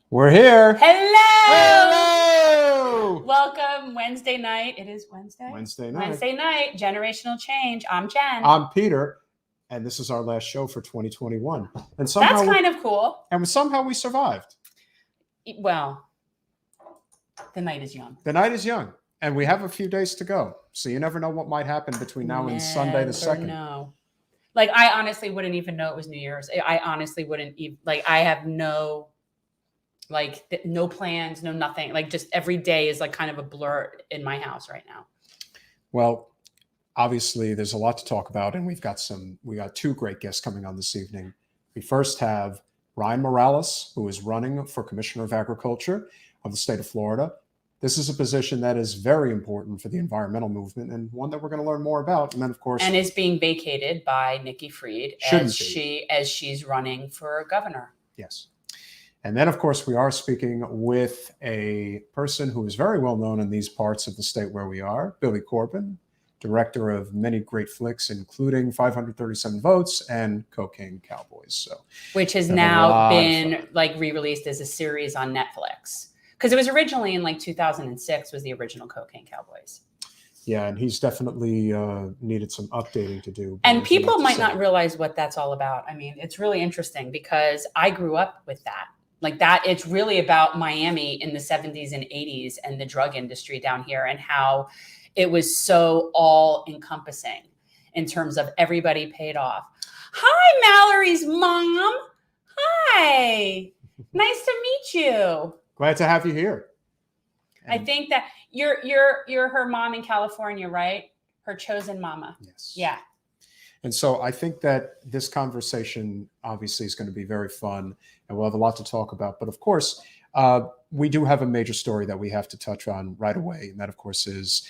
We're here. Hello! Hello! Welcome Wednesday night. It is Wednesday? Wednesday night. Wednesday night, Generational Change. I'm Jen. I'm Peter, and this is our last show for 2021. And somehow That's kind of cool. And somehow we survived. Well, the night is young. The night is young, and we have a few days to go. So you never know what might happen between now and Sunday the 2nd. No. Like, I honestly wouldn't even know it was New Year's. I honestly wouldn't even, I have no plans, no nothing. Like, just every day is like kind of a blur in my house right now. Well, obviously there's a lot to talk about, and we got two great guests coming on this evening. We first have Ryan Morales, who is running for Commissioner of Agriculture of the state of Florida. This is a position that is very important for the environmental movement, and one that we're going to learn more about. And then, of course, and is being vacated by Nikki Fried as she's running for governor. Yes. And then, of course, we are speaking with a person who is very well known in these parts of the state where we are, Billy Corben, director of many great flicks, including 537 Votes and Cocaine Cowboys. So, which has now been re-released as a series on Netflix, because it was originally in 2006 was the original Cocaine Cowboys. Yeah, and he's definitely needed some updating to do. And people might not realize what that's all about. I mean, it's really interesting because I grew up with that. It's really about Miami in the 70s and 80s and the drug industry down here and how it was so all encompassing in terms of everybody paid off. Hi, Mallory's mom. Hi. Nice to meet you. Glad to have you here. I think that you're her mom in California, right? Her chosen mama. Yes. Yeah. And so I think that this conversation obviously is going to be very fun, and we'll have a lot to talk about. But of course, we do have a major story that we have to touch on right away. And that, of course, is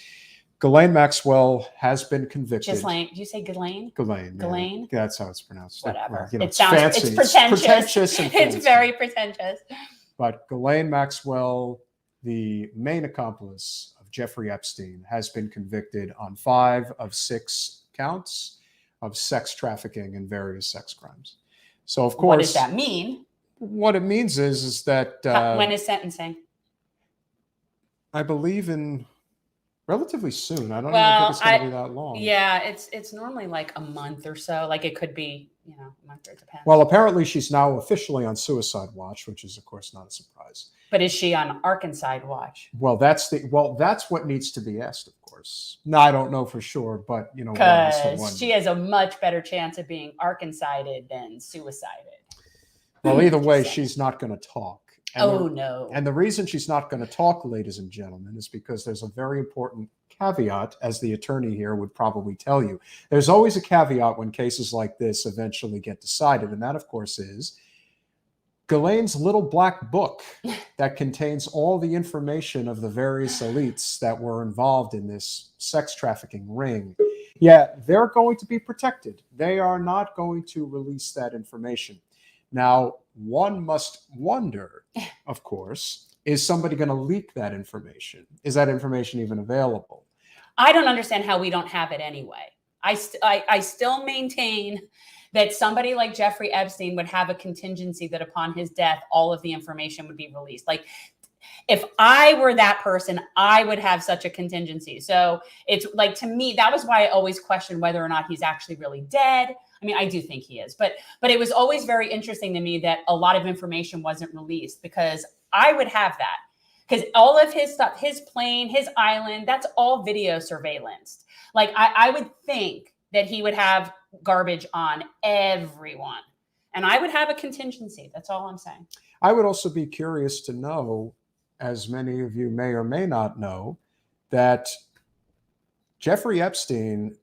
Ghislaine Maxwell has been convicted. Ghislaine. Do you say Ghislaine? Ghislaine. Ghislaine? Yeah, that's how it's pronounced. Whatever. Well, it sounds fancy. It's pretentious. It's very pretentious. But Ghislaine Maxwell, the main accomplice of Jeffrey Epstein, has been convicted on 5 of 6 counts of sex trafficking and various sex crimes. So, of course, what does that mean? What it means is that when is sentencing? I believe in relatively soon. I don't even think it's going to be that long. Yeah, it's normally like a month or so. It could be, a month, or it depends. Well, apparently she's now officially on suicide watch, which is, of course, not a surprise. But is she on Arkansas watch? Well, that's what needs to be asked, of course. No, I don't know for sure, but because she has a much better chance of being Arkansided than suicided. Well, either way, she's not going to talk. No. And the reason she's not going to talk, ladies and gentlemen, is because there's a very important caveat, as the attorney here would probably tell you. There's always a caveat when cases like this eventually get decided, and that, of course, is Ghislaine's little black book that contains all the information of the various elites that were involved in this sex trafficking ring. Yeah, they're going to be protected. They are not going to release that information. Now, one must wonder, of course, is somebody going to leak that information? Is that information even available? I don't understand how we don't have it anyway. I still maintain that somebody like Jeffrey Epstein would have a contingency that upon his death, all of the information would be released. If I were that person, I would have such a contingency. So it's to me, that was why I always questioned whether or not he's actually really dead. I mean, I do think he is, but it was always very interesting to me that a lot of information wasn't released, because I would have that. Because all of his stuff, his plane, his island, that's all video surveillance. I would think that he would have garbage on everyone. And I would have a contingency. That's all I'm saying. I would also be curious to know, as many of you may or may not know, that Jeffrey Epstein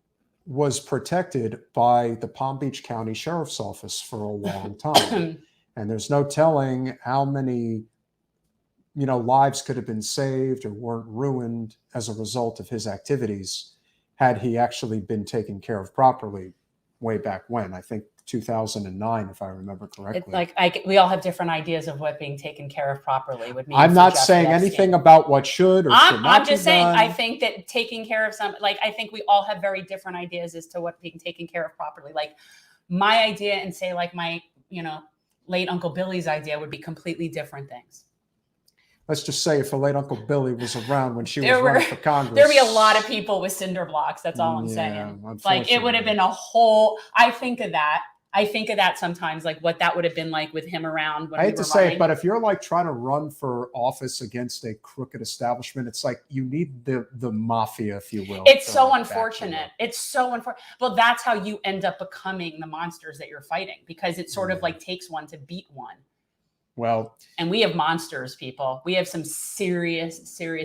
was protected by the Palm Beach County Sheriff's Office for a long time. And there's no telling how many lives could have been saved or weren't ruined as a result of his activities had he actually been taken care of properly way back when. I think 2009, if I remember correctly. We all have different ideas of what being taken care of properly would mean. I'm not saying anything about what should or should not be done. I'm just saying, I think that taking care of I think we all have very different ideas as to what being taken care of properly. My idea, and say my late Uncle Billy's idea would be completely different things. Let's just say if the late Uncle Billy was around when she was running for Congress, there'd be a lot of people with cinder blocks. That's all I'm saying. Like it would have been a whole. I think of that sometimes, like what that would have been like with him around. When I hate to say it, but if you're like trying to run for office against a crooked establishment, it's like you need the mafia, if you will. It's so unfortunate. It's so unfortunate. Well, that's how you end up becoming the monsters that you're fighting, because it sort of like takes one to beat one. Well, and we have monsters, people. We have some serious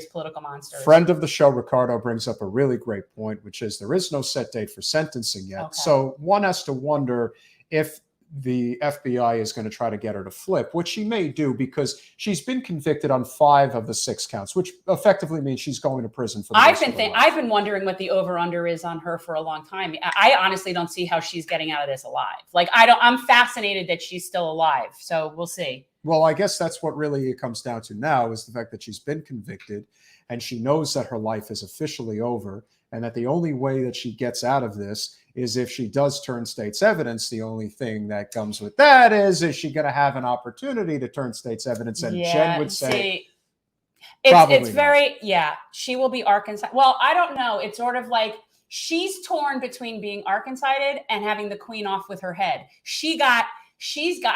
political monsters. Friend of the show, Ricardo, brings up a really great point, which is there is no set date for sentencing yet. Okay. So one has to wonder if the FBI is going to try to get her to flip, which she may do, because she's been convicted on 5 of the 6 counts, which effectively means she's going to prison for the rest of her life. I've been wondering what the over-under is on her for a long time. I honestly don't see how she's getting out of this alive. Like, I'm fascinated that she's still alive. So we'll see. Well, I guess that's what really it comes down to now, is the fact that she's been convicted and she knows that her life is officially over, and that the only way that she gets out of this is if she does turn state's evidence. The only thing that comes with that is she going to have an opportunity to turn state's evidence? And Jen would say, it's very, she will be Arkansas. Well, I don't know. It's sort of like she's torn between being Arkansas-ed and having the queen off with her head. She's got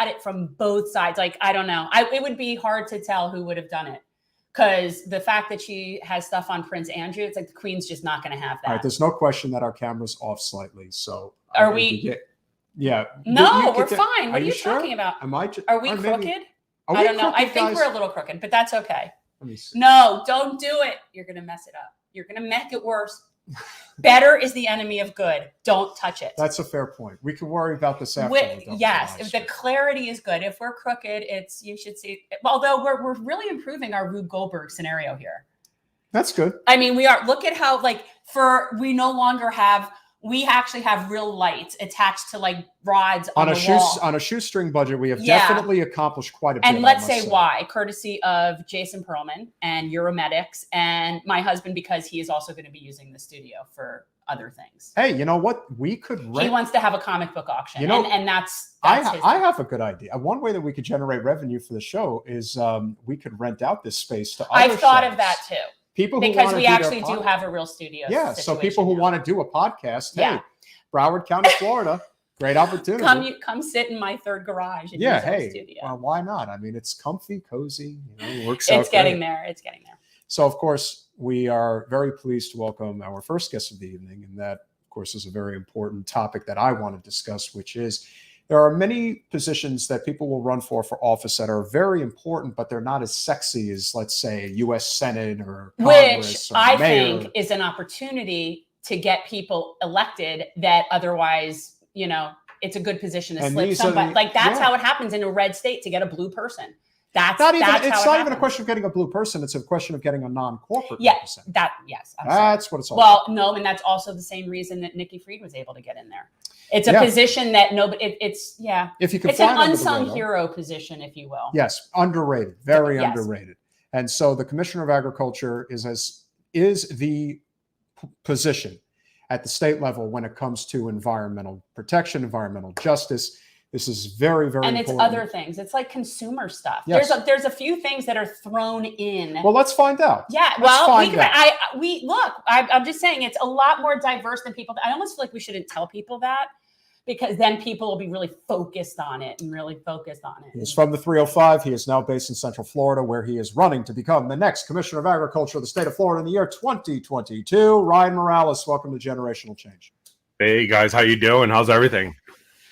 it from both sides. Like, I don't know. It would be hard to tell who would have done it, because the fact that she has stuff on Prince Andrew, it's like the queen's just not going to have that. All right, there's no question that our camera's off slightly. So are we? Yeah. No, we're fine. What are you talking about? Are we crooked? I don't know. I think we're a little crooked, but that's okay. Let me see. No, don't do it. You're going to mess it up. You're going to make it worse. Better is the enemy of good. Don't touch it. That's a fair point. We can worry about this after. Yes, if the clarity is good. If we're crooked, you should see. Although we're really improving our Rube Goldberg scenario here. That's good. I mean, we are. Look at how we actually have real lights attached to like rods on the wall. On a shoestring budget, we have definitely accomplished quite a bit. And let's say why, courtesy of Jason Perlman and Euromedics and my husband, because he is also going to be using the studio for other things. Hey, you know what? We could He wants to have a comic book auction. And that's I have a good idea. One way that we could generate revenue for the show is we could rent out this space to other I've thought of that too. Because we actually do have a real studio. Yeah, so people who want to do a podcast, hey, Broward County, Florida, great opportunity. Come sit in my 3rd garage. And use our studio. Well, why not? I mean, it's comfy, cozy. Works out. It's getting there. It's getting there. So, of course, we are very pleased to welcome our first guest of the evening, and that, of course, is a very important topic that I want to discuss, which is there are many positions that people will run for office that are very important, but they're not as sexy as, let's say, U.S. Senate or Congress. Which I think is an opportunity to get people elected that otherwise, it's a good position to slip somebody. That's how it happens in a red state to get a blue person. It's not even a question of getting a blue person. It's a question of getting a non-corporate person. Yes. That's what it's all about. Well, no, and that's also the same reason that Nikki Fried was able to get in there. It's a position that nobody. If you can, it's an unsung hero position, if you will. Yes, underrated, very underrated. And so the Commissioner of Agriculture is the position at the state level when it comes to environmental protection, environmental justice. This is very, very important. And it's other things. It's like consumer stuff. Yes. There's a few things that are thrown in. Well, let's find out. Yeah. I'm just saying it's a lot more diverse than people. I almost feel like we shouldn't tell people that, because then people will be really focused on it. He's from the 305. He is now based in Central Florida, where he is running to become the next Commissioner of Agriculture of the state of Florida in the year 2022. Ryan Morales, welcome to Generational Change. Hey guys, how you doing? How's everything?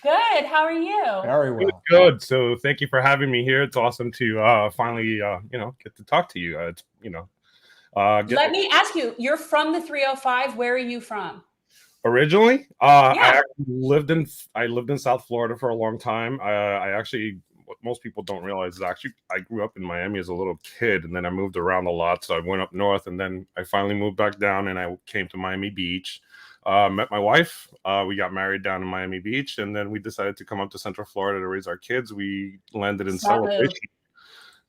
Good. How are you? Very well. Good. So thank you for having me here. It's awesome to finally, get to talk to you. Let me ask you, you're from the 305. Where are you from? Originally, I lived in South Florida for a long time. What most people don't realize is I grew up in Miami as a little kid, and then I moved around a lot. So I went up north, and then I finally moved back down, and I came to Miami Beach. Met my wife. We got married down in Miami Beach, and then we decided to come up to Central Florida to raise our kids. We landed in Celebration.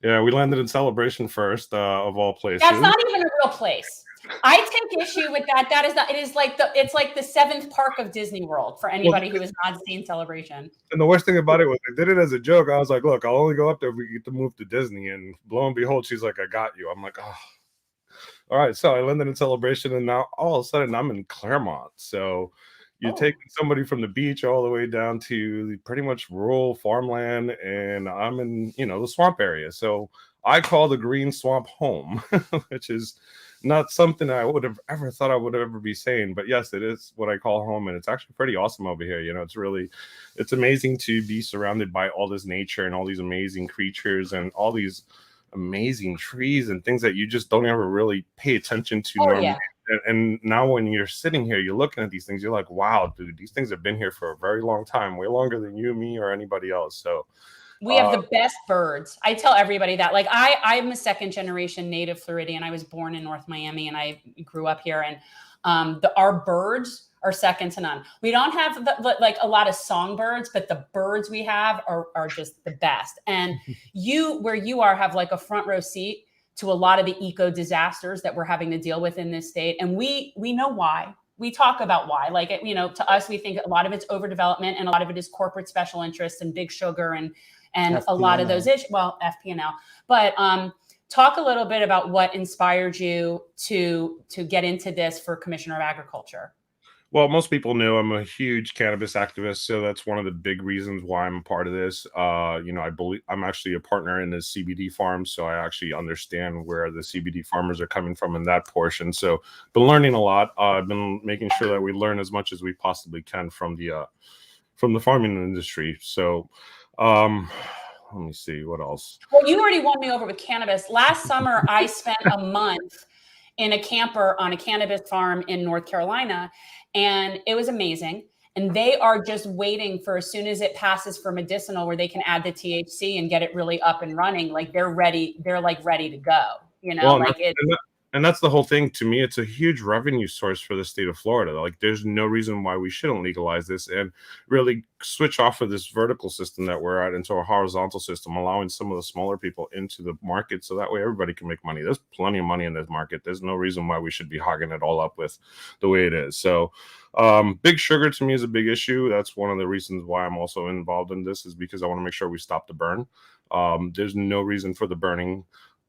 Yeah, we landed in Celebration first, of all places. That's not even a real place. I take issue with that. That is not. It is like it's like the seventh park of Disney World for anybody who has not seen Celebration. And the worst thing about it was they did it as a joke. I was like, look, I'll only go up there if we get to move to Disney. And lo and behold, she's like, I got you. I'm like, oh, all right. So I landed in Celebration, and now all of a sudden I'm in Claremont. So you're taking somebody from the beach all the way down to pretty much rural farmland, and I'm in, the swamp area. So I call the green swamp home, which is not something I would have ever thought I would ever be saying, but yes, it is what I call home, and it's actually pretty awesome over here. It's amazing to be surrounded by all this nature and all these amazing creatures and all these amazing trees and things that you just don't ever really pay attention to normally. Yeah. And now when you're sitting here, you're looking at these things, you're like, wow, dude, these things have been here for a very long time, way longer than you, me, or anybody else. So we have the best birds. I tell everybody that. Like I'm a second generation native Floridian. I was born in North Miami and I grew up here. And our birds are second to none. We don't have like a lot of songbirds, but the birds we have are just the best. And where you are, have like a front row seat to a lot of the eco disasters that we're having to deal with in this state. And we know why. We talk about why. Like, to us, we think a lot of it's overdevelopment and a lot of it is corporate special interests and big sugar and FP&L. A lot of those issues, FP&L. But talk a little bit about what inspired you to get into this for Commissioner of Agriculture. Well, most people know I'm a huge cannabis activist, so that's one of the big reasons why I'm a part of this. I believe I'm actually a partner in the CBD farm, so I actually understand where the CBD farmers are coming from in that portion. So, been learning a lot. I've been making sure that we learn as much as we possibly can from the farming industry. So, let me see what else. Well, you already won me over with cannabis. Last summer, I spent a month in a camper on a cannabis farm in North Carolina. And it was amazing. And they are just waiting for as soon as it passes for medicinal, where they can add the THC and get it really up and running. Like they're ready. They're like ready to go. And that's the whole thing. To me, it's a huge revenue source for the state of Florida. Like, there's no reason why we shouldn't legalize this and really switch off of this vertical system that we're at into a horizontal system, allowing some of the smaller people into the market so that way everybody can make money. There's plenty of money in this market. There's no reason why we should be hogging it all up with the way it is. So big sugar to me is a big issue. That's one of the reasons why I'm also involved in this, is because I want to make sure we stop the burn. There's no reason for the burning.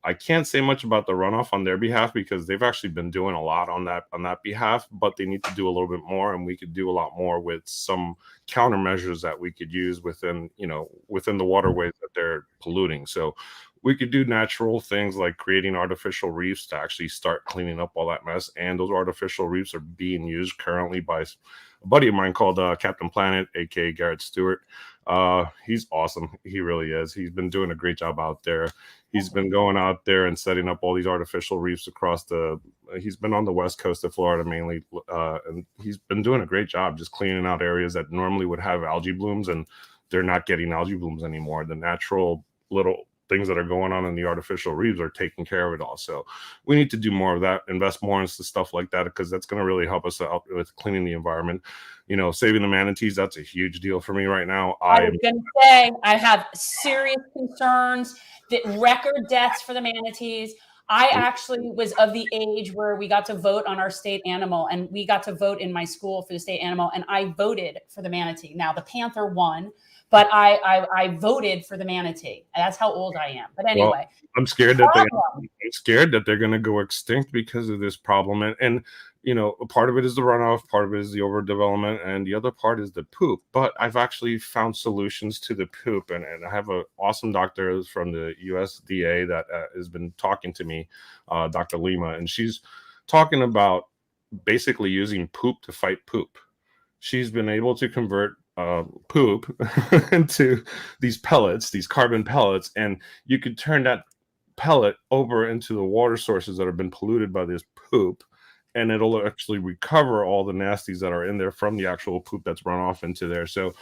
I can't say much about the runoff on their behalf because they've actually been doing a lot on that behalf, but they need to do a little bit more, and we could do a lot more with some countermeasures that we could use within the waterways that they're polluting. So we could do natural things like creating artificial reefs to actually start cleaning up all that mess. And those artificial reefs are being used currently by a buddy of mine called Captain Planet, aka Garrett Stewart. He's awesome. He really is. He's been doing a great job out there. He's been going out there and setting up all these artificial reefs he's been on the west coast of Florida mainly. And he's been doing a great job just cleaning out areas that normally would have algae blooms, and they're not getting algae blooms anymore. The natural little things that are going on in the artificial reefs are taking care of it all. So we need to do more of that, invest more into stuff like that, because that's going to really help us out with cleaning the environment. Saving the manatees, that's a huge deal for me right now. I was going to say, I have serious concerns that record deaths for the manatees. I actually was of the age where we got to vote on our state animal, and we got to vote in my school for the state animal, and I voted for the manatee. Now the panther won, but I voted for the manatee. That's how old I am. But anyway, well, I'm scared that they're going to go extinct because of this problem. And a part of it is the runoff, part of it is the overdevelopment, and the other part is the poop. But I've actually found solutions to the poop, and I have an awesome doctor from the USDA that has been talking to me, Dr. Lima, and she's talking about basically using poop to fight poop. She's been able to convert poop into these pellets, these carbon pellets, and you could turn that pellet over into the water sources that have been polluted by this poop, and it'll actually recover all the nasties that are in there from the actual poop that's run off into there. So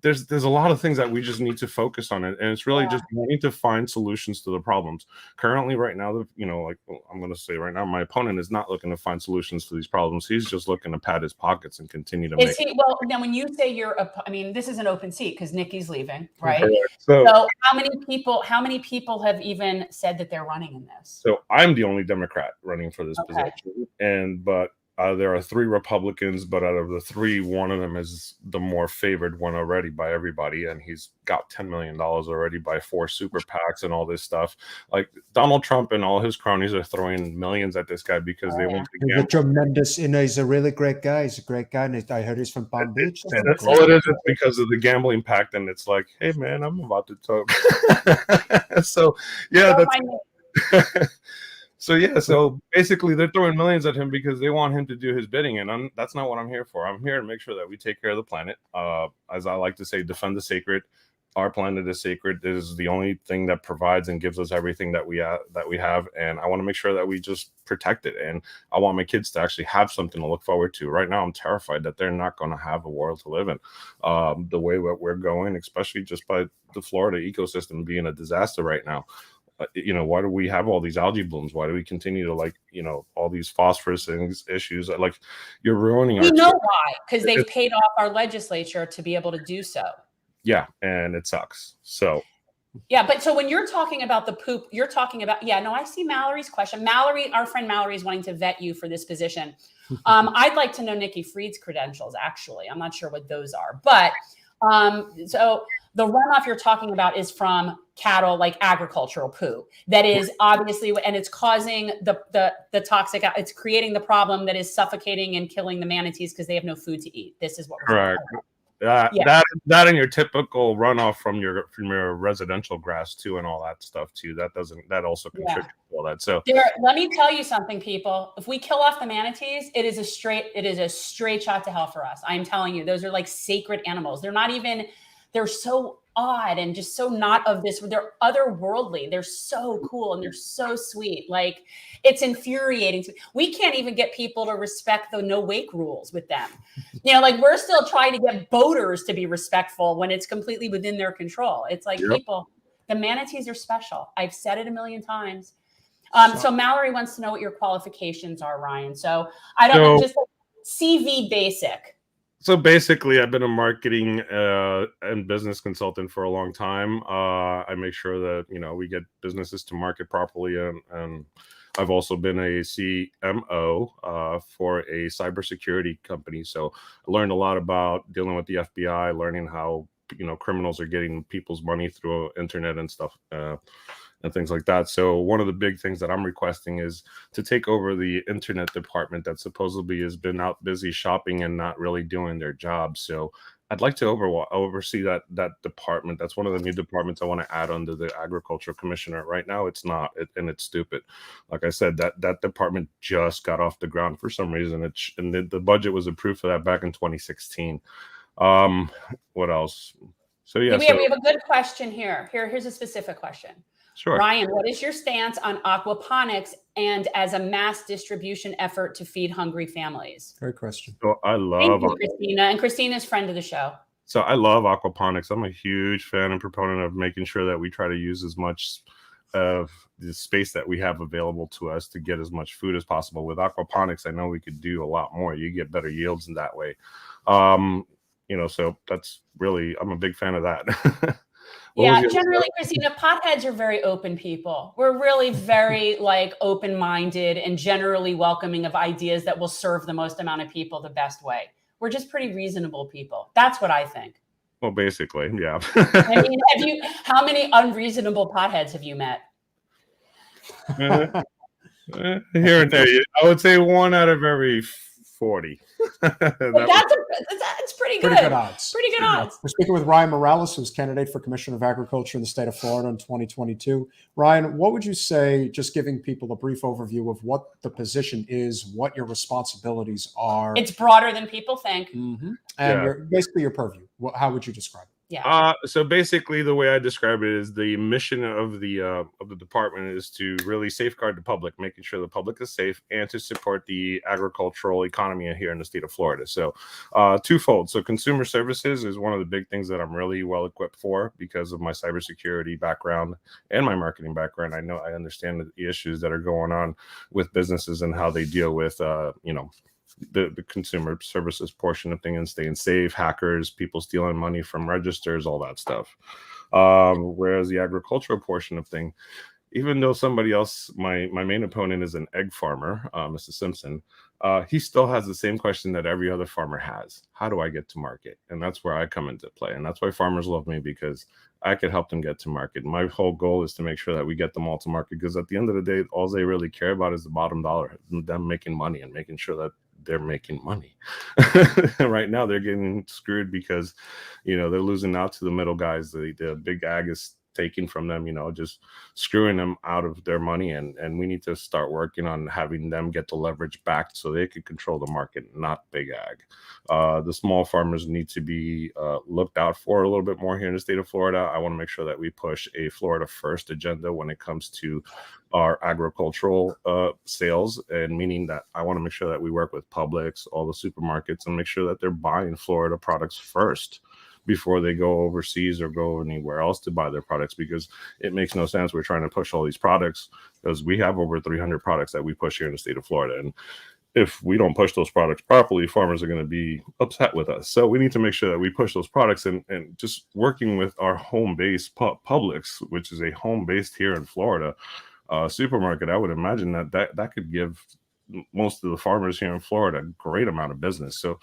there's a lot of things that we just need to focus on it, and it's really just wanting to find solutions to the problems. Currently, right now, like I'm going to say right now, my opponent is not looking to find solutions to these problems. He's just looking to pad his pockets and continue to make. Well, now when you say I mean, this is an open seat because Nikki's leaving, right? Correct. So how many people have even said that they're running in this? So I'm the only Democrat running for this position, but there are 3 Republicans, but out of the 3, one of them is the more favored one already by everybody, and he's got $10 million already by 4 super PACs and all this stuff. Like Donald Trump and all his cronies are throwing millions at this guy because they want to gamble. He's a tremendous, he's a really great guy. He's a great guy, and I heard he's from Palm Beach. That's all it is. It's because of the gambling pact, and it's like, hey man, I'm about to talk. So yeah, that's. So basically they're throwing millions at him because they want him to do his bidding, and that's not what I'm here for. I'm here to make sure that we take care of the planet. As I like to say, defend the sacred. Our planet is sacred. It is the only thing that provides and gives us everything that we have, and I want to make sure that we just protect it. And I want my kids to actually have something to look forward to. Right now, I'm terrified that they're not going to have a world to live in. The way that we're going, especially just by the Florida ecosystem being a disaster right now. Why do we have all these algae blooms? Why do we continue to all these phosphorus issues? Like, you're ruining our. You know why? Because they've paid off our legislature to be able to do so. Yeah, and it sucks. So. Yeah, but so when you're talking about the poop, you're talking about, I see Mallory's question. Mallory, our friend Mallory, is wanting to vet you for this position. I'd like to know Nikki Fried's credentials, actually. I'm not sure what those are. But so the runoff you're talking about is from cattle, like agricultural poo. That is obviously, and it's causing the toxic, it's creating the problem that is suffocating and killing the manatees because they have no food to eat. This is what we're talking about. That and your typical runoff from your residential grass too, and all that stuff too. That also contributes to all that. So let me tell you something, people. If we kill off the manatees, it is a straight shot to hell for us. I'm telling you, those are like sacred animals. They're so odd and just so not of this. They're otherworldly. They're so cool and they're so sweet. Like, it's infuriating. We can't even get people to respect the no wake rules with them. Like, we're still trying to get boaters to be respectful when it's completely within their control. It's like, people, the manatees are special. I've said it a million times. So Mallory wants to know what your qualifications are, Ryan. So I don't know, just like CV basic. So basically, I've been a marketing and business consultant for a long time. I make sure that we get businesses to market properly, and I've also been a CMO for a cybersecurity company. So I learned a lot about dealing with the FBI, learning how criminals are getting people's money through internet and stuff. And things like that. So one of the big things that I'm requesting is to take over the internet department that supposedly has been out busy shopping and not really doing their job. So I'd like to oversee that department. That's one of the new departments I want to add under the agricultural commissioner. Right now, it's not, and it's stupid. Like I said, that department just got off the ground for some reason. And the budget was approved for that back in 2016. What else? So yeah, we have a good question here. Here's a specific question. Sure. Ryan, what is your stance on aquaponics and as a mass distribution effort to feed hungry families? Great question. So I love Christina, and Christina's friend of the show. So I love aquaponics. I'm a huge fan and proponent of making sure that we try to use as much of the space that we have available to us to get as much food as possible. With aquaponics, I know we could do a lot more. You get better yields in that way. So that's really, I'm a big fan of that. Generally, Christina, potheads are very open people. We're really very open-minded and generally welcoming of ideas that will serve the most amount of people the best way. We're just pretty reasonable people. That's what I think. Well, basically, yeah. I mean, how many unreasonable potheads have you met? Here and there. I would say 1 out of every 40. That's pretty good. Pretty good odds. Pretty good odds. We're speaking with Ryan Morales, who's candidate for Commissioner of Agriculture in the state of Florida in 2022. Ryan, what would you say, just giving people a brief overview of what the position is, what your responsibilities are? It's broader than people think. Mm-hmm. And basically your purview. How would you describe it? Yeah. So basically, the way I describe it is the mission of the department is to really safeguard the public, making sure the public is safe, and to support the agricultural economy here in the state of Florida. So, twofold. So, consumer services is one of the big things that I'm really well equipped for because of my cybersecurity background and my marketing background. I understand the issues that are going on with businesses and how they deal with, the consumer services portion of things and staying safe, hackers, people stealing money from registers, all that stuff. Whereas the agricultural portion of thing, even though somebody else, my main opponent is an egg farmer, Mr. Simpson, he still has the same question that every other farmer has. How do I get to market? And that's where I come into play. And that's why farmers love me, because I could help them get to market. My whole goal is to make sure that we get them all to market, because at the end of the day, all they really care about is the bottom dollar, them making money and making sure that they're making money. Right now, they're getting screwed because, they're losing out to the middle guys. The big ag is taking from them, just screwing them out of their money. And we need to start working on having them get the leverage back so they can control the market, not big ag. The small farmers need to be looked out for a little bit more here in the state of Florida. I want to make sure that we push a Florida first agenda when it comes to our agricultural sales, and meaning that I want to make sure that we work with Publix, all the supermarkets, and make sure that they're buying Florida products first before they go overseas or go anywhere else to buy their products, because it makes no sense. We're trying to push all these products because we have over 300 products that we push here in the state of Florida. And if we don't push those products properly, farmers are going to be upset with us. So we need to make sure that we push those products, and just working with our home base Publix, which is a home based here in Florida supermarket. I would imagine that could give most of the farmers here in Florida a great amount of business. So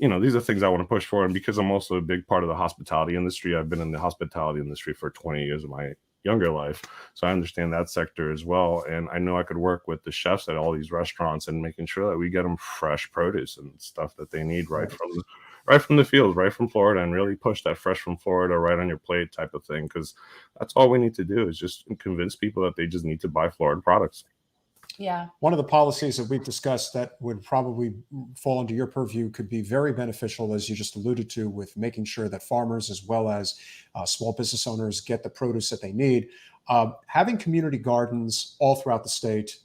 these are things I want to push for. And because I'm also a big part of the hospitality industry, I've been in the hospitality industry for 20 years of my younger life. So I understand that sector as well. And I know I could work with the chefs at all these restaurants and making sure that we get them fresh produce and stuff that they need right from the field, right from Florida, and really push that fresh from Florida right on your plate type of thing. Because that's all we need to do is just convince people that they just need to buy Florida products. Yeah. One of the policies that we've discussed that would probably fall under your purview could be very beneficial, as you just alluded to, with making sure that farmers as well as small business owners get the produce that they need. Having community gardens all throughout the state,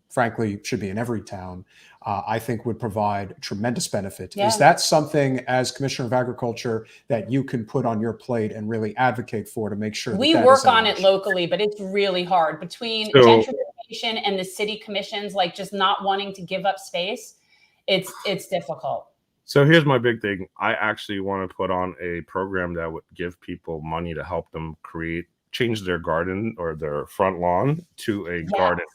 frankly, should be in every town, I think would provide tremendous benefit. Yeah. Is that something, as Commissioner of Agriculture, that you can put on your plate and really advocate for to make sure we work on it locally, but it's really hard between gentrification and the city commissions, like just not wanting to give up space. It's difficult. So here's my big thing. I actually want to put on a program that would give people money to help them change their garden or their front lawn to a garden,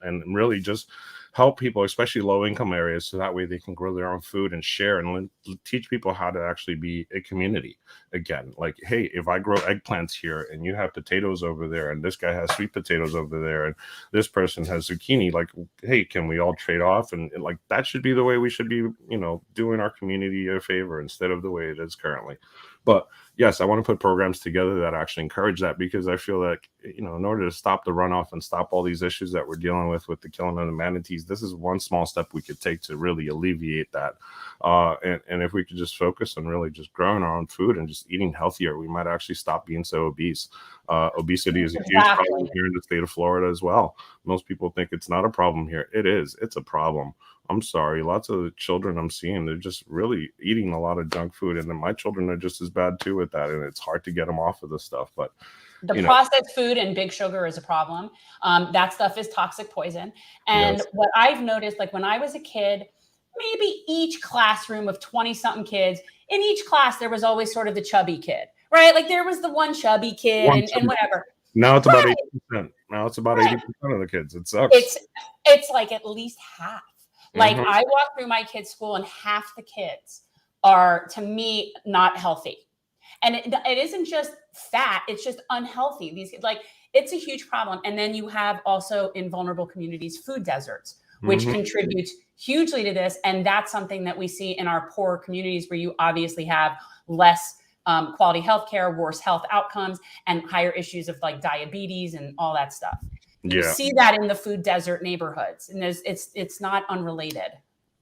and really just help people, especially low income areas, so that way they can grow their own food and share and teach people how to actually be a community again. Like, hey, if I grow eggplants here and you have potatoes over there and this guy has sweet potatoes over there and this person has zucchini, like, hey, can we all trade off? And like, that should be the way we should be, doing our community a favor instead of the way it is currently. But yes, I want to put programs together that actually encourage that, because I feel like, in order to stop the runoff and stop all these issues that we're dealing with the killing of the manatees, this is one small step we could take to really alleviate that. And if we could just focus on really just growing our own food and just eating healthier, we might actually stop being so obese. Obesity is a huge problem here in the state of Florida as well. Most people think it's not a problem here. It is. It's a problem. I'm sorry. Lots of the children I'm seeing, they're just really eating a lot of junk food. And then my children are just as bad too with that. And it's hard to get them off of this stuff. But the processed food and big sugar is a problem. That stuff is toxic poison. And what I've noticed, like when I was a kid, maybe each classroom of 20 something kids, in each class, there was always sort of the chubby kid, right? Like there was the one chubby kid and whatever. Now it's about 80%. Now it's about 80% of the kids. It sucks. It's like at least half. Like I walk through my kids' school and half the kids are, to me, not healthy. And it isn't just fat, it's just unhealthy. These, like, it's a huge problem. And then you have also in vulnerable communities, food deserts, which contribute hugely to this. And that's something that we see in our poorer communities, where you obviously have less quality healthcare, worse health outcomes, and higher issues of like diabetes and all that stuff. You see that in the food desert neighborhoods, and it's not unrelated.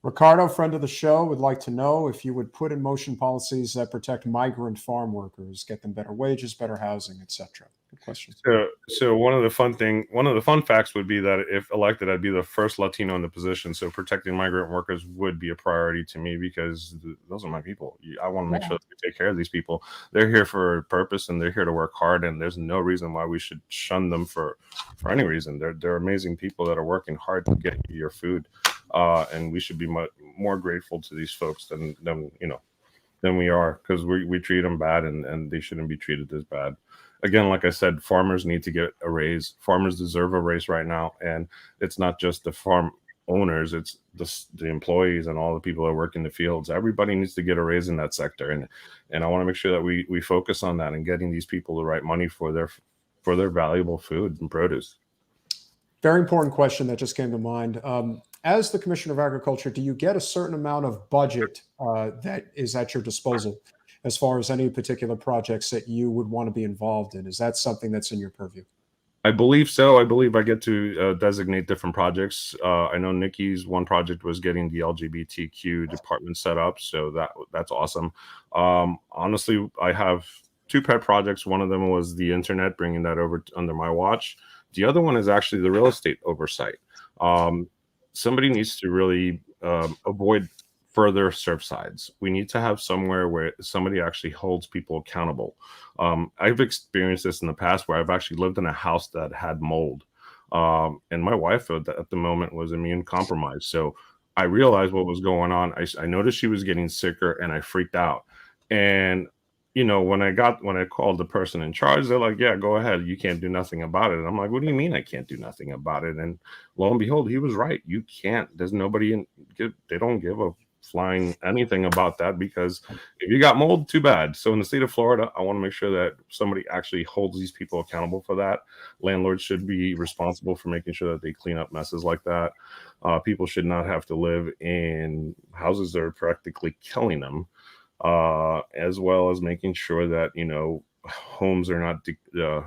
Ricardo, friend of the show, would like to know if you would put in motion policies that protect migrant farm workers, get them better wages, better housing, etc. Good question. So one of the fun facts would be that if elected, I'd be the first Latino in the position. So protecting migrant workers would be a priority to me because those are my people. I want to make sure that we take care of these people. They're here for a purpose and they're here to work hard. And there's no reason why we should shun them for any reason. They're amazing people that are working hard to get you your food. And we should be more grateful to these folks than we are, because we treat them bad and they shouldn't be treated this bad. Again, like I said, farmers need to get a raise. Farmers deserve a raise right now. And it's not just the farm owners, it's the employees and all the people that work in the fields. Everybody needs to get a raise in that sector. And I want to make sure that we focus on that and getting these people the right money for their valuable food and produce. Very important question that just came to mind. As the Commissioner of Agriculture, do you get a certain amount of budget that is at your disposal as far as any particular projects that you would want to be involved in? Is that something that's in your purview? I believe so. I believe I get to designate different projects. I know Nikki's one project was getting the LGBTQ department set up, so that's awesome. Honestly, I have two pet projects. One of them was the internet, bringing that over under my watch. The other one is actually the real estate oversight. Somebody needs to really avoid further Surfsides. We need to have somewhere where somebody actually holds people accountable. I've experienced this in the past where I've actually lived in a house that had mold. And my wife at the moment was immune compromised. So I realized what was going on. I noticed she was getting sicker and I freaked out. And when I called the person in charge, they're like, yeah, go ahead. You can't do nothing about it. And I'm like, what do you mean I can't do nothing about it? And lo and behold, he was right. You can't. There's nobody they don't give a flying anything about that, because if you got mold, too bad. So in the state of Florida, I want to make sure that somebody actually holds these people accountable for that. Landlords should be responsible for making sure that they clean up messes like that. People should not have to live in houses that are practically killing them. As well as making sure that homes are not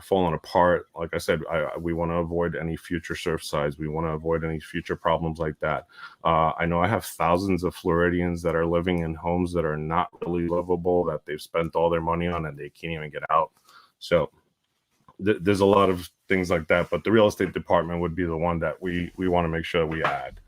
falling apart. Like I said, we want to avoid any future Surfsides. We want to avoid any future problems like that. I know I have thousands of Floridians that are living in homes that are not really livable, that they've spent all their money on and they can't even get out. So there's a lot of things like that, but the real estate department would be the one that we want to make sure we add.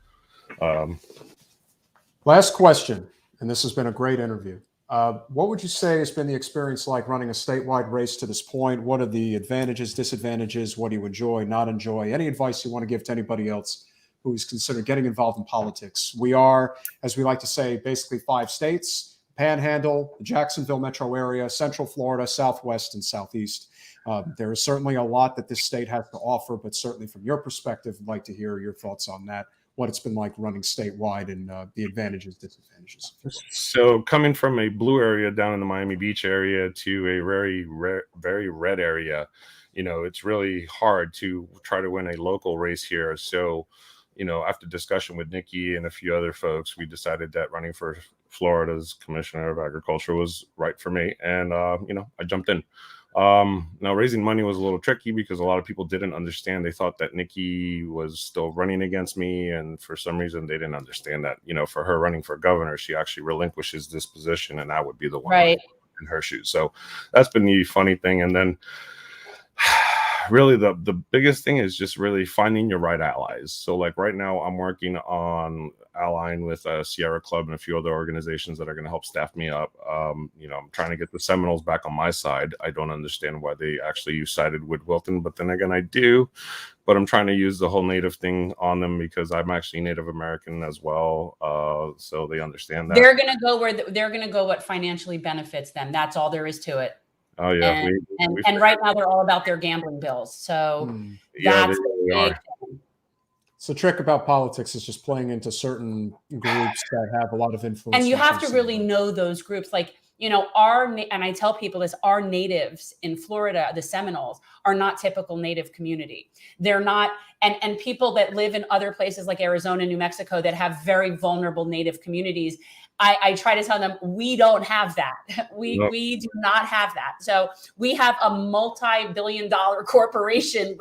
Last question, and this has been a great interview. What would you say has been the experience like running a statewide race to this point? What are the advantages, disadvantages? What do you enjoy, not enjoy? Any advice you want to give to anybody else who is considering getting involved in politics? We are, as we like to say, basically 5 states: Panhandle, the Jacksonville metro area, Central Florida, Southwest, and Southeast. There is certainly a lot that this state has to offer, but certainly from your perspective, I'd like to hear your thoughts on that. What it's been like running statewide and the advantages, disadvantages. So coming from a blue area down in the Miami Beach area to a very red area, it's really hard to try to win a local race here. So, after discussion with Nikki and a few other folks, we decided that running for Florida's Commissioner of Agriculture was right for me. And, I jumped in. Now raising money was a little tricky because a lot of people didn't understand. They thought that Nikki was still running against me. And for some reason, they didn't understand that, for her running for governor, she actually relinquishes this position and I would be the one right in her shoes. So that's been the funny thing. And then really the biggest thing is just really finding your right allies. So like right now I'm working on allying with Sierra Club and a few other organizations that are going to help staff me up. I'm trying to get the Seminoles back on my side. I don't understand why they actually sided with Wilton, but then again, I do. But I'm trying to use the whole Native thing on them because I'm actually Native American as well. So they understand that. They're going to go where they're going to go what financially benefits them. That's all there is to it. Oh yeah, and right now they're all about their gambling bills. So that's really the big thing. So the trick about politics is just playing into certain groups that have a lot of influence. And you have to really know those groups. Like, and I tell people this, our natives in Florida, the Seminoles, are not typical Native community. They're not, and people that live in other places like Arizona, New Mexico, that have very vulnerable Native communities, I try to tell them, we don't have that. We do not have that. So we have a multi-billion-dollar corporation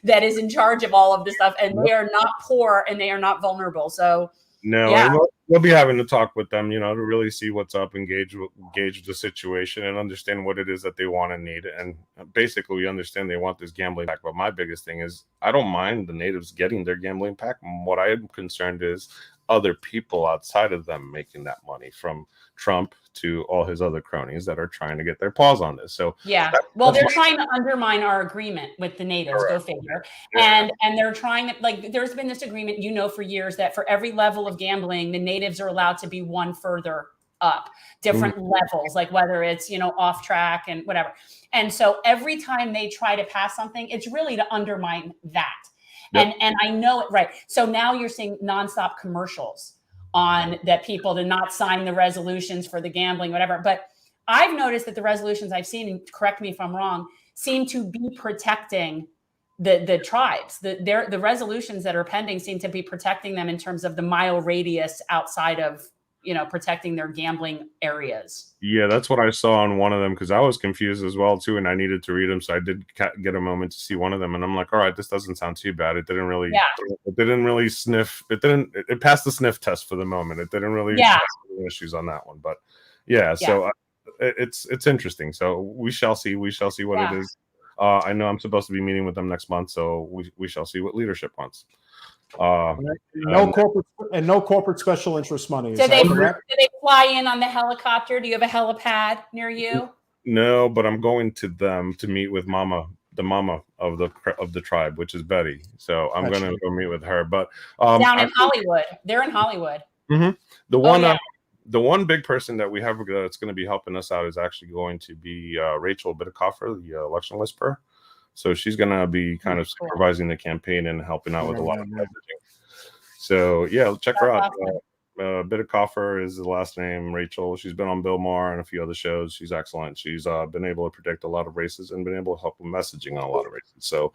that is in charge of all of this stuff, and they are not poor and they are not vulnerable. So No, Yeah. and we'll be having to talk with them, to really see what's up, gauge the situation, and understand what it is that they want and need. And basically, we understand they want this gambling back. But my biggest thing is, I don't mind the natives getting their gambling back. What I am concerned is other people outside of them making that money, from Trump to all his other cronies that are trying to get their paws on this. So yeah, well, they're trying to undermine our agreement with the natives. Correct. Go figure. Yeah. And they're trying to, like, there's been this agreement, for years, that for every level of gambling, the natives are allowed to be one further up, different levels, like whether it's, off track and whatever. And so every time they try to pass something, it's really to undermine that. Yep. And I know it, right. So now you're seeing nonstop commercials on that, people to not sign the resolutions for the gambling, whatever. But I've noticed that the resolutions I've seen, and correct me if I'm wrong, seem to be protecting the tribes. The resolutions that are pending seem to be protecting them in terms of the mile radius outside of, protecting their gambling areas. Yeah, that's what I saw on one of them, because I was confused as well too, and I needed to read them, so I did get a moment to see one of them, and I'm like, all right, this doesn't sound too bad. It didn't really sniff. It passed the sniff test for the moment. It didn't really have issues on that one, but so it's interesting. So we shall see what it is. I know I'm supposed to be meeting with them next month, so we shall see what leadership wants. No corporate special interest money. Do they fly in on the helicopter? Do you have a helipad near you? No, but I'm going to them to meet with the mama of the tribe, which is Betty. So I'm going to go meet with her. But down in Hollywood, they're in Hollywood. Mm-hmm. The one big person that we have that's going to be helping us out is actually going to be Rachel Bitterkoffer, the election whisperer. So she's going to be kind of supervising the campaign and helping out with a lot of messaging. So check her out. Bitterkoffer is the last name. Rachel. She's been on Bill Maher and a few other shows. She's excellent. She's been able to predict a lot of races and been able to help with messaging on a lot of races. So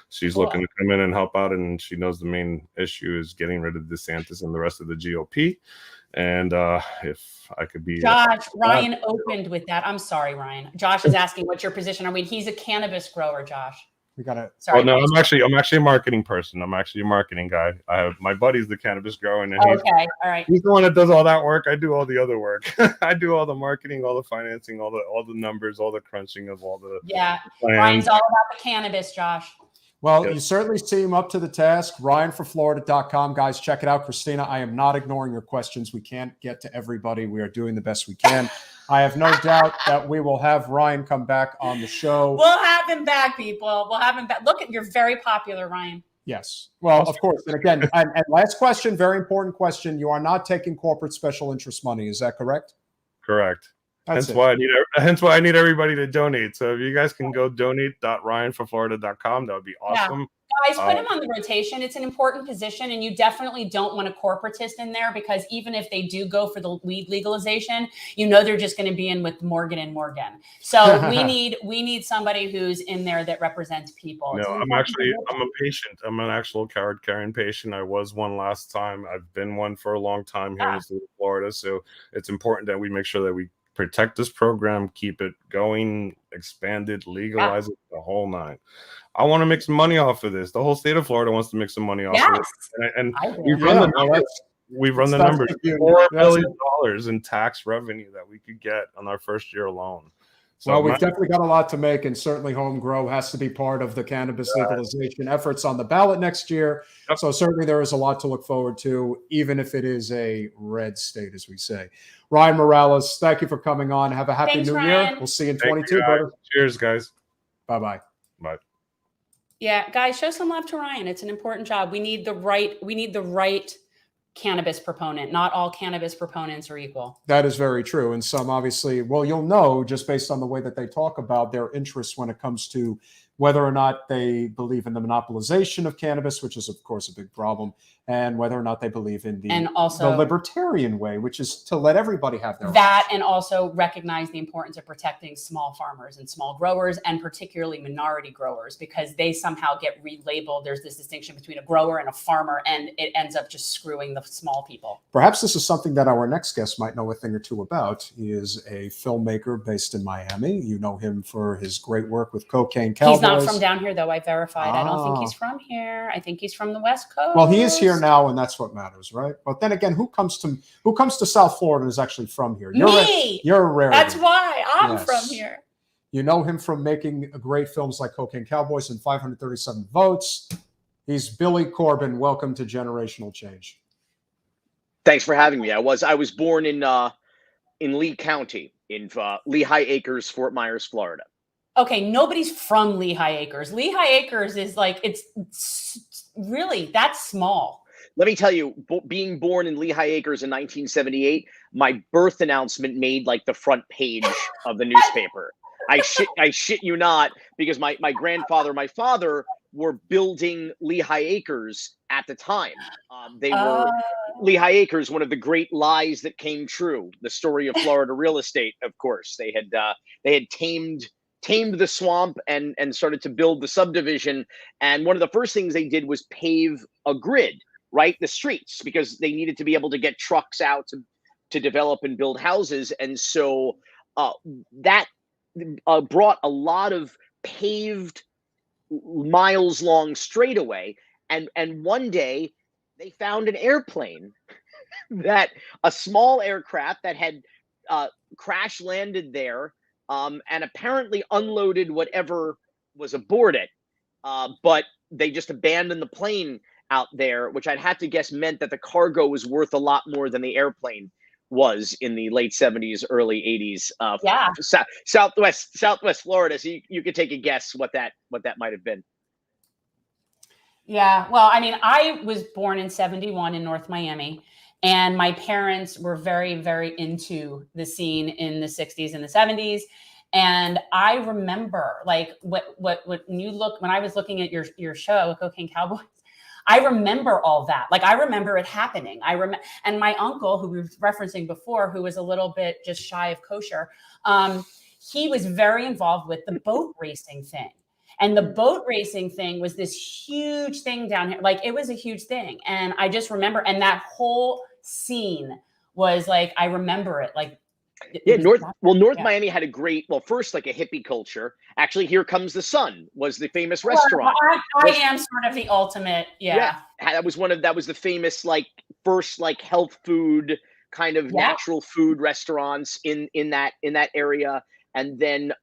she's looking to come in and help out, and she knows the main issue is getting rid of DeSantis and the rest of the GOP. And if I could be Josh, Ryan opened with that. I'm sorry, Ryan. Josh is asking what's your position. I mean, he's a cannabis grower, Josh. We got it. Sorry. Oh no, I'm actually a marketing person. I'm actually a marketing guy. I have my buddy's the cannabis grower, and all right. He's the one that does all that work. I do all the other work. I do all the marketing, all the financing, all the numbers, all the crunching of all the plans. Ryan's all about the cannabis, Josh. Well, you certainly seem up to the task. RyanForFlorida.com. Guys, check it out. Christina, I am not ignoring your questions. We can't get to everybody. We are doing the best we can. I have no doubt that we will have Ryan come back on the show. We'll have him back, people. We'll have him back. Look, you're very popular, Ryan. Yes. Well, of course. And again, and last question, very important question. You are not taking corporate special interest money. Is that correct? Correct. Hence why I need everybody to donate. So if you guys can go donate.ryanforflorida.com, that would be awesome. Guys, put him on the rotation. It's an important position, and you definitely don't want a corporatist in there, because even if they do go for the weed legalization, they're just going to be in with Morgan and Morgan. So we need somebody who's in there that represents people. No, I'm a patient. I'm an actual card-carrying patient. I was one last time. I've been one for a long time here in the state of Florida. So it's important that we make sure that we protect this program, keep it going, expand it, legalize it, the whole nine. I want to make some money off of this. The whole state of Florida wants to make some money off of it. And we've run the numbers. We've run the numbers. $4 billion in tax revenue that we could get on our first year alone. So we've definitely got a lot to make, and certainly home grow has to be part of the cannabis legalization efforts on the ballot next year. Yep. So certainly there is a lot to look forward to, even if it is a red state, as we say. Ryan Morales, thank you for coming on. Have a happy new year. We'll see you in 22, brother. Cheers, guys. Bye-bye. Bye. Yeah, guys, show some love to Ryan. It's an important job. We need the right cannabis proponent. Not all cannabis proponents are equal. That is very true. And some obviously, well, you'll know just based on the way that they talk about their interests when it comes to whether or not they believe in the monopolization of cannabis, which is, of course, a big problem, and whether or not they believe in the libertarian way, which is to let everybody have their rights. And also recognize the importance of protecting small farmers and small growers, and particularly minority growers, because they somehow get relabeled. There's this distinction between a grower and a farmer, and it ends up just screwing the small people. Perhaps this is something that our next guest might know a thing or two about. He is a filmmaker based in Miami. You know him for his great work with Cocaine Cowboys. not from down here, though. I verified. I don't think he's from here. I think he's from the West Coast. Well, he is here now, and that's what matters, right? But then again, who comes to South Florida and is actually from here? You're a rarity. That's why I'm from here. You know him from making great films like Cocaine Cowboys and 537 Votes. He's Billy Corben. Welcome to Generational Change. Thanks for having me. I was born in Lee County, in Lehigh Acres, Fort Myers, Florida. Okay, nobody's from Lehigh Acres. Lehigh Acres is like, it's really, that's small. Let me tell you, being born in Lehigh Acres in 1978, my birth announcement made like the front page of the newspaper. I shit you not, because my grandfather, my father were building Lehigh Acres at the time. They were Lehigh Acres, one of the great lies that came true. The story of Florida real estate, of course. They had tamed the swamp and started to build the subdivision. And one of the first things they did was pave a grid, right? The streets, because they needed to be able to get trucks out to develop and build houses. And so that brought a lot of paved miles long straightaway. And one day they found an airplane that a small aircraft that had crash landed there and apparently unloaded whatever was aboard it. But they just abandoned the plane out there, which I'd have to guess meant that the cargo was worth a lot more than the airplane was in the late 70s, early 80s. Southwest Florida. So you could take a guess what that might have been. Yeah. Well, I mean, I was born in 71 in North Miami, and my parents were very, very into the scene in the 60s and the 70s. And I remember, like, when I was looking at your show, Cocaine Cowboys, I remember all that. Like, I remember it happening. And my uncle, who we were referencing before, who was a little bit just shy of kosher, he was very involved with the boat racing thing. And the boat racing thing was this huge thing down here. Like, it was a huge thing. And I just remember, and that whole scene was like, I remember it. Like, North Miami had a great, first, like a hippie culture. Actually, Here Comes the Sun was the famous restaurant. I am sort of the ultimate. Yeah. That was the famous, like, first, like, health food kind of natural food restaurants in that area. And then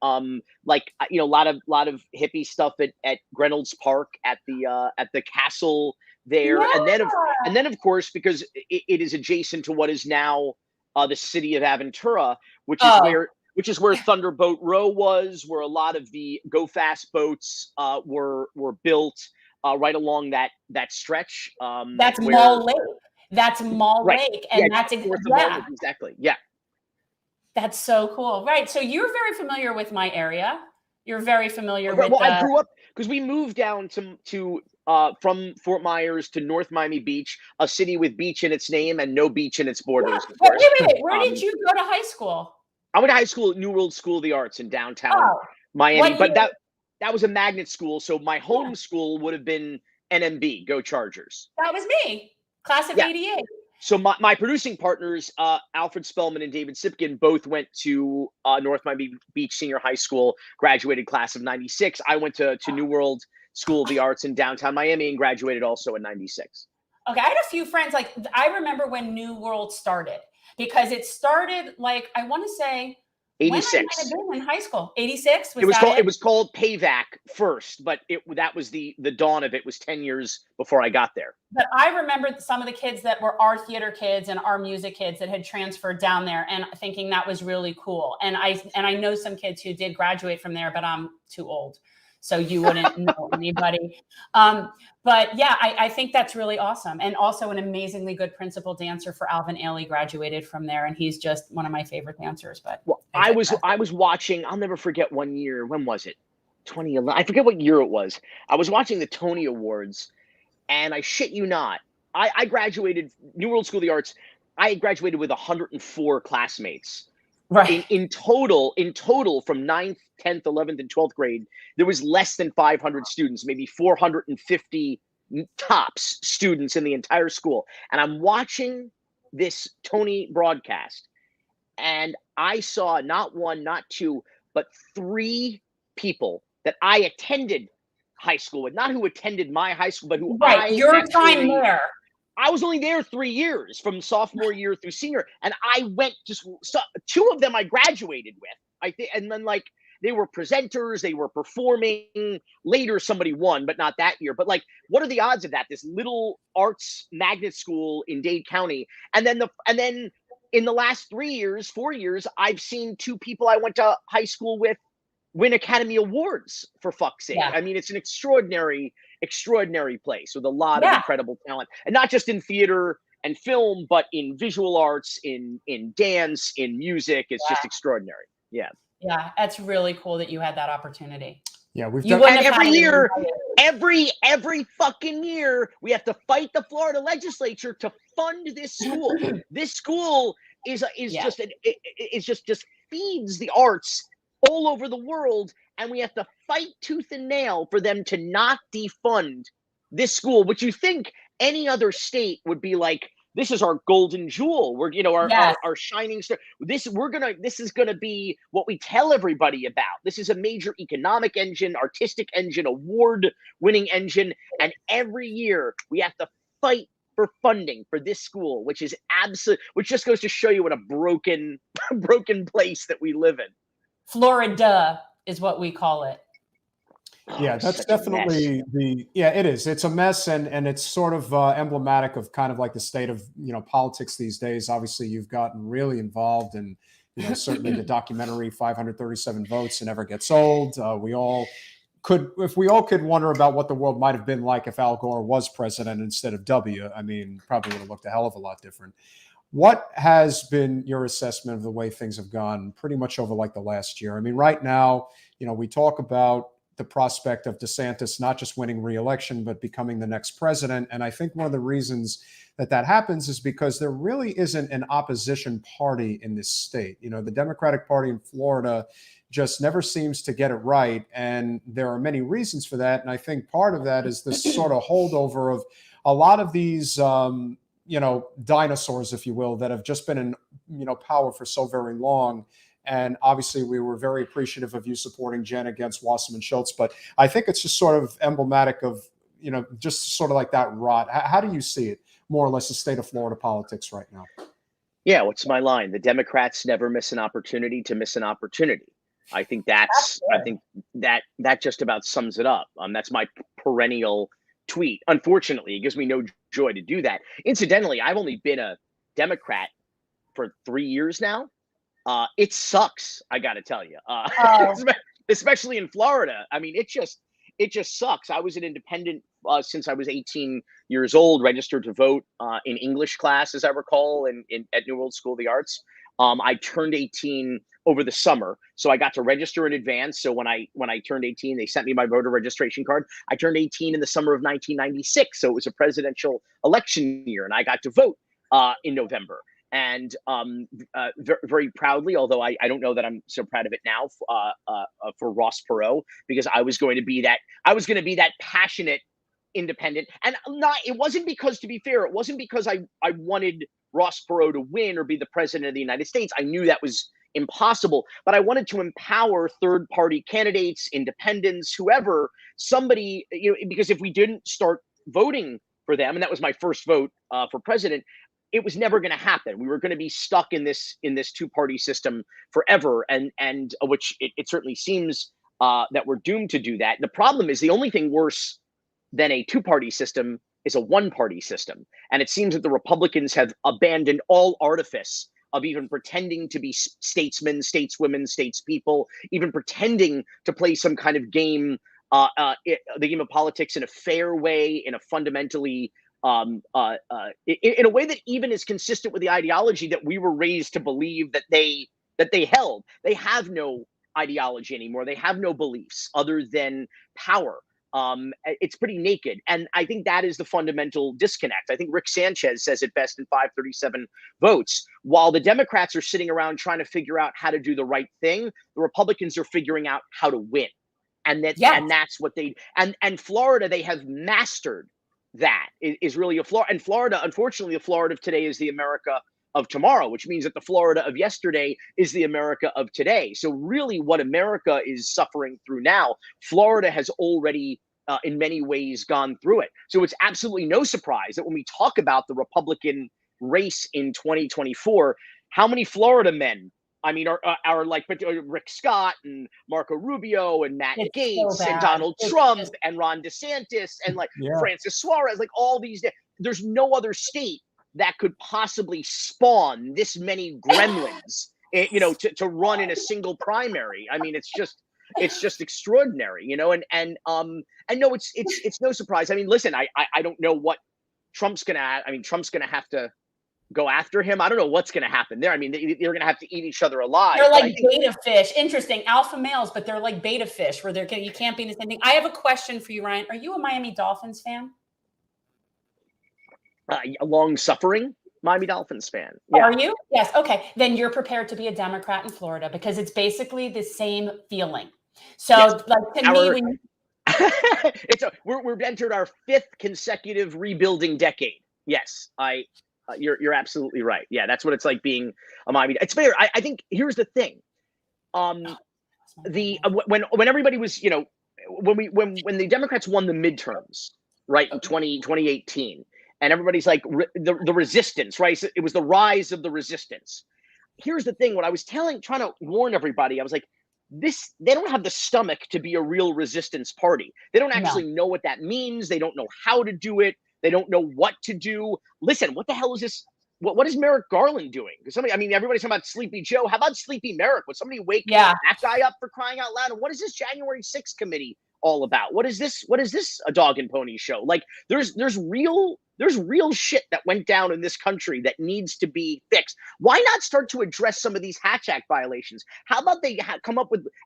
like, a lot of hippie stuff at Grenald's Park at the castle there. Yeah. And then of course, because it is adjacent to what is now the city of Aventura, which is where Thunderboat Row was, where a lot of the Go Fast boats were built right along that stretch. That's Mall Lake. That's Mall Lake, and that's exactly. Yeah. That's so cool. Right. So you're very familiar with my area. You're very familiar with. Well, I grew up because we moved down to from Fort Myers to North Miami Beach, a city with beach in its name and no beach in its borders. Wait. Where did you go to high school? I went to high school at New World School of the Arts in downtown Miami, but that was a magnet school. So my home school would have been NMB, Go Chargers. That was me, class of '88. So my producing partners, Alfred Spellman and David Sipkin, both went to North Miami Beach Senior High School, graduated class of '96. I went to New World School of the Arts in downtown Miami and graduated also in '96. Okay, I had a few friends. Like, I remember when New World started, because it started, like, I want to say 86. When I might have been in high school. 86? It was called Payback first, but that was the dawn of it was 10 years before I got there. But I remember some of the kids that were our theater kids and our music kids that had transferred down there, and thinking that was really cool. And I know some kids who did graduate from there, but I'm too old, so you wouldn't know anybody. But yeah, I think that's really awesome. And also an amazingly good principal dancer for Alvin Ailey graduated from there. And he's just one of my favorite dancers. But I was watching, I'll never forget one year. When was it? 2011. I forget what year it was. I was watching the Tony Awards, and I shit you not, I graduated New World School of the Arts. I graduated with 104 classmates. Right. In total, from 9th, 10th, 11th, and 12th grade, there was less than 500 students, maybe 450 tops students in the entire school. And I'm watching this Tony broadcast, and I saw not one, not two, but three people that I attended high school with, not who attended my high school, but who Right, your time there. I was only there 3 years, from sophomore year through senior, and I went to school. So 2 of them I graduated with, I think, and then like they were presenters, they were performing. Later, somebody won, but not that year. But like, what are the odds of that? This little arts magnet school in Dade County, and then in the last 3 years, 4 years, I've seen 2 people I went to high school with win Academy Awards, for fuck's sake. Yeah. I mean, it's an extraordinary place with a lot of Yeah. incredible talent, and not just in theater and film, but in visual arts, in dance, in music. It's just extraordinary. Yeah. Yeah, that's really cool that you had that opportunity. Yeah, we've You done wouldn't And have every had it year, anyway. every fucking year, we have to fight the Florida legislature to fund this school. This school is Yeah. just it's just feeds the arts all over the world, and we have to fight tooth and nail for them to not defund this school, which you think any other state would be like, this is our golden jewel. We're, Yes. our shining star. This is gonna be what we tell everybody about. This is a major economic engine, artistic engine, award-winning engine, and every year we have to fight for funding for this school, which is which just goes to show you what a broken place that we live in. Florida is what we call it. Yeah, Oh, that's such a mess. definitely it is. It's a mess, and it's sort of emblematic of kind of like the state of politics these days. Obviously, you've gotten really involved in certainly the documentary 537 Votes Never Gets Old. We all could wonder about what the world might have been like if Al Gore was president instead of W. I mean, probably would have looked a hell of a lot different. What has been your assessment of the way things have gone pretty much over like the last year? I mean, right now, we talk about the prospect of DeSantis not just winning re-election, but becoming the next president. And I think one of the reasons that happens is because there really isn't an opposition party in this state. The Democratic Party in Florida just never seems to get it right. And there are many reasons for that. And I think part of that is this sort of holdover of a lot of these, dinosaurs, if you will, that have just been in, power for so very long. And obviously, we were very appreciative of you supporting Jen against Wasserman Schultz. But I think it's just sort of emblematic of, just sort of like that rot. How do you see it, more or less, the state of Florida politics right now? Yeah, what's my line? The Democrats never miss an opportunity to miss an opportunity. I think that just about sums it up. That's my perennial tweet. Unfortunately, it gives me no joy to do that. Incidentally, I've only been a Democrat for 3 years now. It sucks, I got to tell you, especially in Florida. I mean, it just sucks. I was an independent since I was 18 years old, registered to vote in English class, as I recall, at New World School of the Arts. I turned 18 over the summer, so I got to register in advance. So when I turned 18, they sent me my voter registration card. I turned 18 in the summer of 1996, so it was a presidential election year, and I got to vote in November. And very proudly, although I don't know that I'm so proud of it now, for Ross Perot, because I was going to be that passionate independent. And it wasn't because, to be fair, it wasn't because I wanted Ross Perot to win or be the president of the United States. I knew that was impossible, but I wanted to empower third-party candidates, independents, whoever, somebody, because if we didn't start voting for them, and that was my first vote for president, it was never going to happen. We were going to be stuck in this two-party system forever, and which it certainly seems that we're doomed to do that. The problem is, the only thing worse than a two-party system is a one-party system, and it seems that the Republicans have abandoned all artifice of even pretending to be statesmen, stateswomen, statespeople, even pretending to play some kind of game, the game of politics in a fair way, in a fundamentally in a way that even is consistent with the ideology that we were raised to believe that they held. They have no ideology anymore. They have no beliefs other than power. It's pretty naked. And I think that is the fundamental disconnect. I think Rick Sanchez says it best in 537 Votes. While the Democrats are sitting around trying to figure out how to do the right thing, the Republicans are figuring out how to win. And that's what and Florida, they have mastered that. Is really a Florida. And Florida, unfortunately, the Florida of today is the America of tomorrow, which means that the Florida of yesterday is the America of today. So really what America is suffering through now, Florida has already in many ways gone through it. So it's absolutely no surprise that when we talk about the Republican race in 2024, how many Florida men, I mean, are like Rick Scott and Marco Rubio and Matt It's Gaetz so and bad. Donald It's Trump just- and Ron DeSantis and like Yeah. Francis Suarez, like all these. There's no other state that could possibly spawn this many gremlins, you know, to run in a single primary. I mean, it's just extraordinary, you know. And no, it's no surprise. I mean, listen, I don't know what Trump's gonna. I mean, Trump's gonna have to go after him. I don't know what's going to happen there. I mean, they're going to have to eat each other alive. They're like beta fish. Interesting. Alpha males, but they're like beta fish where you can't be in the same thing. I have a question for you, Ryan. Are you a Miami Dolphins fan? A long-suffering Miami Dolphins fan. Yeah. Are you? Yes. Okay. Then you're prepared to be a Democrat in Florida because it's basically the same feeling. So, yes. like to me, when we've entered our 5th consecutive rebuilding decade. Yes, you're absolutely right. Yeah, that's what it's like being a Miami. It's fair. I think here's the thing. When everybody was, you know, when the Democrats won the midterms, right, in 2018, and everybody's like the resistance, right? It was the rise of the resistance. Here's the thing. What I was trying to warn everybody, I was like, they don't have the stomach to be a real resistance party. They don't actually know what that means. They don't know how to do it. They don't know what to do. Listen, what the hell is this? What is Merrick Garland doing? Because everybody's talking about Sleepy Joe. How about Sleepy Merrick? Would somebody wake that guy up, for crying out loud? And what is this January 6th committee all about? What is this? What is this, a dog and pony show? Like there's real shit that went down in this country that needs to be fixed. Why not start to address some of these Hatch Act violations? How about they how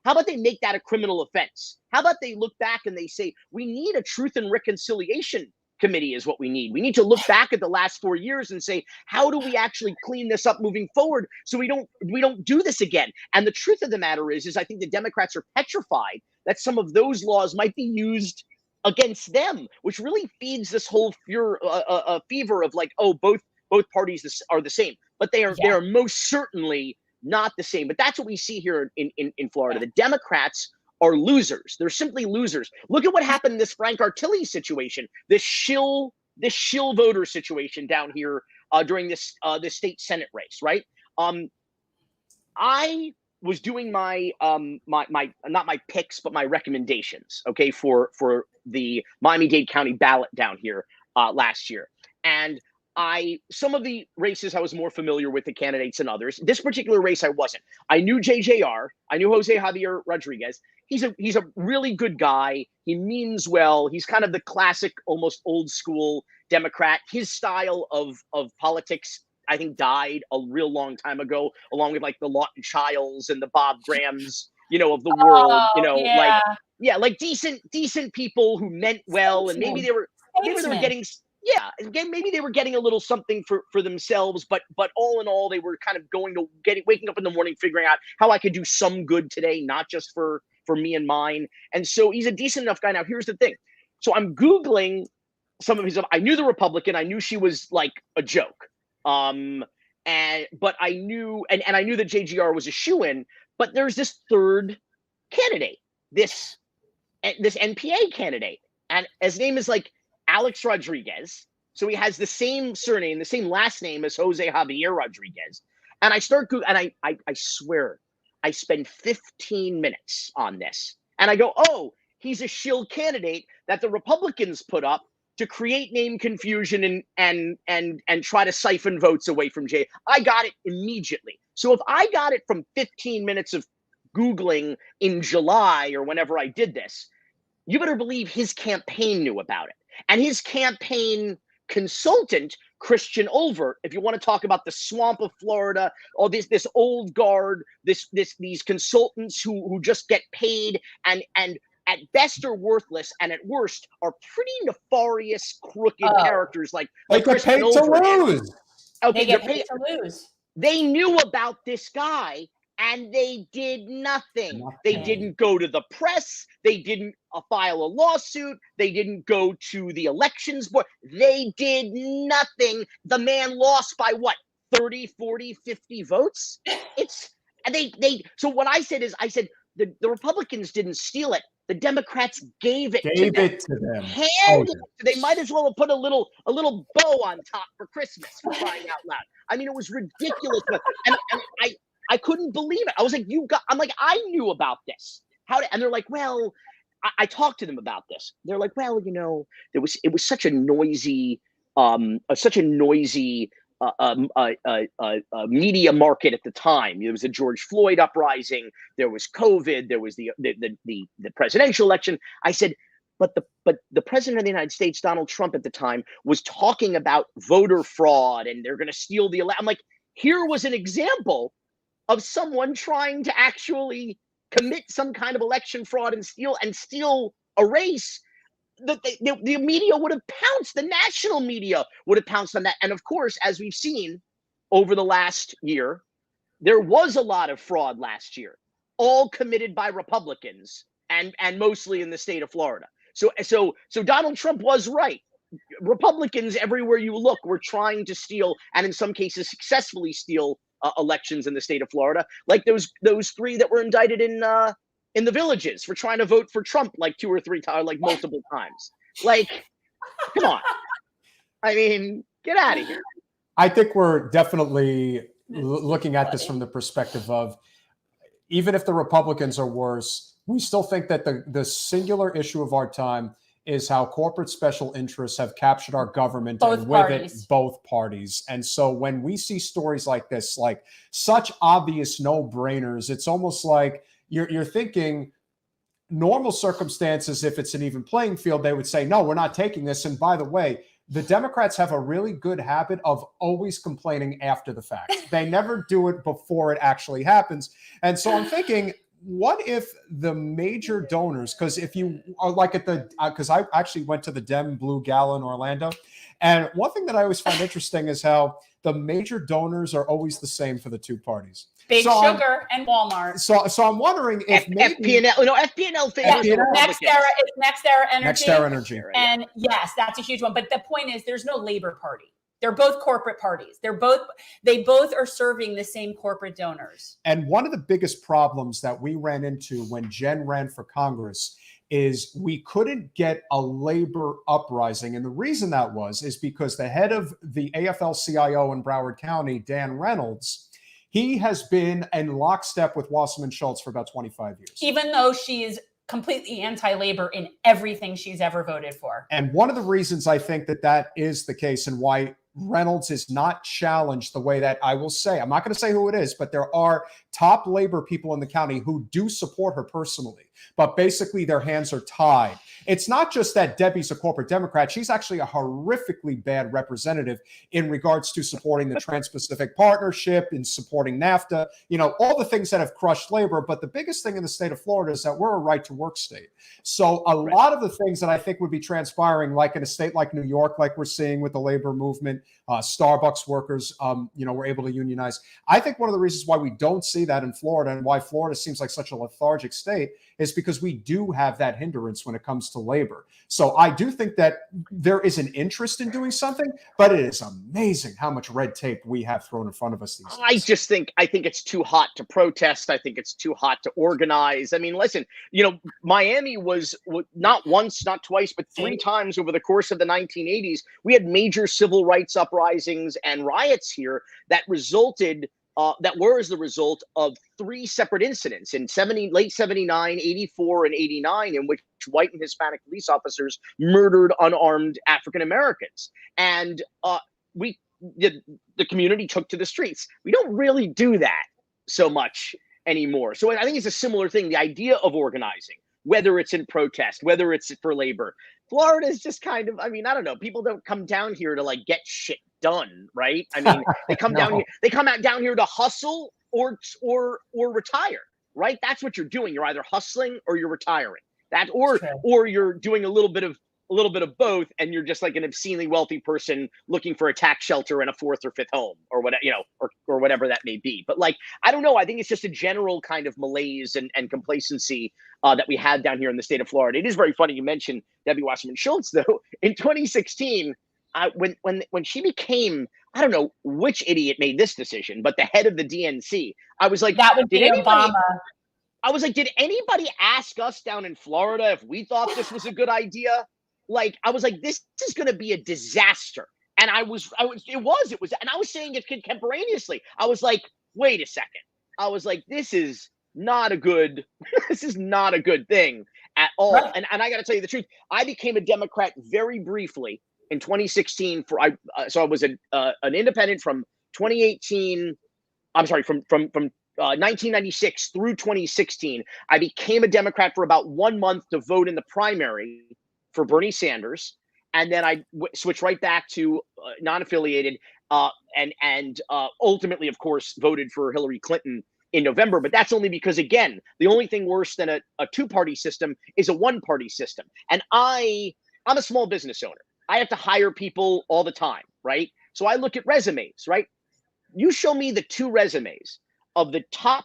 about they make that a criminal offense? How about they look back and they say, we need a truth and reconciliation committee is what we need. We need to look back at the last 4 years and say, how do we actually clean this up moving forward so we don't do this again? And the truth of the matter is I think the Democrats are petrified that some of those laws might be used against them, which really feeds this whole fever of like, oh, both parties are the same, but they are most certainly not the same. But that's what we see here in Florida. The Democrats are losers. They're simply losers. Look at what happened in this Frank Artilli situation, this shill voter situation down here during this state Senate race, right? I was doing my not my picks, but my recommendations, okay, for the Miami-Dade County ballot down here last year. And some of the races I was more familiar with the candidates than others. This particular race I wasn't. I knew JJR. I knew Jose Javier Rodriguez. He's a really good guy. He means well. He's kind of the classic, almost old school Democrat. His style of politics, I think, died a real long time ago, along with like the Lawton Childs and the Bob Grahams, you know, of the world. You know, like decent people who meant well, and maybe they were getting. Yeah, again, maybe they were getting a little something for themselves, but all in all, they were kind of waking up in the morning, figuring out how I could do some good today, not just for me and mine. And so he's a decent enough guy. Now, here's the thing. So I'm Googling some of his. I knew the Republican. I knew she was like a joke. But I knew, and I knew that JGR was a shoo-in. But there's this third candidate, this NPA candidate, and his name is like Alex Rodriguez. So he has the same surname, the same last name as Jose Javier Rodriguez. And I start Googling, and I swear, I spend 15 minutes on this. And I go, oh, he's a shill candidate that the Republicans put up to create name confusion and try to siphon votes away from Jay. I got it immediately. So if I got it from 15 minutes of Googling in July or whenever I did this, you better believe his campaign knew about it. And his campaign consultant, Christian Ulvert, if you want to talk about the swamp of Florida, all this old guard, these consultants who just get paid and at best are worthless, and at worst are pretty nefarious, crooked characters like Christian Ulvert. Okay, they get paid to lose. They knew about this guy, and they did nothing. They didn't go to the press. They didn't file a lawsuit. They didn't go to the elections board. They did nothing. The man lost by what? 30, 40, 50 votes. So what I said is, the Republicans didn't steal it. The Democrats gave it to them. Handed it. So they might as well have put a little bow on top for Christmas, for crying out loud. I mean, it was ridiculous. But I couldn't believe it. I was like, I knew about this. And they're like, well, I talked to them about this. They're like, well, it was such a noisy media market at the time. There was the George Floyd uprising. There was COVID. There was the presidential election. I said, but the president of the United States, Donald Trump, at the time was talking about voter fraud and they're going to steal the election. I'm like, here was an example of someone trying to actually commit some kind of election fraud and steal a race. The media would have pounced. The national media would have pounced on that. And of course, as we've seen over the last year, there was a lot of fraud last year, all committed by Republicans and mostly in the state of Florida. So Donald Trump was right. Republicans everywhere you look were trying to steal, and in some cases successfully steal, elections in the state of Florida, like those three that were indicted in the Villages for trying to vote for Trump like 2 or 3 times, like multiple times. Like, come on. I mean, get out of here. I think we're definitely looking at this from the perspective of, even if the Republicans are worse, we still think that the singular issue of our time is how corporate special interests have captured our government, and with it, both parties. And so when we see stories like this, like such obvious no-brainers, it's almost like you're thinking, normal circumstances, if it's an even playing field, they would say, no, we're not taking this. And by the way, the Democrats have a really good habit of always complaining after the fact. They never do it before it actually happens. And so I'm thinking, what if the major donors, because if you are like because I actually went to the Dem Blue Gala in Orlando, and one thing that I always find interesting is how the major donors are always the same for the two parties. Big Sugar and Walmart. So I'm wondering if maybe FP&L favors Next Era Energy. Next Era Energy. And yes, that's a huge one. But the point is, there's no Labor Party. They're both corporate parties. They both are serving the same corporate donors. And one of the biggest problems that we ran into when Jen ran for Congress is we couldn't get a labor uprising. And the reason that is because the head of the AFL-CIO in Broward County, Dan Reynolds, he has been in lockstep with Wasserman Schultz for about 25 years. Even though she is completely anti-labor in everything she's ever voted for. And one of the reasons I think that is the case, and why Reynolds is not challenged the way that I will say, I'm not going to say who it is, but there are top labor people in the county who do support her personally, but basically their hands are tied. It's not just that Debbie's a corporate Democrat. She's actually a horrifically bad representative in regards to supporting the Trans-Pacific Partnership and supporting NAFTA, all the things that have crushed labor. But the biggest thing in the state of Florida is that we're a right to work state. So a lot of the things that I think would be transpiring, like in a state like New York, like we're seeing with the labor movement, Starbucks workers, were able to unionize. I think one of the reasons why we don't see that in Florida, and why Florida seems like such a lethargic state, is because we do have that hindrance when it comes to labor. So I do think that there is an interest in doing something, but it is amazing how much red tape we have thrown in front of us these days. I think it's too hot to protest. I think it's too hot to organize. I mean, listen, Miami was not once, not twice, but 3 times over the course of the 1980s. We had major civil rights uprisings and riots here that were as the result of 3 separate incidents in late 79, 84, and 89, in which white and Hispanic police officers murdered unarmed African Americans. And the community took to the streets. We don't really do that so much anymore. So I think it's a similar thing. The idea of organizing, whether it's in protest, whether it's for labor, Florida is just kind of, I don't know. People don't come down here to get shit done, right? They come down here. They come down here to hustle or retire, right? That's what you're doing. You're either hustling or you're retiring. Or you're doing a little bit of both, and you're just like an obscenely wealthy person looking for a tax shelter and a 4th or 5th home, or whatever, or whatever that may be. But I don't know. I think it's just a general kind of malaise and complacency that we have down here in the state of Florida. It is very funny you mentioned Debbie Wasserman Schultz, though. In 2016, when she became I don't know which idiot made this decision, but the head of the DNC. I was like, That would did be anybody? Obama. I was like, did anybody ask us down in Florida if we thought this was a good idea? Like, I was like, this is going to be a disaster. And it was, and I was saying it contemporaneously. I was like, wait a second. I was like, this is not a good, this is not a good thing at all. Right. And I got to tell you the truth. I became a Democrat very briefly in 2016 so I was an independent from 2018. I'm sorry, from 1996 through 2016. I became a Democrat for about 1 month to vote in the primary for Bernie Sanders, and then I switched right back to non-affiliated, and ultimately, of course, voted for Hillary Clinton in November. But that's only because, again, the only thing worse than a two-party system is a one-party system. And I'm a small business owner. I have to hire people all the time, right? So I look at resumes, right? You show me the 2 resumes of the top,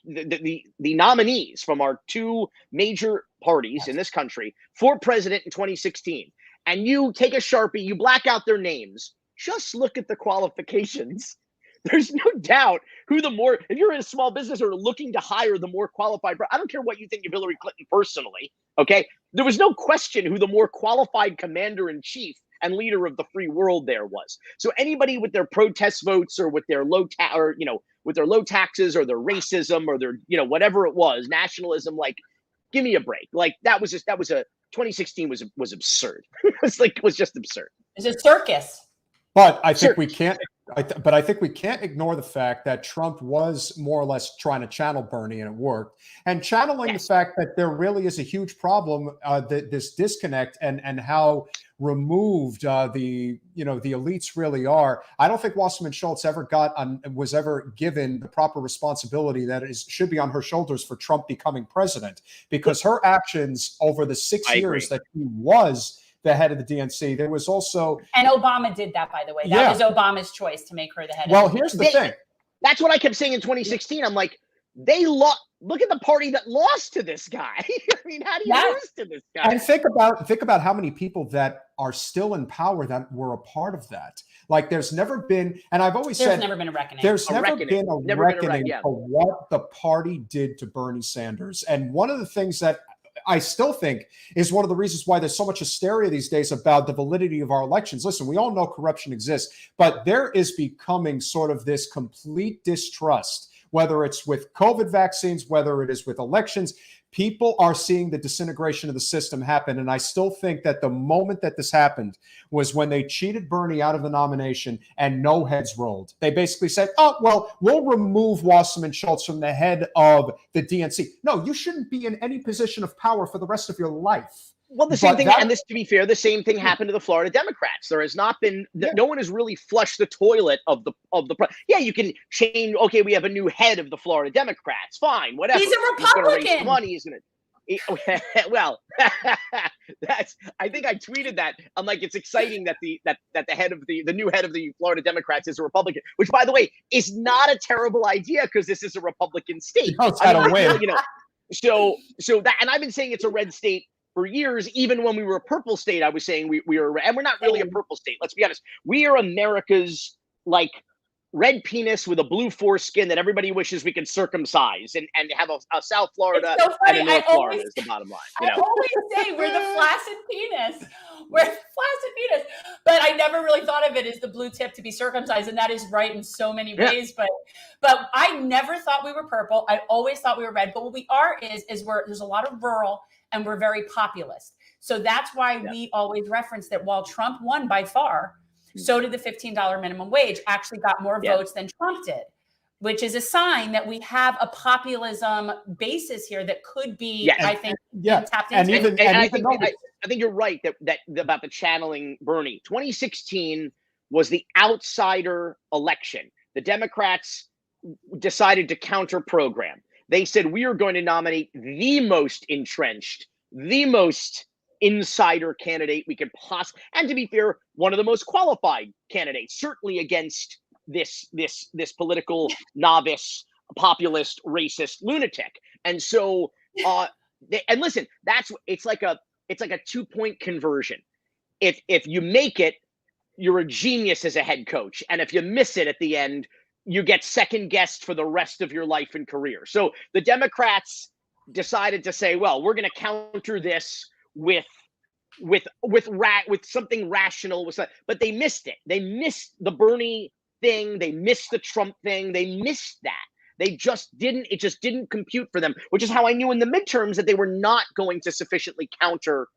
the nominees from our 2 major parties in this country for president in 2016, and you take a Sharpie, you black out their names, just look at the qualifications. There's no doubt who if you're in a small business or looking to hire the more qualified, I don't care what you think of Hillary Clinton personally, okay? There was no question who the more qualified commander-in-chief and leader of the free world there was. So anybody with their protest votes or with their low taxes or their racism or their, whatever it was, nationalism, like, give me a break. Like, 2016 was absurd. It was just absurd. It's a circus. But I think we can't. But I think we can't ignore the fact that Trump was more or less trying to channel Bernie, and it worked. And channeling the fact that there really is a huge problem, this disconnect, and how removed the elites really are. I don't think Wasserman Schultz was ever given the proper responsibility that should be on her shoulders for Trump becoming president, because her actions over the 6 years that he was the head of the DNC. There was also, and Obama did that, by the way. That was Obama's choice to make her the head. Well, here's the thing. That's what I kept saying in 2016. I'm like, they lost. Look at the party that lost to this guy. I mean, how do you lose to this guy? And think about how many people that are still in power that were a part of that. Like, there's never been, and I've always said, there's never been a reckoning. There's never been a reckoning for what the party did to Bernie Sanders. And one of the things that I still think is one of the reasons why there's so much hysteria these days about the validity of our elections. Listen, we all know corruption exists, but there is becoming sort of this complete distrust, whether it's with COVID vaccines, whether it is with elections. People are seeing the disintegration of the system happen. And I still think that the moment that this happened was when they cheated Bernie out of the nomination and no heads rolled. They basically said, oh, well, we'll remove Wasserman Schultz from the head of the DNC. No, you shouldn't be in any position of power for the rest of your life. Well, the same thing, and this, to be fair, the same thing happened to the Florida Democrats. There has not been, no one has really flushed the toilet of the. Yeah, you can change. Okay, we have a new head of the Florida Democrats. Fine, whatever. He's a Republican. He's going to raise money. He's going to. Well, that's. I think I tweeted that. I'm like, it's exciting that the head of the new head of the Florida Democrats is a Republican, which, by the way, is not a terrible idea because this is a Republican state. So that, and I've been saying it's a red state for years. Even when we were a purple state, I was saying we were, and we're not really a purple state. Let's be honest. We are America's like red penis with a blue foreskin that everybody wishes we could circumcise and have a South Florida and a North Florida is the bottom line. I always say we're the flaccid penis. We're the flaccid penis. But I never really thought of it as the blue tip to be circumcised. And that is right in so many ways. But I never thought we were purple. I always thought we were red. But what we are is there's a lot of rural and we're very populist. So that's why we always reference that while Trump won by far, so did the $15 minimum wage, actually got more votes than Trump did, which is a sign that we have a populism basis here that could be, I think, tapped into. I think you're right that about the channeling Bernie. 2016 was the outsider election. The Democrats decided to counter program. They said, we are going to nominate the most entrenched, the most insider candidate we could possibly, and to be fair, one of the most qualified candidates, certainly against this political novice, populist, racist lunatic. And so, and listen, it's like a 2-point conversion. If you make it, you're a genius as a head coach. And if you miss it at the end, you get second guessed for the rest of your life and career. So the Democrats decided to say, well, we're going to counter this with something rational, but they missed it. They missed the Bernie thing. They missed the Trump thing. They missed that. It just didn't compute for them, which is how I knew in the midterms that they were not going to sufficiently counter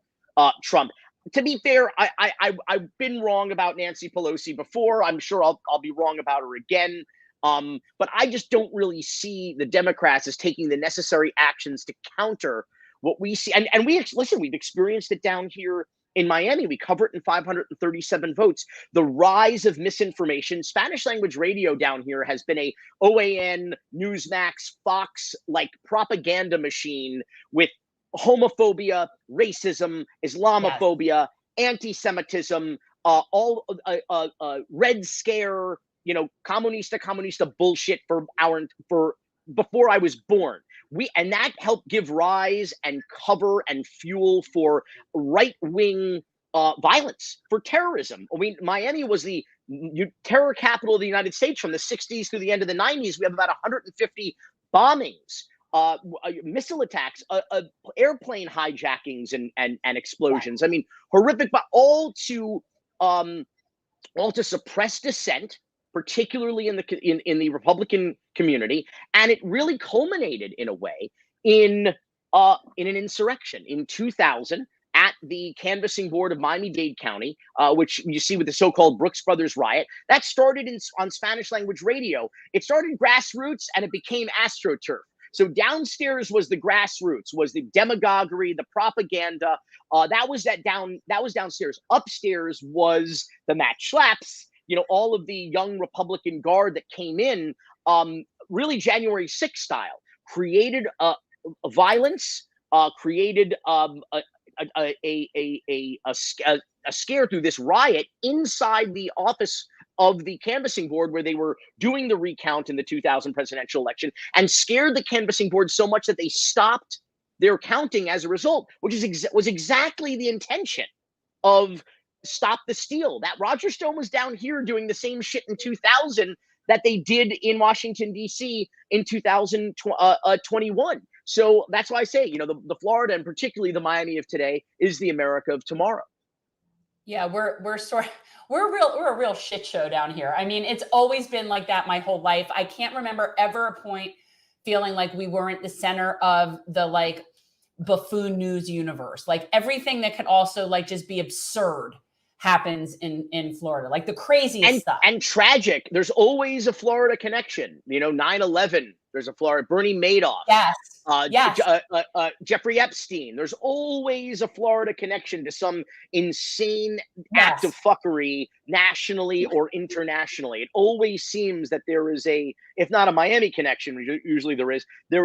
Trump. To be fair, I've been wrong about Nancy Pelosi before. I'm sure I'll be wrong about her again. But I just don't really see the Democrats as taking the necessary actions to counter what we see. And we've experienced it down here in Miami. We cover it in 537 votes. The rise of misinformation. Spanish language radio down here has been a OAN, Newsmax, Fox like propaganda machine with homophobia, racism, Islamophobia, anti-Semitism, all Red Scare, comunista bullshit for before I was born. And that helped give rise and cover and fuel for right-wing violence, for terrorism. I mean, Miami was the terror capital of the United States from the 60s through the end of the 90s. We have about 150 bombings, missile attacks, airplane hijackings and explosions. I mean, horrific, but all to suppress dissent, particularly in the Republican community, and it really culminated in a way in an insurrection in 2000 at the canvassing board of Miami-Dade County, which you see with the so-called Brooks Brothers riot. That started on Spanish language radio. It started grassroots and it became AstroTurf. So downstairs was the grassroots, was the demagoguery, the propaganda. That was downstairs. Upstairs was the Matt Schlaps, all of the young Republican guard that came in, really January 6th style, created violence, created a scare through this riot inside the office of the canvassing board where they were doing the recount in the 2000 presidential election, and scared the canvassing board so much that they stopped their counting as a result, which was exactly the intention of Stop the Steal. That Roger Stone was down here doing the same shit in 2000 that they did in Washington, D.C. in 2021. So that's why I say, the Florida and particularly the Miami of today is the America of tomorrow. Yeah, we're a real shit show down here. I mean, it's always been like that my whole life. I can't remember ever a point feeling like we weren't the center of the buffoon news universe. Like everything that could also just be absurd happens in Florida, like the craziest stuff. And tragic. There's always a Florida connection. 9/11. There's a Florida. Bernie Madoff. Yes. Jeffrey Epstein. There's always a Florida connection to some insane act of fuckery, nationally or internationally. It always seems that there is if not a Miami connection, usually there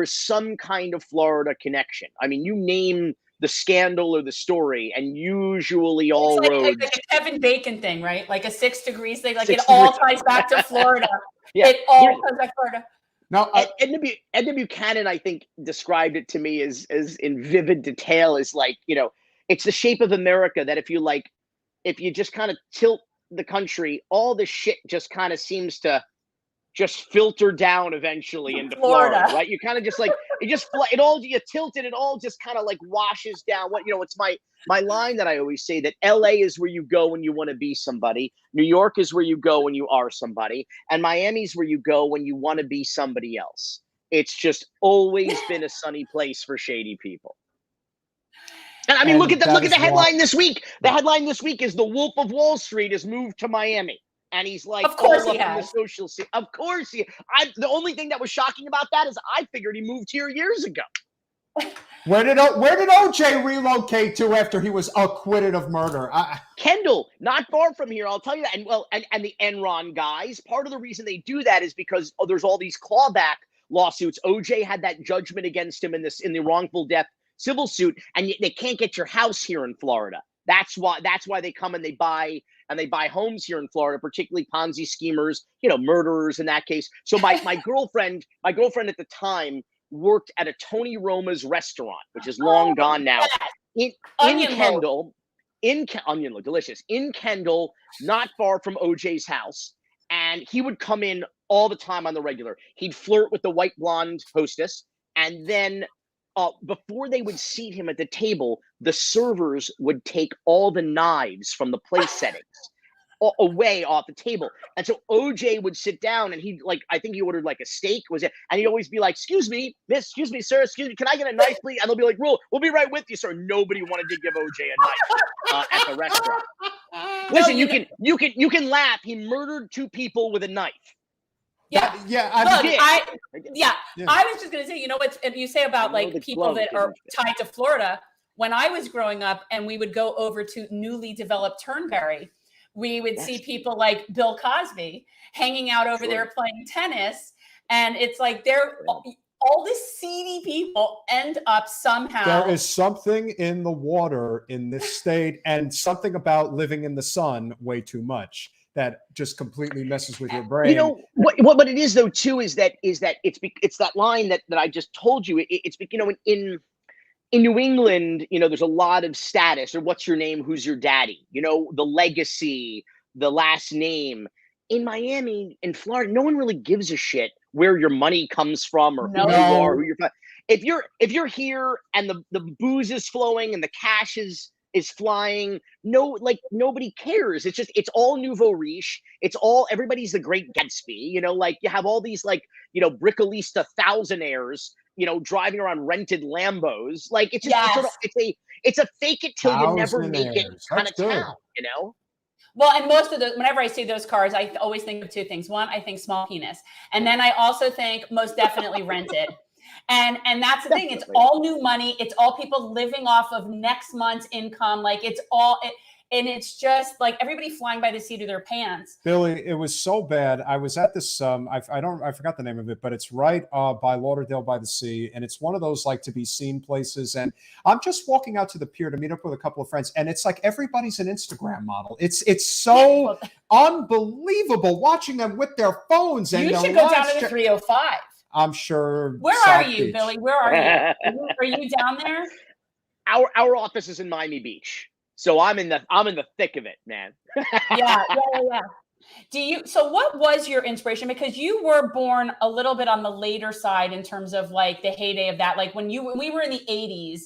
is some kind of Florida connection. I mean, you name the scandal or the story, and usually all roads. Like a Kevin Bacon thing, right? Like a 6 degrees thing. Like it all ties back to Florida. Yeah. It all ties back to Florida. Now, Edna Buchanan, I think, described it to me as in vivid detail as it's the shape of America that if you just kind of tilt the country, all the shit just kind of seems to just filter down eventually into Florida, right? You kind of just you tilt it, it all just kind of washes down. It's my line that I always say, that LA is where you go when you want to be somebody. New York is where you go when you are somebody. And Miami's where you go when you want to be somebody else. It's just always been a sunny place for shady people. And I mean, look at the headline this week. The headline this week is The Wolf of Wall Street has moved to Miami. And he's of course all he up in has. the social scene. Of course he. The only thing that was shocking about that is I figured he moved here years ago. Where did OJ relocate to after he was acquitted of murder? Kendall, not far from here, I'll tell you that. And the Enron guys, part of the reason they do that is because there's all these clawback lawsuits. OJ had that judgment against him in the wrongful death civil suit, and they can't get your house here in Florida. That's why they come and they buy homes here in Florida, particularly Ponzi schemers, murderers in that case. So my girlfriend at the time worked at a Tony Roma's restaurant, which is long gone now, in Kendall. onion look delicious, in Kendall, not far from OJ's house. And he would come in all the time on the regular. He'd flirt with the white blonde hostess. And then before they would seat him at the table, the servers would take all the knives from the place settings away off the table. And so OJ would sit down and I think he ordered like a steak, was it? And he'd always be like, excuse me, miss, excuse me, sir, excuse me, can I get a knife, please? And they'll be like, we'll be right with you, sir. Nobody wanted to give OJ a knife at the restaurant. Listen, you can laugh. He murdered 2 people with a knife. Yeah. I was just going to say, you know what you say about like people that are tied to Florida. When I was growing up and we would go over to newly developed Turnberry, we would see people like Bill Cosby hanging out over there playing tennis. And it's like all the seedy people end up somehow. There is something in the water in this state, and something about living in the sun way too much that just completely messes with your brain. You know what it is though too is that it's that line that I just told you. It's in New England, there's a lot of status, or what's your name, who's your daddy, the legacy, the last name. In Miami, in Florida, no one really gives a shit where your money comes from or who you are, who you're. If you're here and the booze is flowing and the cash is flying, nobody cares. It's all nouveau riche. It's all, everybody's the Great Gatsby. Like you have all these brickalista thousandaires, driving around rented Lambos. Like it's a fake it till you never make it kind of town, Well, and most of those, whenever I see those cars, I always think of 2 things. One, I think small penis. And then I also think most definitely rented. And that's the thing. It's all new money. It's all people living off of next month's income. Like and it's just like everybody flying by the seat of their pants. Billy, it was so bad. I was at this, I forgot the name of it, but it's right by Lauderdale by the Sea. And it's one of those like to be seen places. And I'm just walking out to the pier to meet up with a couple of friends. And it's like everybody's an Instagram model. It's so unbelievable watching them with their phones. And you should go down to the 305. I'm sure. Where South are you, Beach. Billy? Where are you? Are you down there? Our office is in Miami Beach. So I'm in the thick of it, man. Yeah. So what was your inspiration? Because you were born a little bit on the later side in terms of like the heyday of that. Like when we were in the 80s,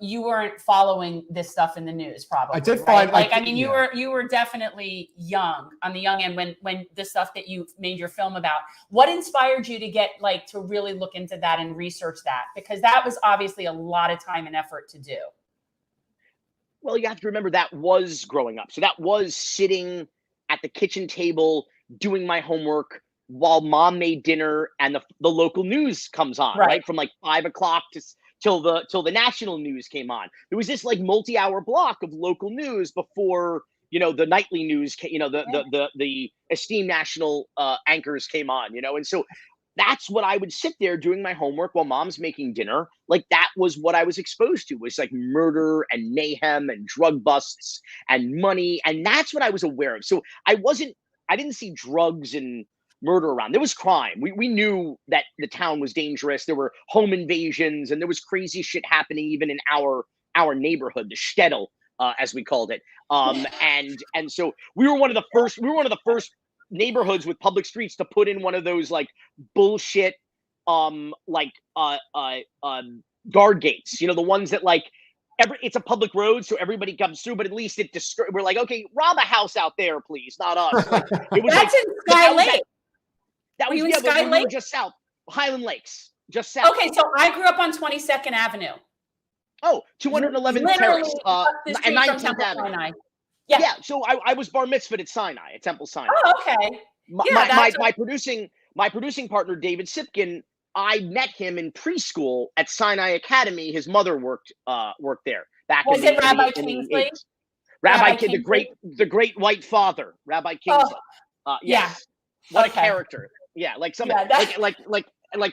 you weren't following this stuff in the news, probably. I did find you were definitely young, on the young end when the stuff that you made your film about. What inspired you to get to really look into that and research that? Because that was obviously a lot of time and effort to do. Well, you have to remember that was growing up. So that was sitting at the kitchen table doing my homework while mom made dinner and the local news comes on, right? From like 5 o'clock till the national news came on. There was this multi-hour block of local news before the nightly news, the esteemed national anchors came on, and so that's what I would sit there doing my homework while mom's making dinner. Like that was what I was exposed to, was like murder and mayhem and drug busts and money. And that's what I was aware of. So I didn't see drugs and murder around. There was crime. We knew that the town was dangerous. There were home invasions and there was crazy shit happening even in our neighborhood, the shtetl, as we called it. And so we were one of the first neighborhoods with public streets to put in one of those like bullshit guard gates, the ones that it's a public road so everybody comes through, but at least we're like, okay, rob a house out there please, not us. It was that's in Sky Lake. That was in Sky Lake? We were just south, Highland Lakes, just south. Okay, so I grew up on 22nd Avenue. Oh, 211th Terrace and 19th Avenue. Yeah, so I was bar mitzvahed at Sinai, at Temple Sinai. Oh, okay. My producing partner, David Sipkin, I met him in preschool at Sinai Academy. His mother worked there back was in it Rabbi Kingsley? Rabbi Kingsley, the great white father, Rabbi Kingsley. Yes. What a character. Yeah,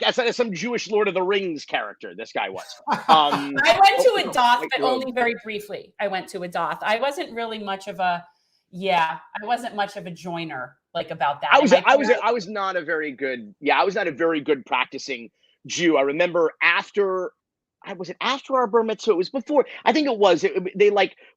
as some Jewish Lord of the Rings character, this guy was. I went to a Doth, but only very briefly. I went to a Doth. I wasn't really much of a joiner about that. I was not a very good practicing Jew. I remember after was it after our bar mitzvah? It was before. I think it was.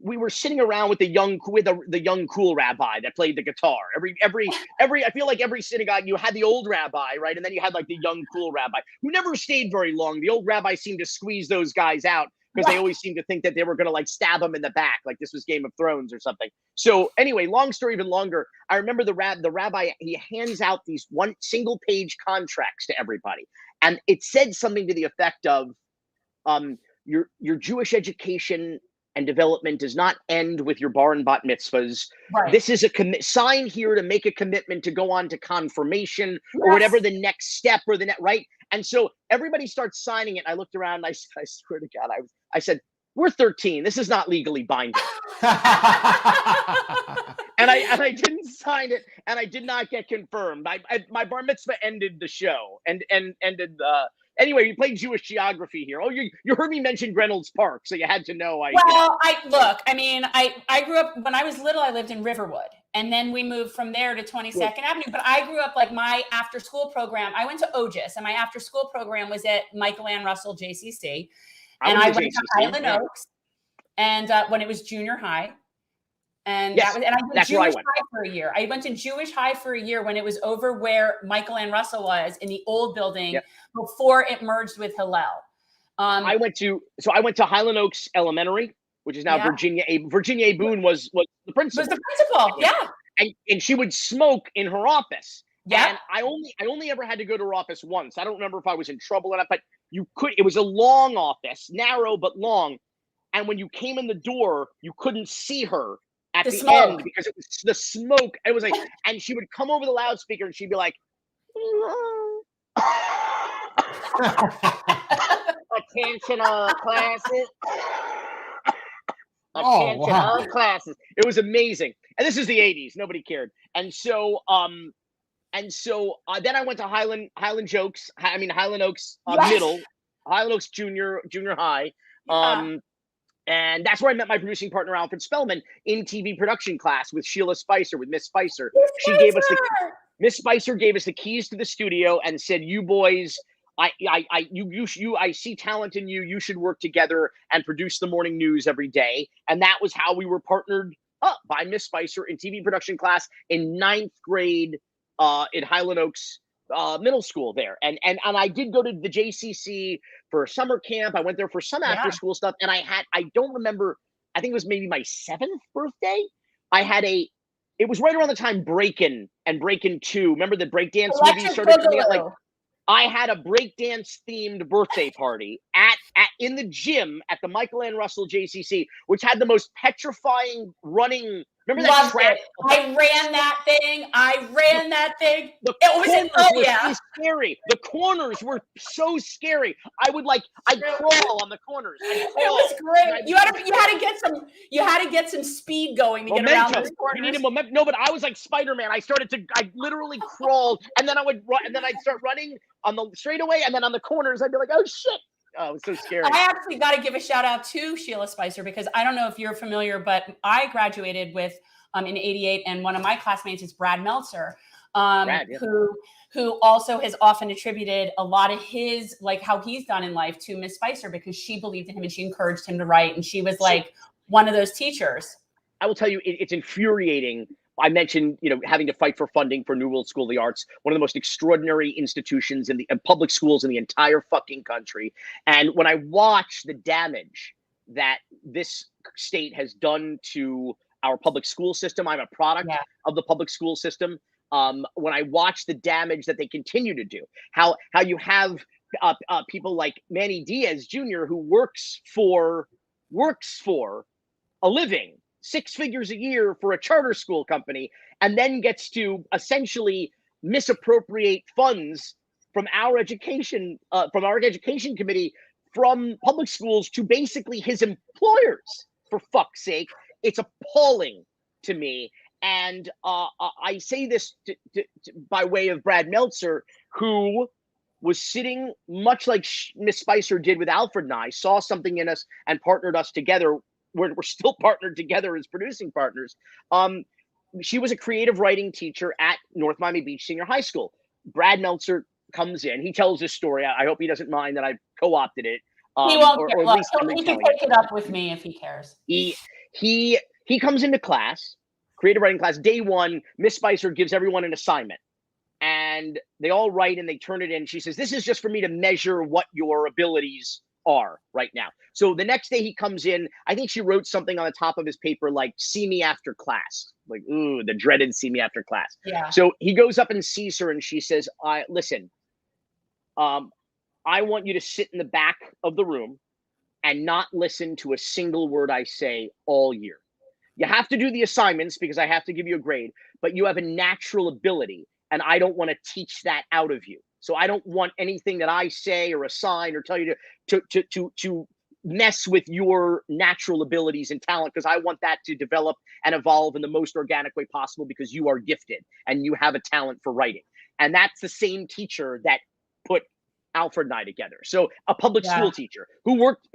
We were sitting around with the young cool rabbi that played the guitar. I feel like every synagogue you had the old rabbi, right, and then you had like the young cool rabbi who never stayed very long. The old rabbi seemed to squeeze those guys out because they always seemed to think that they were going to like stab him in the back, like this was Game of Thrones or something. So anyway, long story even longer. I remember the rabbi, he hands out these one single page contracts to everybody, and it said something to the effect of, your Jewish education and development does not end with your bar and bat mitzvahs. Right. This is a sign here to make a commitment to go on to confirmation or whatever the next step or the next, right? And so everybody starts signing it. I looked around and I swear to God, I said, we're 13. This is not legally binding. and I didn't sign it, and I did not get confirmed. My bar mitzvah ended the show and ended anyway, we played Jewish geography here. Oh, you heard me mention Reynolds Park, so you had to know. I grew up, when I was little, I lived in Riverwood, and then we moved from there to 22nd Avenue. But I grew up, like, my after school program, I went to OGIS, and my after school program was at Michael Ann Russell JCC. And I went to Highland Oaks, and when it was junior high. And I did Jewish High for a year. I went to Jewish High for a year when it was over where Michael Ann Russell was in the old building before it merged with Hillel. I went to Highland Oaks Elementary, which is now Virginia A. Boone was the principal. And she would smoke in her office. Yeah. And I only ever had to go to her office once. I don't remember if I was in trouble or not, but it was a long office, narrow but long. And when you came in the door, you couldn't see her at the end because it was the smoke. It was like, and she would come over the loudspeaker and she'd be like, attention all classes. Attention all classes. It was amazing. And this is the 80s. Nobody cared. And so then I went to Highland Oaks Middle, Highland Oaks Junior High. And that's where I met my producing partner, Alfred Spellman, in TV production class with Sheila Spicer, with Miss Spicer. Miss Spicer gave us the keys to the studio and said, "You boys, I see talent in you. You should work together and produce the morning news every day." And that was how we were partnered up by Miss Spicer in TV production class in 9th grade in Highland Oaks middle school there. And I did go to the JCC for summer camp. I went there for some after school stuff. And I don't remember, I think it was maybe my 7th birthday. It was right around the time Breakin' and Breakin' 2. Remember the breakdance movie started coming out? Like, I had a breakdance themed birthday party in the gym at the Michael Ann Russell JCC, which had the most petrifying running. Remember that track? I ran that thing. So scary. The corners were so scary. I'd crawl on the corners. It was great. You had to get some speed going to get around those corners. You needed momentum. No, but I was like Spider-Man. I literally crawled, and then I would run, and then I'd start running on the straightaway, and then on the corners, I'd be like, oh shit. Oh, it was so scary. I actually got to give a shout out to Sheila Spicer, because I don't know if you're familiar, but I graduated with in '88, and one of my classmates is Brad Meltzer, who also has often attributed a lot of his, like, how he's done in life to Miss Spicer, because she believed in him and she encouraged him to write, and she was like one of those teachers. I will tell you, it's infuriating. I mentioned, having to fight for funding for New World School of the Arts, one of the most extraordinary institutions in the public schools in the entire fucking country. And when I watch the damage that this state has done to our public school system, I'm a product of the public school system. When I watch the damage that they continue to do, how you have people like Manny Diaz Jr., who works for a living, 6 figures a year for a charter school company, and then gets to essentially misappropriate funds from our education committee, from public schools to basically his employers, for fuck's sake. It's appalling to me. And I say this by way of Brad Meltzer, who was sitting, much like Miss Spicer did with Alfred and I, saw something in us and partnered us together. We're still partnered together as producing partners. She was a creative writing teacher at North Miami Beach Senior High School. Brad Meltzer comes in. He tells this story. I hope he doesn't mind that I co-opted it. He won't care. or at Look, least I'm he can retelling it. take it up with me if he cares. He comes into class, creative writing class. Day one, Miss Spicer gives everyone an assignment, and they all write and they turn it in. She says, "This is just for me to measure what your abilities are right now." So the next day he comes in, I think she wrote something on the top of his paper like, "See me after class." Like, ooh, the dreaded "see me after class." Yeah. So he goes up and sees her and she says, listen, I want you to sit in the back of the room and not listen to a single word I say all year. You have to do the assignments because I have to give you a grade, but you have a natural ability and I don't want to teach that out of you. So I don't want anything that I say or assign or tell you to mess with your natural abilities and talent, because I want that to develop and evolve in the most organic way possible because you are gifted and you have a talent for writing. And that's the same teacher that put Alfred and I together. So a public school teacher who worked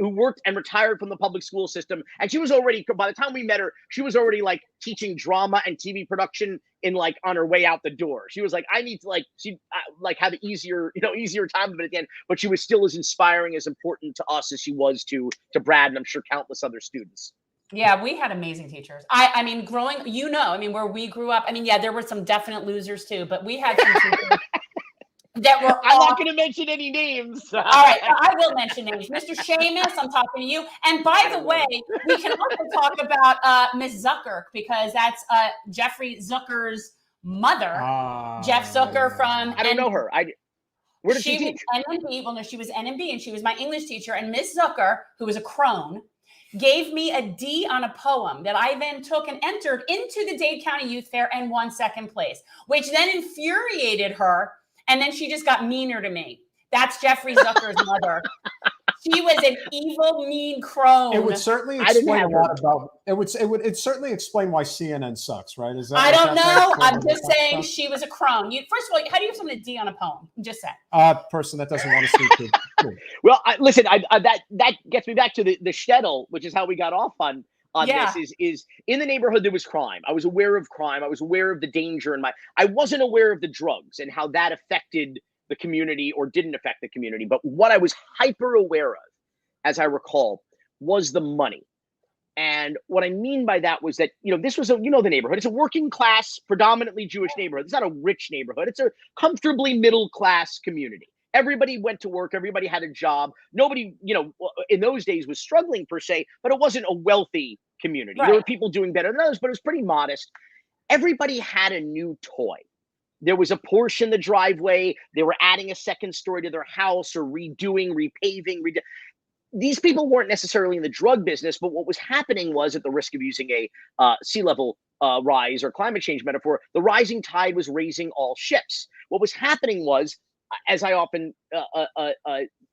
and retired from the public school system. And she was already, by the time we met her, she was already like teaching drama and TV production in like on her way out the door. She was like, I need to like, she like have easier time of it at the end, but she was still as inspiring, as important to us as she was to Brad and I'm sure countless other students. Yeah, we had amazing teachers. I mean, growing, I mean, where we grew up, I mean, yeah, there were some definite losers too, but we had some teachers that were I'm not going to mention any names. All right, I will mention names. Mr. Seamus, I'm talking to you. And by the way, we can also talk about Ms. Zucker, because that's Jeffrey Zucker's mother, Jeff Zucker from... I don't know her. Where did she teach? NMB. Well, no, she was NMB, and she was my English teacher. And Ms. Zucker, who was a crone, gave me a D on a poem that I then took and entered into the Dade County Youth Fair and won second place, which then infuriated her. And then she just got meaner to me. That's Jeffrey Zucker's mother. She was an evil, mean crone. It would certainly explain a lot about it. Would certainly explain why CNN sucks, right? Is that? I don't know. I'm just saying she was a crone. First of all, how do you have someone a D on a poem? I'm just saying. Person that doesn't want to see food. Well, listen. That gets me back to the shtetl, which is how we got off on this. Is in the neighborhood there was crime. I was aware of crime. I was aware of the danger I wasn't aware of the drugs and how that affected the community or didn't affect the community. But what I was hyper aware of, as I recall, was the money. And what I mean by that was that, this was the neighborhood. It's a working class, predominantly Jewish neighborhood. It's not a rich neighborhood. It's a comfortably middle class community. Everybody went to work. Everybody had a job. Nobody, in those days was struggling per se, but it wasn't a wealthy community. Right. There were people doing better than others, but it was pretty modest. Everybody had a new toy. There was a Porsche in the driveway. They were adding a second story to their house or redoing, repaving. These people weren't necessarily in the drug business, but what was happening was, at the risk of using a sea level rise or climate change metaphor, the rising tide was raising all ships. What was happening was, as I often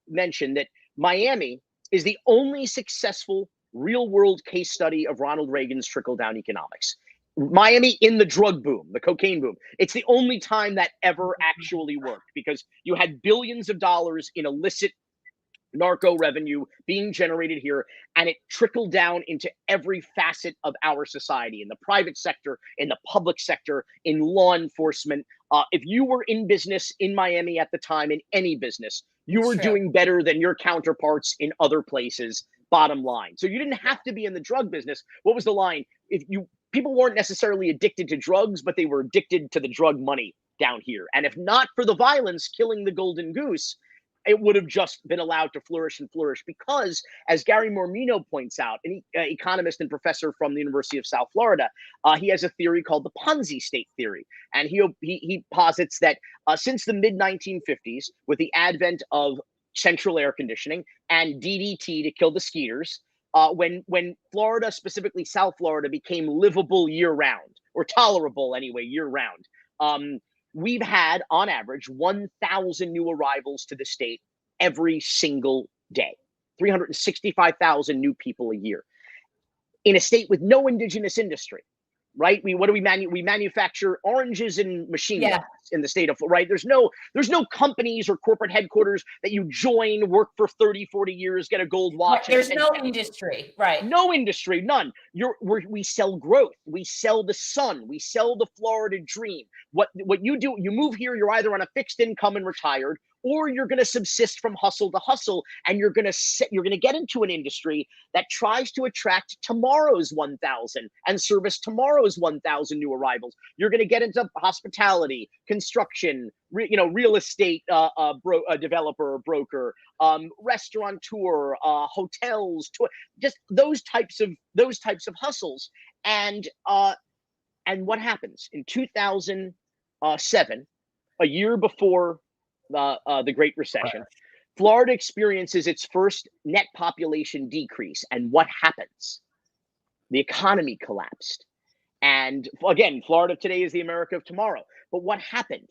mention, that Miami is the only successful real-world case study of Ronald Reagan's trickle-down economics. Miami in the drug boom, the cocaine boom. It's the only time that ever actually worked, because you had billions of dollars in illicit narco revenue being generated here, and it trickled down into every facet of our society, in the private sector, in the public sector, in law enforcement. If you were in business in Miami at the time, in any business, you were doing better than your counterparts in other places, bottom line. So you didn't have to be in the drug business. What was the line? People weren't necessarily addicted to drugs, but they were addicted to the drug money down here. And if not for the violence killing the golden goose, it would have just been allowed to flourish and flourish, because, as Gary Mormino points out, an economist and professor from the University of South Florida, he has a theory called the Ponzi state theory. And he posits that since the mid-1950s, with the advent of central air conditioning and DDT to kill the skeeters, when Florida, specifically South Florida, became livable year-round, or tolerable anyway, year-round, we've had, on average, 1,000 new arrivals to the state every single day. 365,000 new people a year. In a state with no indigenous industry, right? We manufacture oranges and machine guns in the state of, right? There's no companies or corporate headquarters that you join, work for 30, 40 years, get a gold watch. There's no industry, right? No industry, none. We sell growth. We sell the sun. We sell the Florida dream. What you do, you move here, you're either on a fixed income and retired, or you're going to subsist from hustle to hustle, and you're going to get into an industry that tries to attract tomorrow's 1,000 and service tomorrow's 1,000 new arrivals. You're going to get into hospitality, construction, real estate, developer or broker, restaurateur, hotels, just those types of hustles. And what happens in 2007, a year before the Great Recession, Florida experiences its first net population decrease. And what happens? The economy collapsed. And again, Florida today is the America of tomorrow. But what happened?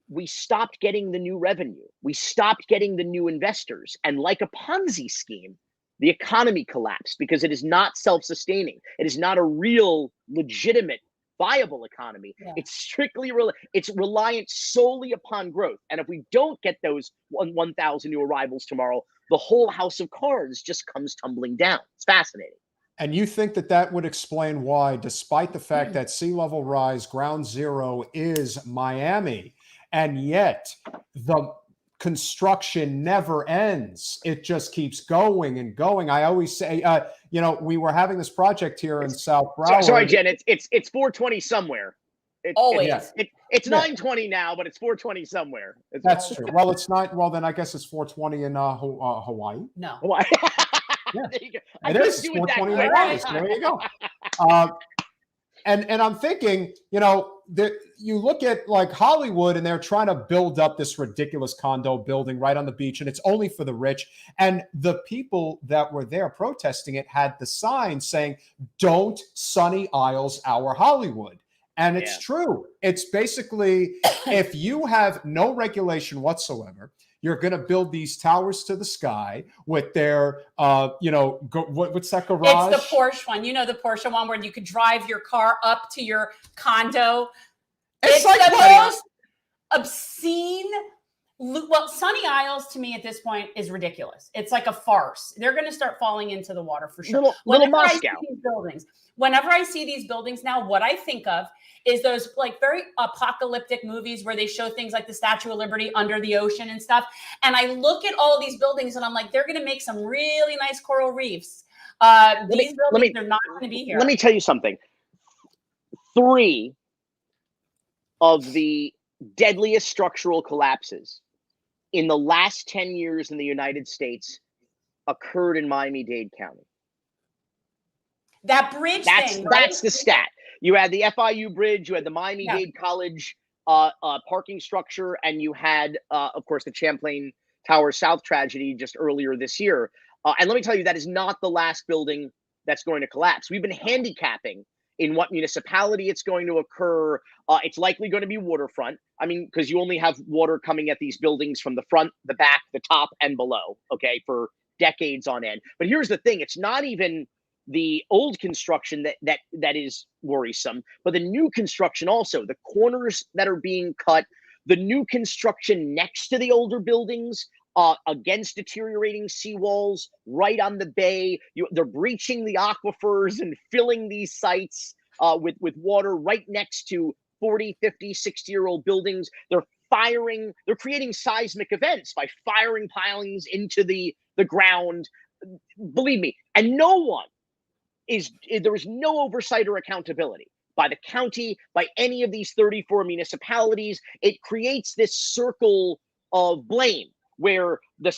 We stopped getting the new revenue. We stopped getting the new investors. And like a Ponzi scheme, the economy collapsed because it is not self-sustaining. It is not a real, legitimate, viable economy. Yeah. It's strictly it's reliant solely upon growth. And if we don't get those 1,000 new arrivals tomorrow, the whole house of cards just comes tumbling down. It's fascinating. And you think that would explain why, despite the fact that sea level rise, ground zero is Miami, and yet the construction never ends. It just keeps going and going. I always say, we were having this project here in South Broward. Sorry, Jen, it's 420 somewhere. Always. It's 920 now, but it's 420 somewhere. That's true. Well, it's not. Well, then I guess it's 420 in Hawaii. No. Hawaii. Yeah, it is 420 in Hawaii. So there you go. And I'm thinking, you look at like Hollywood and they're trying to build up this ridiculous condo building right on the beach, and it's only for the rich. And the people that were there protesting it had the sign saying, "Don't Sunny Isles our Hollywood." And it's true. It's basically, if you have no regulation whatsoever, you're going to build these towers to the sky with their, what's that garage? It's the Porsche one. The Porsche one where you could drive your car up to your condo. It's like the most obscene. Well, Sunny Isles to me at this point is ridiculous. It's like a farce. They're going to start falling into the water for sure. Little Moscow. Whenever I see these buildings now, what I think of is those like very apocalyptic movies where they show things like the Statue of Liberty under the ocean and stuff. And I look at all these buildings and I'm like, they're going to make some really nice coral reefs. These buildings are not going to be here. Let me tell you something. 3 of the deadliest structural collapses in the last 10 years in the United States occurred in Miami-Dade County. That bridge thing. That's the stat. You had the FIU bridge, you had the Miami-Dade College parking structure, and you had, of course, the Champlain Tower South tragedy just earlier this year. And let me tell you, that is not the last building that's going to collapse. We've been handicapping in what municipality it's going to occur. It's likely going to be waterfront. I mean, because you only have water coming at these buildings from the front, the back, the top, and below, okay, for decades on end. But here's the thing. It's not even the old construction that is worrisome, but the new construction also, the corners that are being cut, the new construction next to the older buildings, against deteriorating seawalls, right on the bay. They're breaching the aquifers and filling these sites with water right next to 40, 50, 60-year-old buildings. They're creating seismic events by firing pilings into the ground. Believe me, and there is no oversight or accountability by the county, by any of these 34 municipalities. It creates this circle of blame where the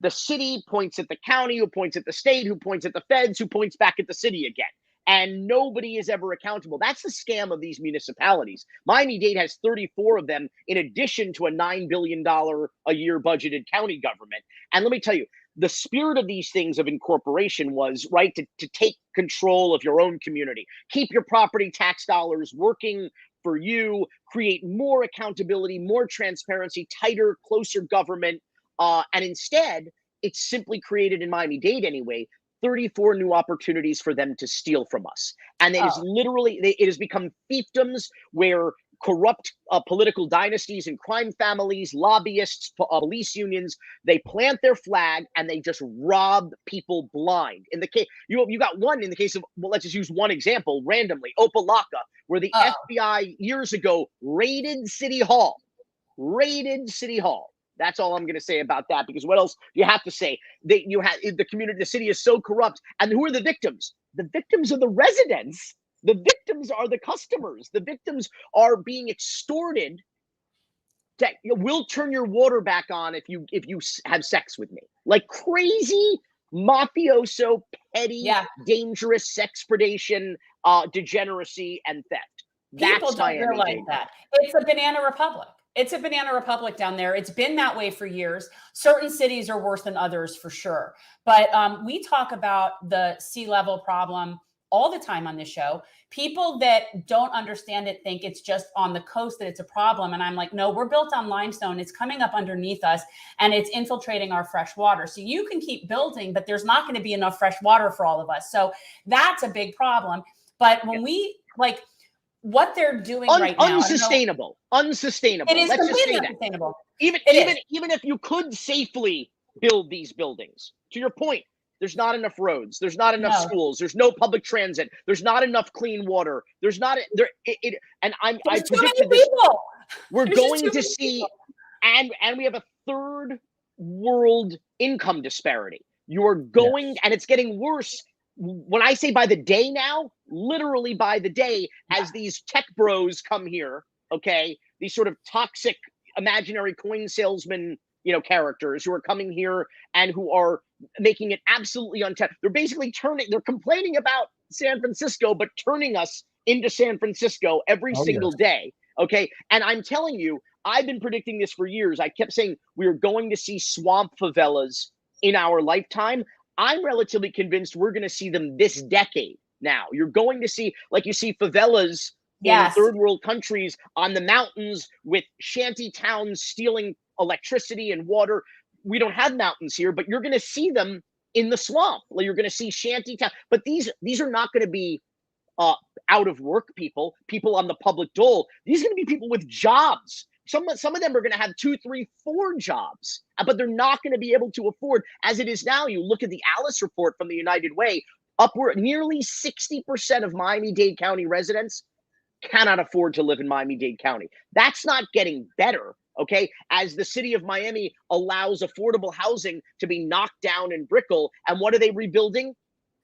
city points at the county, who points at the state, who points at the feds, who points back at the city again. And nobody is ever accountable. That's the scam of these municipalities. Miami-Dade has 34 of them in addition to a $9 billion a year budgeted county government. And let me tell you, the spirit of these things of incorporation was right to take control of your own community, keep your property tax dollars working for you, create more accountability, more transparency, tighter, closer government. And instead, it's simply created in Miami-Dade anyway, 34 new opportunities for them to steal from us. And it is literally, it has become fiefdoms where corrupt political dynasties and crime families, lobbyists, police unions, they plant their flag and they just rob people blind. In the case, you got one in the case of, well, let's just use one example randomly, Opalaka, where the FBI years ago raided City Hall. That's all I'm going to say about that, because what else do you have to say? The community, the city is so corrupt. And who are the victims? The victims are the residents. The victims are the customers. The victims are being extorted. We'll turn your water back on if you have sex with me. Like crazy, mafioso, petty, dangerous sex predation, degeneracy, and theft. People don't realize that. It's a banana republic. It's a banana republic down there. It's been that way for years. Certain cities are worse than others for sure. But we talk about the sea level problem all the time on this show. People that don't understand it think it's just on the coast that it's a problem. And I'm like, no, we're built on limestone. It's coming up underneath us and it's infiltrating our fresh water. So you can keep building, but there's not going to be enough fresh water for all of us. So that's a big problem. But when we like what they're doing right now, unsustainable. It is completely unsustainable. Even if you could safely build these buildings, to your point, there's not enough roads. There's not enough schools. There's no public transit. There's not enough clean water. There's not there. I predicted this. We're going to see, and we have a third world income disparity. You're going, and it's getting worse. When I say by the day now, literally by the day, as these tech bros come here, okay, these sort of toxic imaginary coin salesman, characters who are coming here and who are making it absolutely untenable. They're basically they're complaining about San Francisco, but turning us into San Francisco every single day. Okay. And I'm telling you, I've been predicting this for years. I kept saying we are going to see swamp favelas in our lifetime. I'm relatively convinced we're going to see them this decade now. You're going to see, like you see favelas in third world countries on the mountains with shanty towns stealing electricity and water. We don't have mountains here, but you're going to see them in the swamp. You're going to see shanty town. But these are not going to be out of work people on the public dole. These are going to be people with jobs. Some of them are going to have 2, 3, 4 jobs, but they're not going to be able to afford, as it is now. You look at the Alice report from the United Way, nearly 60% of Miami-Dade County residents cannot afford to live in Miami-Dade County. That's not getting better. Okay, as the city of Miami allows affordable housing to be knocked down in Brickell, and what are they rebuilding?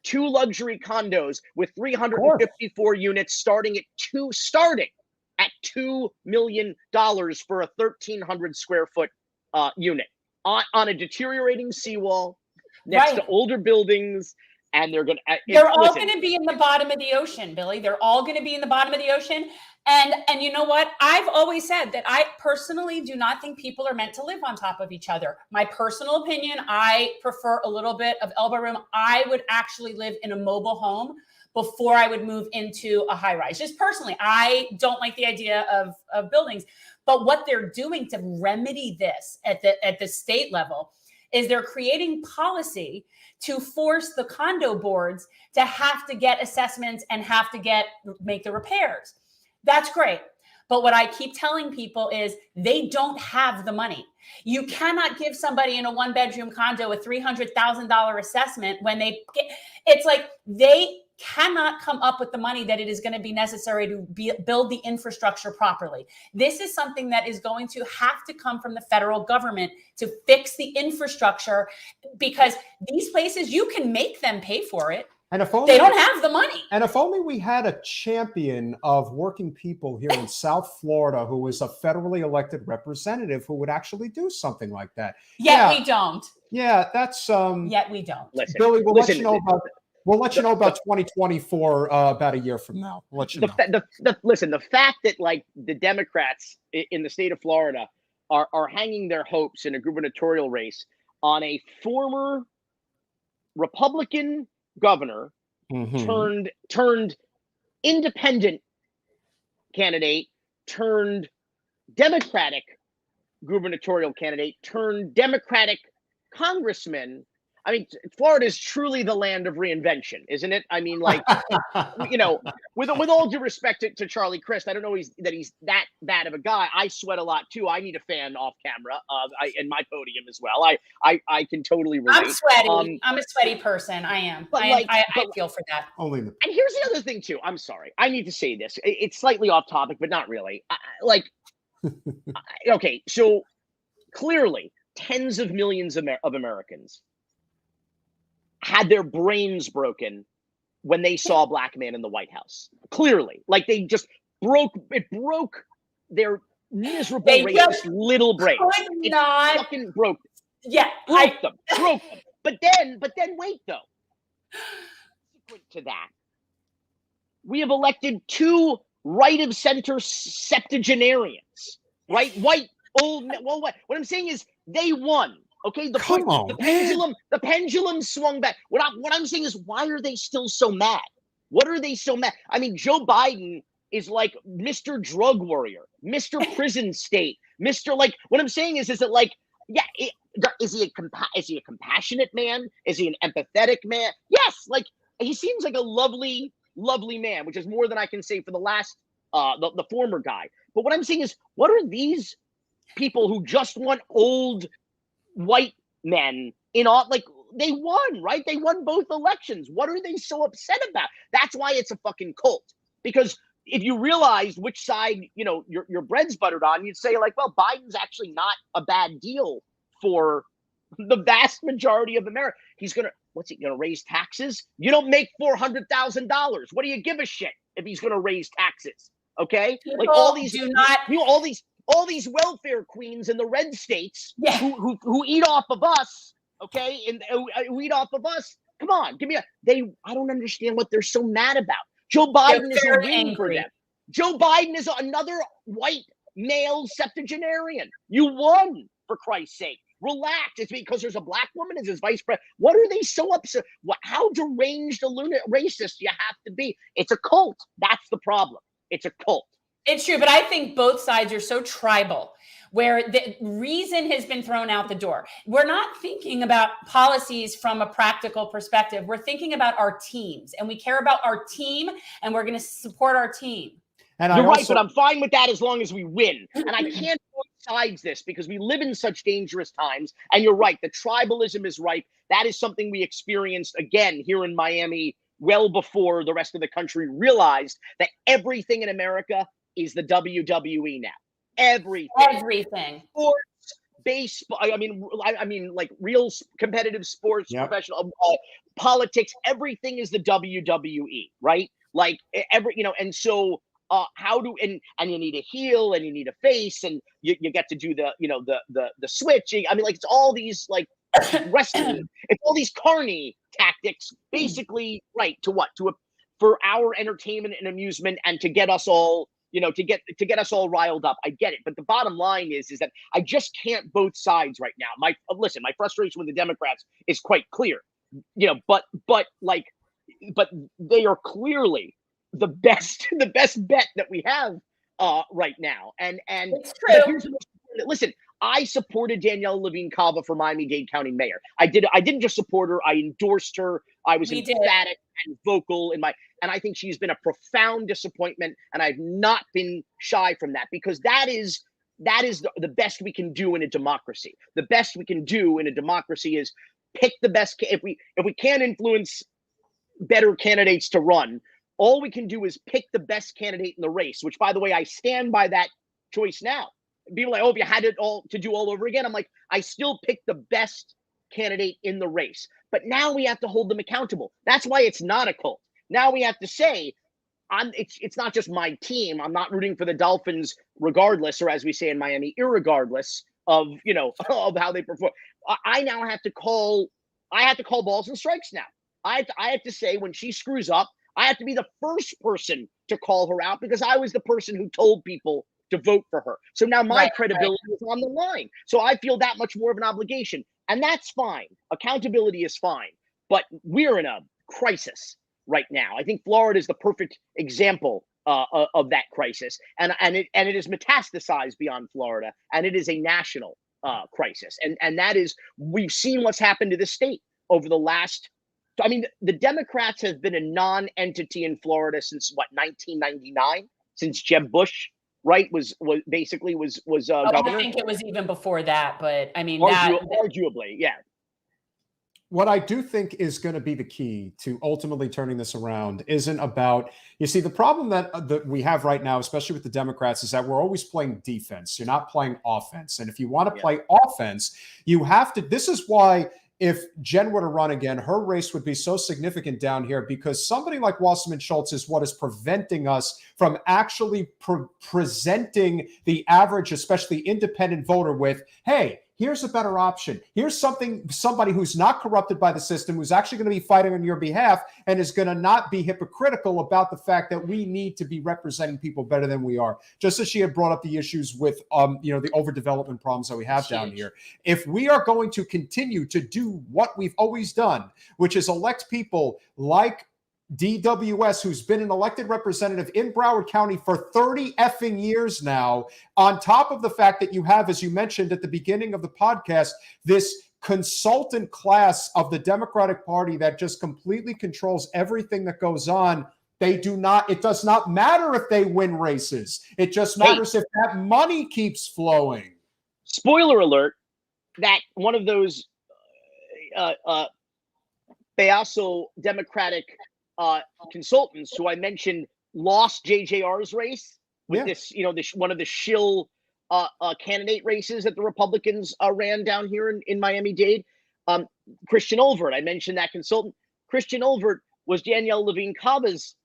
2 luxury condos with 354 units, starting at $2 million for a 1,300 square foot unit on a deteriorating seawall next to older buildings. And they're all going to be in the bottom of the ocean, Billy. They're all going to be in the bottom of the ocean. And you know what? I've always said that I personally do not think people are meant to live on top of each other. My personal opinion, I prefer a little bit of elbow room. I would actually live in a mobile home before I would move into a high rise. Just personally, I don't like the idea of buildings. But what they're doing to remedy this at the state level is they're creating policy to force the condo boards to have to get assessments and have to make the repairs. That's great. But what I keep telling people is they don't have the money. You cannot give somebody in a 1-bedroom condo a $300,000 assessment when it's like they cannot come up with the money that it is going to be necessary to build the infrastructure properly. This is something that is going to have to come from the federal government to fix the infrastructure, because these places, you can make them pay for it. And if only they don't have the money. And if only we had a champion of working people here in South Florida who was a federally elected representative who would actually do something like that. We don't. Yeah, that's Yet we don't. Listen, Billy, we'll let you know about 2024 about a year from now. We'll let you know. The fact that the Democrats in the state of Florida are hanging their hopes in a gubernatorial race on a former Republican governor turned independent candidate, turned Democratic gubernatorial candidate, turned Democratic congressman. I mean, Florida is truly the land of reinvention, isn't it? I mean, with all due respect to Charlie Crist, I don't know that he's that bad of a guy. I sweat a lot too. I need a fan off camera, and my podium as well. I can totally relate. I'm sweaty. I'm a sweaty person. I am. I feel for that. And here's the other thing too. I'm sorry. I need to say this. It's slightly off topic, but not really. Okay, so clearly tens of millions of Americans had their brains broken when they saw a black man in the White House. Clearly, like they just broke their miserable racist little brains. It fucking broke them. Yeah, broke them. But then wait though. Subsequent to that, we have elected 2 right of center septuagenarians, right? White old men. Well, what I'm saying is they won. Okay, the pendulum swung back. What I'm saying is, why are they still so mad? What are they so mad? I mean, Joe Biden is like Mr. Drug Warrior, Mr. Prison State, Mr. Like. What I'm saying is that like, yeah, is he a compassionate man? Is he an empathetic man? Yes, like he seems like a lovely man, which is more than I can say for the last the former guy. But what I'm saying is, what are these people who just want old white men in all, like they won, right? They won both elections. What are they so upset about? That's why it's a fucking cult. Because if you realized which side, your bread's buttered on, you'd say like, well, Biden's actually not a bad deal for the vast majority of America. What's he gonna raise taxes? You don't make $400,000. What do you give a shit if he's gonna raise taxes? Okay, like all these all these welfare queens in the red states who eat off of us, okay, and who eat off of us. Come on, I don't understand what they're so mad about. Joe Biden is a win for them. Joe Biden is another white male septuagenarian. You won, for Christ's sake. Relax. It's because there's a black woman as his vice president. What are they so upset? How deranged a racist you have to be? It's a cult. That's the problem. It's a cult. It's true, but I think both sides are so tribal, where the reason has been thrown out the door. We're not thinking about policies from a practical perspective. We're thinking about our teams, and we care about our team, and we're going to support our team. And you're right, but I'm fine with that as long as we win. And I can't go besides this because we live in such dangerous times. And you're right, the tribalism is ripe. That is something we experienced again here in Miami well before the rest of the country realized that everything in America is the WWE now. Everything. Sports, baseball. I mean, like real competitive sports, professional politics. Everything is the WWE, right? Like and so. And you need a heel and you need a face and you get to do the switching. I mean, like it's all these like wrestling, it's all these carny tactics, basically, right? For our entertainment and amusement and to get us all, to get us all riled up. I get it, but the bottom line is that I just can't both sides right now. My frustration with the Democrats is quite clear, but they are clearly the best bet that we have right now. And it's true. Listen, I supported Danielle Levine Cava for Miami-Dade County mayor. I didn't just support her, I endorsed her. I was emphatic and vocal and I think she's been a profound disappointment, and I've not been shy from that, because that is the best we can do in a democracy. The best we can do in a democracy is pick the best. If we can't influence better candidates to run, all we can do is pick the best candidate in the race, which, by the way, I stand by that choice now. People are like, oh, if you had it all to do all over again, I'm like, I still pick the best candidate in the race. But now we have to hold them accountable. That's why it's not a cult. Now we have to say, it's not just my team. I'm not rooting for the Dolphins regardless, or as we say in Miami, irregardless of, of how they perform. I now have to call balls and strikes now. I have to say, when she screws up, I have to be the first person to call her out, because I was the person who told people to vote for her. So now my credibility is on the line. So I feel that much more of an obligation. And that's fine. Accountability is fine. But we're in a crisis right now. I think Florida is the perfect example of that crisis. And it is metastasized beyond Florida. And it is a national crisis. And that is, we've seen what's happened to the state over the last. I mean, the Democrats have been a non-entity in Florida since 1999, since Jeb Bush, right, was governor. I think it was even before that, but I mean, arguably, yeah. what I do think is going to be the key to ultimately turning this around isn't about, you see, the problem that we have right now, especially with the Democrats, is that we're always playing defense. You're not playing offense. And if you want to play offense, you have to, this is why if Jen were to run again, her race would be so significant down here, because somebody like Wasserman Schultz is what is preventing us from actually presenting the average, especially independent voter with, hey, here's a better option. Here's somebody who's not corrupted by the system, who's actually going to be fighting on your behalf and is going to not be hypocritical about the fact that we need to be representing people better than we are. Just as she had brought up the issues with, the overdevelopment problems that we have down here. If we are going to continue to do what we've always done, which is elect people like DWS, who's been an elected representative in Broward County for 30 effing years now, on top of the fact that you have, as you mentioned at the beginning of the podcast, this consultant class of the Democratic Party that just completely controls everything that goes on. It does not matter if they win races. It just matters if that money keeps flowing. Spoiler alert, that one of those Peaso Democratic consultants who I mentioned lost JJR's race with this, one of the shill candidate races that the Republicans ran down here in Miami-Dade. Christian Olvert, I mentioned that consultant. Christian Olvert was Danielle Levine Cava's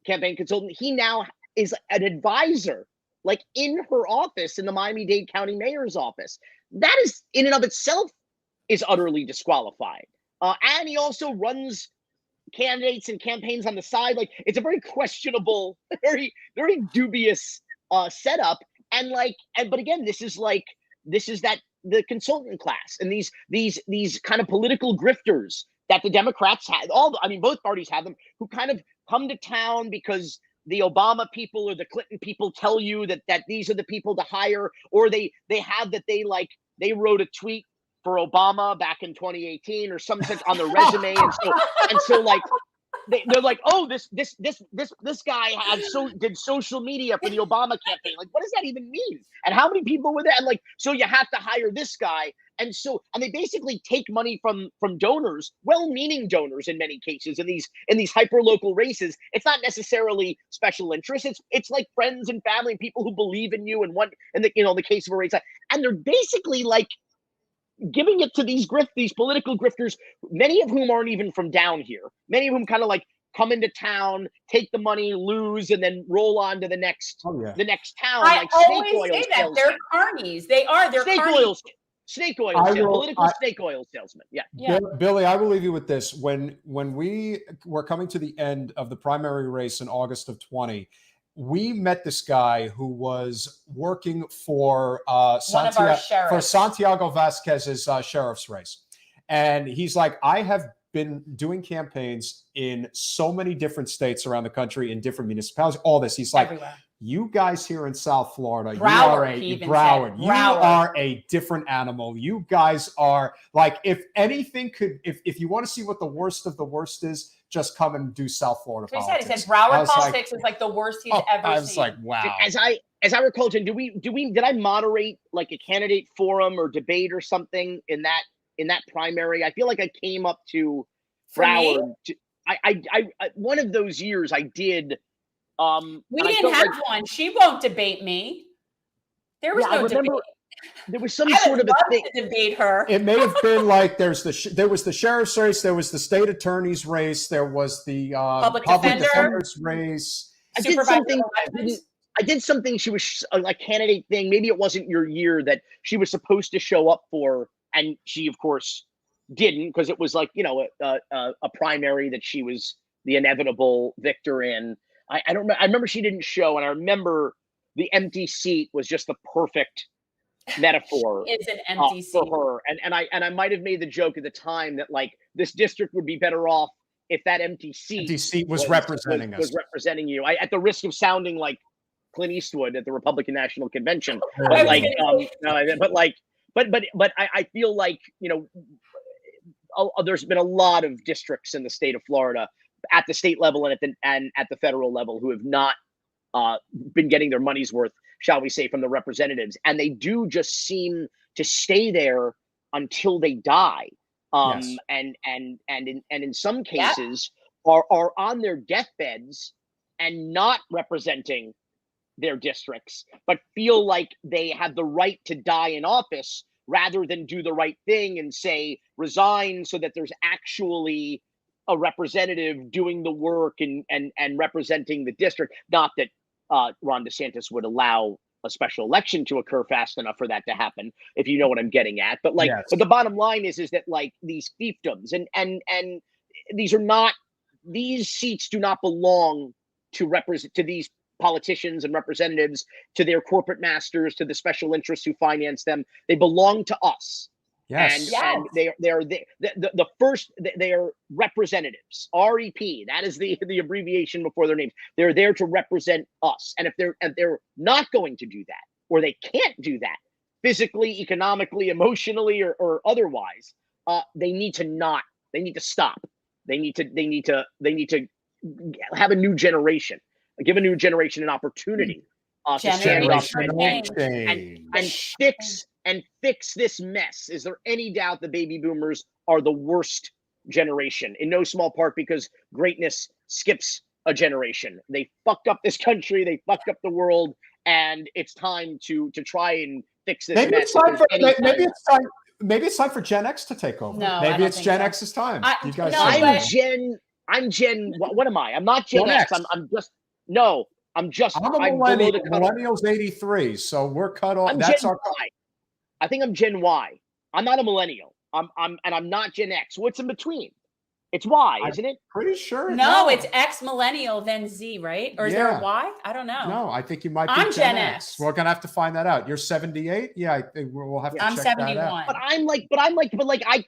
campaign consultant. He now is an advisor, like in her office, in the Miami-Dade County Mayor's office. That is, in and of itself, is utterly disqualified. And he also runs candidates and campaigns on the side. Like, it's a very questionable, very, very dubious setup. But again, this is the consultant class and these kind of political grifters that the Democrats had. Both parties have them, who kind of come to town because the Obama people or the Clinton people tell you that these are the people to hire, or they wrote a tweet for Obama back in 2018 or some such on their resume, and so they're like, oh, this guy did social media for the Obama campaign. Like, what does that even mean? And how many people were there? And so you have to hire this guy, and they basically take money from donors, well-meaning donors in many cases, in these hyper-local races. It's not necessarily special interests. It's like friends and family, people who believe in you and want, in the case of a race, and they're basically like giving it to these political grifters, many of whom aren't even from down here. Many of whom kind of like come into town, take the money, lose, and then roll on to the next town. I always say that they're carnies. They're carnies. Snake oil, political snake oil salesman. Yeah. Billy, I will leave you with this. When we were coming to the end of the primary race in August of 20, we met this guy who was working for Santiago Vasquez's sheriff's race. And he's like, I have been doing campaigns in so many different states around the country, in different municipalities, all this. He's like, everywhere. You guys here in South Florida, Broward, you are a different animal. You guys are like, if anything if you want to see what the worst of the worst is, just come and do South Florida politics. He said Broward politics is like the worst he's ever seen. I was like, wow. As I recall, Jen, did I moderate like a candidate forum or debate or something in that primary? I feel like I came up to Broward. I one of those years I did. We didn't have one. She won't debate me. There was no debate. There was some sort of a thing to debate her. It may have been like there was the sheriff's race, there was the state attorney's race, there was the public defender's race. I did something. She was a candidate thing. Maybe it wasn't your year that she was supposed to show up for, and she of course didn't, because it was like a primary that she was the inevitable victor in. I don't know. I remember she didn't show, and I remember the empty seat was just the perfect metaphor. It's an empty seat for her, and I might have made the joke at the time that like this district would be better off if that empty seat was representing us. Was representing you. At the risk of sounding like Clint Eastwood at the Republican National Convention, but I feel like there's been a lot of districts in the state of Florida at the state level and at the federal level who have not been getting their money's worth, shall we say, from the representatives. And they do just seem to stay there until they die. Yes. And in some cases are on their deathbeds and not representing their districts, but feel like they have the right to die in office rather than do the right thing and say resign so that there's actually a representative doing the work and representing the district. Not that Ron DeSantis would allow a special election to occur fast enough for that to happen, if you know what I'm getting at. But like, Yes. but the bottom line is that like these fiefdoms and these are not, these seats do not belong to represent, to these politicians and representatives, to their corporate masters, to the special interests who finance them. They belong to us. Yes. And they are the first, they are representatives. REP, that is the abbreviation before their names. They're there to represent us. And if they're not going to do that, or they can't do that physically, economically, emotionally, or otherwise, they need to stop. They need to have a new generation, give a new generation an opportunity to stand up and fix this mess. Is there any doubt the baby boomers are the worst generation? In no small part because greatness skips a generation. They fucked up this country, they fucked up the world, and it's time to try and fix this mess. Maybe it's time for Gen X to take over. No, maybe it's Gen X's time. I'm Gen. What am I? I'm not Gen X. I'm millennials 83, so we're cut off. That's our. I think I'm Gen Y. I'm not a millennial. I'm not Gen X. What's in between? It's Y, isn't it? Pretty sure. No, it's X millennial, then Z, right? Or is there a Y? I don't know. No, I think you might be Gen X. We're gonna have to find that out. You're 78? Yeah, I think we'll have to check 71. that out. But I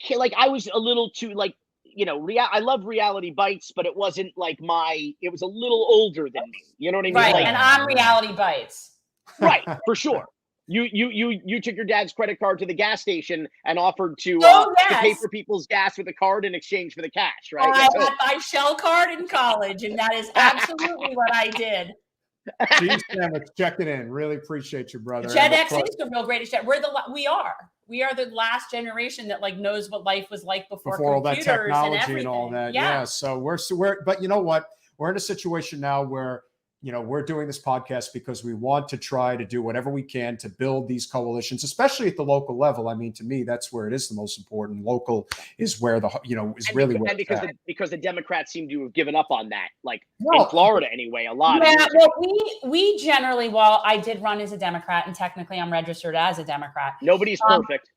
can't, like, I was a little too, like, you know, I love Reality Bites, but it wasn't like it was a little older than me. You know what I mean? Right, like, and I'm Reality Bites. Right, for sure. You took your dad's credit card to the gas station and offered to pay for people's gas with a card in exchange for the cash, right? I had my Shell card in college, and that is absolutely what I did. Geez, Sandwich, checking in. Really appreciate you, brother. Gen X is the real greatest. We are the last generation that like knows what life was like before all that technology and everything. And all that. Yeah. So we're but you know what? We're in a situation now where, you know, we're doing this podcast because we want to try to do whatever we can to build these coalitions, especially at the local level. I mean, to me, that's where it is the most important. Local is where because the Democrats seem to have given up on that, like in Florida anyway, a lot. Yeah, well, we generally, while I did run as a Democrat and technically I'm registered as a Democrat. Nobody's perfect.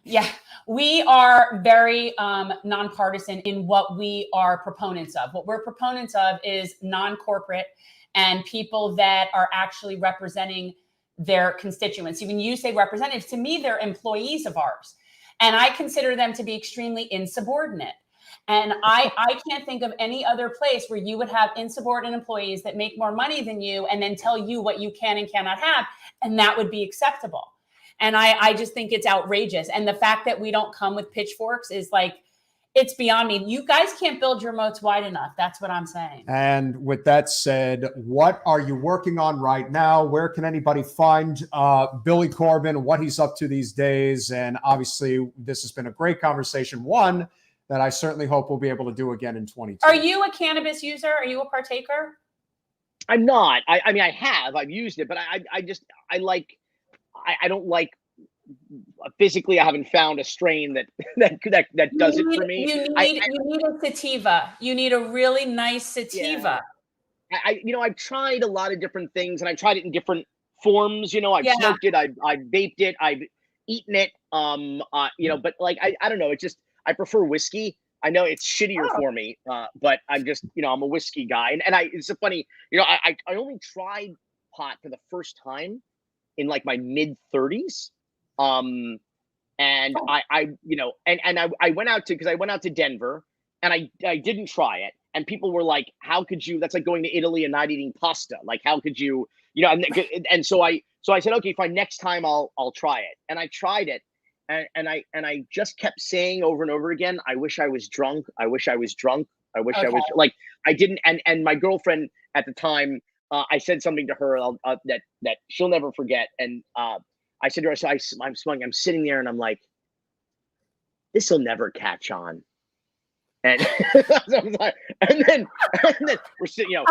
Yeah, we are very nonpartisan in what we are proponents of. What we're proponents of is non-corporate and people that are actually representing their constituents. When you say representatives, to me, they're employees of ours. And I consider them to be extremely insubordinate. And I can't think of any other place where you would have insubordinate employees that make more money than you and then tell you what you can and cannot have. And that would be acceptable. And I just think it's outrageous. And the fact that we don't come with pitchforks is like, it's beyond me. You guys can't build your moats wide enough. That's what I'm saying. And with that said, what are you working on right now? Where can anybody find Billy Corben, what he's up to these days? And obviously, this has been a great conversation. One that I certainly hope we'll be able to do again in 2022. Are you a cannabis user? Are you a partaker? I'm not. I mean, I've used it, but I don't like. Physically, I haven't found a strain that does it for me. You need a sativa. You need a really nice sativa. Yeah. I've tried a lot of different things, and I've tried it in different forms. You know, I've smoked it, I've vaped it, I've eaten it. But like I don't know. It's just I prefer whiskey. I know it's shittier for me, but I'm just I'm a whiskey guy, and it's so funny. I only tried pot for the first time in like my mid-30s. I went out to Denver and I didn't try it. And people were like, how could you, that's like going to Italy and not eating pasta. Like, how could you, and so I said, okay, fine. Next time I'll try it. And I tried it. And I just kept saying over and over again, I wish I was drunk. I wish I was drunk. I wish I was like, I didn't. And my girlfriend at the time, I said something to her that she'll never forget. And, I said to her, I'm smoking, I'm sitting there and I'm like, this will never catch on. And and then we're sitting,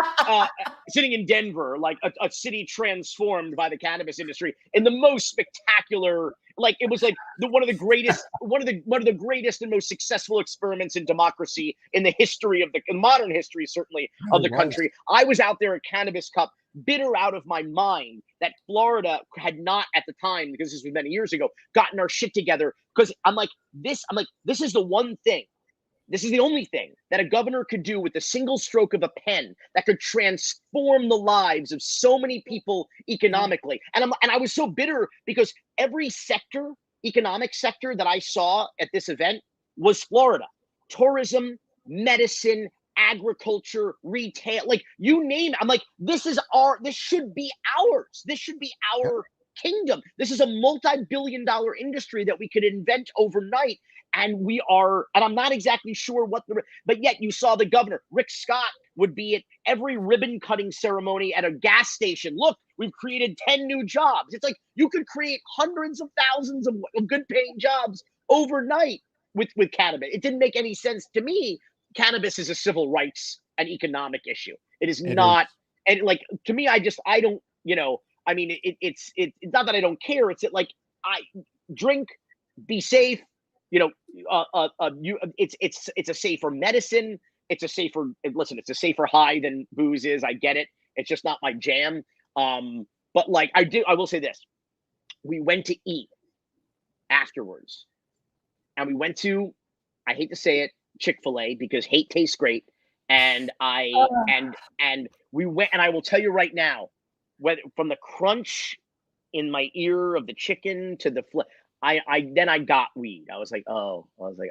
sitting in Denver, like a city transformed by the cannabis industry in the most spectacular, like it was like one of the greatest and most successful experiments in democracy in the history of in modern history, certainly of the country. I was out there at Cannabis Cup, bitter out of my mind that Florida had not at the time, because this was many years ago, gotten our shit together. Because I'm like, this is the one thing. This is the only thing that a governor could do with a single stroke of a pen that could transform the lives of so many people economically. And I was so bitter because every economic sector that I saw at this event was Florida. Tourism, medicine, agriculture, retail, like you name it. I'm like, this should be ours. This should be our kingdom. This is a multi-billion-dollar industry that we could invent overnight. And I'm not exactly sure but yet you saw the governor, Rick Scott, would be at every ribbon cutting ceremony at a gas station. Look, we've created 10 new jobs. It's like you could create hundreds of thousands of good paying jobs overnight with cannabis. It didn't make any sense to me. Cannabis is a civil rights and economic issue. It is not. And like, to me, I don't, I mean, it's not that I don't care. It's that like I drink, be safe. It's a safer medicine. It's a safer high than booze is. I get it. It's just not my jam. But like I will say this. We went to eat afterwards. And we went to, I hate to say it, Chick-fil-A, because hate tastes great. And we went, and I will tell you right now, from the crunch in my ear of the chicken to the then I got weed. I was like,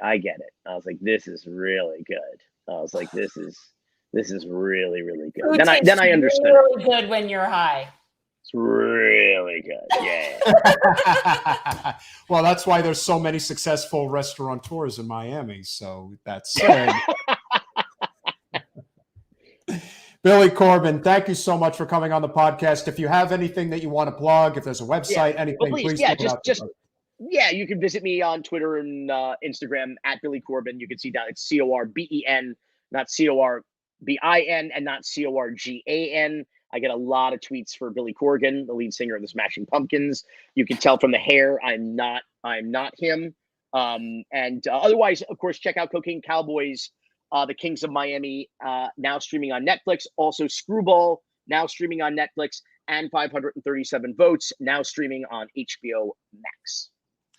I get it. I was like, this is really good. I was like, this is really, really good. Food Then I understood. Really good when you're high. It's really good. Yeah. Well, that's why there's so many successful restaurateurs in Miami. So that said, Billy Corben, thank you so much for coming on the podcast. If you have anything that you want to plug, if there's a website, anything, please. Yeah, you can visit me on Twitter and Instagram at Billy Corben. You can see down it's Corben, not Corbin, and not Corgan. I get a lot of tweets for Billy Corgan, the lead singer of the Smashing Pumpkins. You can tell from the hair, I'm not him. Otherwise, of course, check out Cocaine Cowboys, the Kings of Miami, now streaming on Netflix. Also Screwball, now streaming on Netflix, and 537 Votes, now streaming on HBO Max.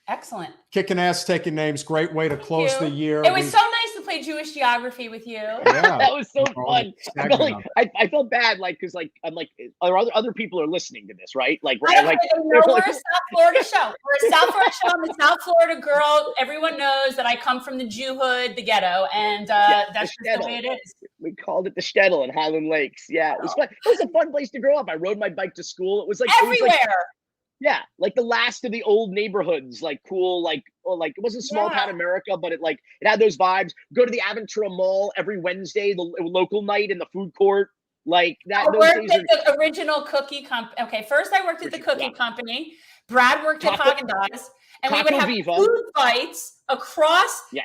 Excellent. Kicking ass, taking names. Great way to close the year. It was so nice to play Jewish geography with you. Yeah, that was so fun. I felt bad, because I'm like, other people are listening to this, right? Like, we're a South Florida show. We're a South Florida show. I'm a South Florida girl. Everyone knows that I come from the Jew hood, the ghetto, and that's just the way it is. We called it the Shtetl in Highland Lakes. Yeah, it was fun. It was a fun place to grow up. I rode my bike to school. It was like everywhere. Yeah, like the last of the old neighborhoods, like cool, like it wasn't small town America, but it had those vibes. Go to the Aventura Mall every Wednesday, the local night in the food court, like that. I worked at the original cookie company. Okay, first I worked at the cookie company. Brad worked at Haagen-Dazs, and we would have food fights across in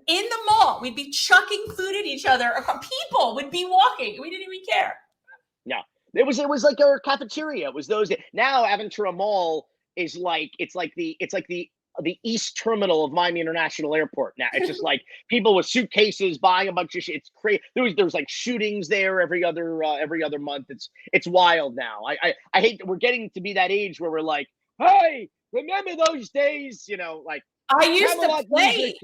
the mall. We'd be chucking food at each other. People would be walking. We didn't even care. Yeah. It was like our cafeteria. It was those now Aventura Mall is like the East Terminal of Miami International Airport. Now it's just like people with suitcases buying a bunch of shit. It's crazy. There's like shootings there every other month. It's wild now. I hate that we're getting to be that age where we're like, hey, remember those days? Like I used to play.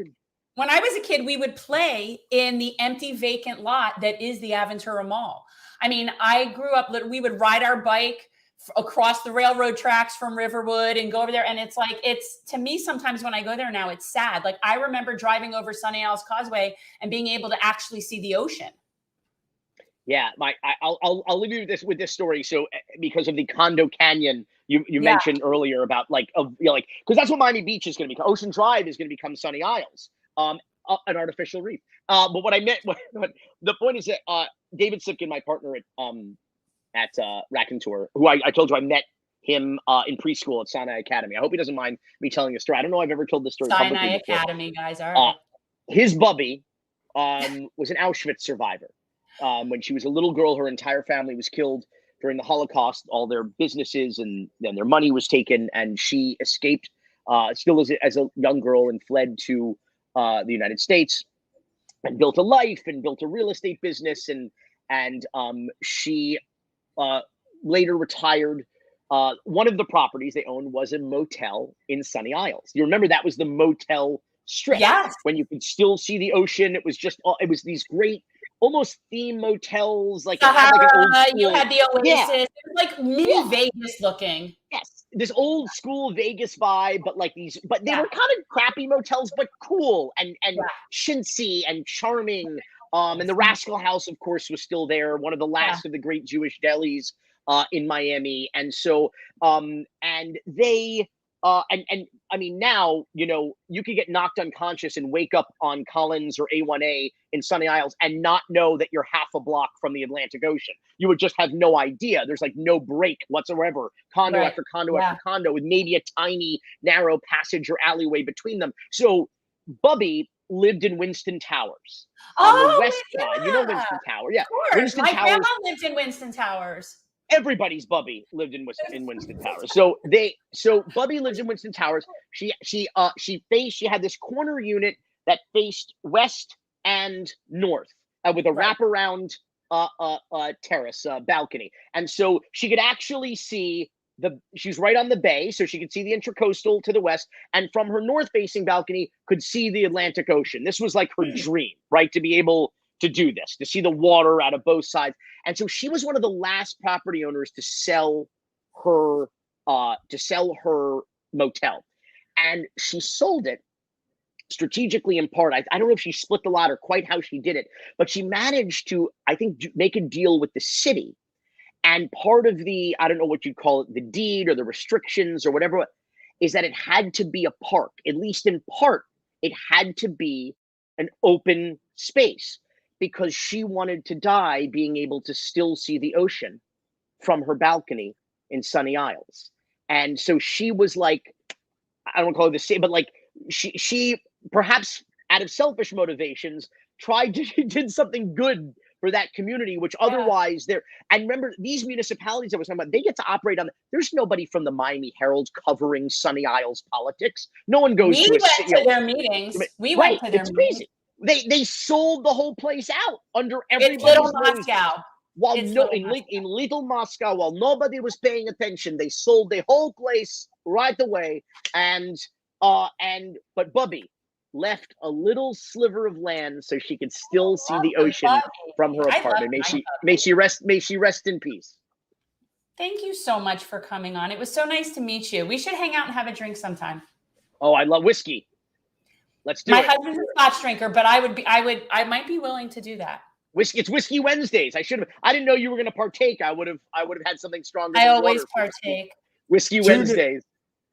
When I was a kid, we would play in the empty vacant lot that is the Aventura Mall. I mean, I grew up, we would ride our bike across the railroad tracks from Riverwood and go over there. And it's to me, sometimes when I go there now, it's sad. Like I remember driving over Sunny Isles Causeway and being able to actually see the ocean. Yeah, I'll leave you with this story. So because of the Condo Canyon you mentioned earlier about because that's what Miami Beach is going to become. Ocean Drive is going to become Sunny Isles, an artificial reef. But what I meant, the point is that David Sipkin, my partner at Raconteur, who I told you I met him in preschool at Sinai Academy. I hope he doesn't mind me telling the story. I don't know if I've ever told this story Sinai publicly before. Academy, guys. All right. His bubby was an Auschwitz survivor. When she was a little girl, her entire family was killed during the Holocaust. All their businesses and then their money was taken, and she escaped still as a young girl and fled to the United States and built a life and built a real estate business. And she later retired. One of the properties they owned was a motel in Sunny Isles. You remember that was the motel strip, Yes. when you could still see the ocean. It was just, it was these great, almost theme motels. Like, it had like an old school, you had the Oasis. Yeah. It was like mini Vegas looking. Yes, this old school Vegas vibe, but like these, but they were kind of crappy motels, but cool and chintzy and charming. And the Rascal House, of course, was still there, one of the last of the great Jewish delis in Miami. And so, and they, and I mean, now, you know, you could get knocked unconscious and wake up on Collins or A1A in Sunny Isles and not know that you're half a block from the Atlantic Ocean. You would just have no idea. There's like no break whatsoever. Condo after condo after condo, with maybe a tiny narrow passage or alleyway between them. So Bubby lived in Winston Towers on the west side. You know Winston Tower, Of course. Winston My Towers. grandma lived in Winston Towers. Everybody's Bubby lived in Winston Towers. So Bubby lived in Winston Towers. She had this corner unit that faced west and north with a wraparound terrace balcony, and so she could actually see she's right on the bay, so she could see the Intracoastal to the west, and from her north facing balcony could see the Atlantic Ocean. This was like her dream, right? To be able to do this, to see the water out of both sides. And so she was one of the last property owners to sell her motel. And she sold it strategically, in part. I don't know if she split the lot or quite how she did it, but she managed to, I think, make a deal with the city. And part of the, I don't know what you'd call it, the deed or the restrictions or whatever, is that it had to be a park. At least in part, it had to be an open space, because she wanted to die being able to still see the ocean from her balcony in Sunny Isles. And so she was like, I don't call it the same, but like she perhaps out of selfish motivations did something good for that community, which otherwise and remember, these municipalities I was talking about, they get to operate there's nobody from the Miami Herald covering Sunny Isles politics. No one goes to their meetings. We went to their meetings. They sold the whole place out under everybody's Little nose. Moscow. While in Little Moscow, while nobody was paying attention, they sold the whole place right away. But Bubby left a little sliver of land so she could still see the ocean from her apartment. May she rest in peace. Thank you so much for coming on. It was so nice to meet you. We should hang out and have a drink sometime. Oh, I love whiskey. Let's do it. My husband's a Scotch drinker, but I might be willing to do that. Whiskey. It's Whiskey Wednesdays. I didn't know you were going to partake. I would have had something stronger. I always partake. Whiskey Wednesdays.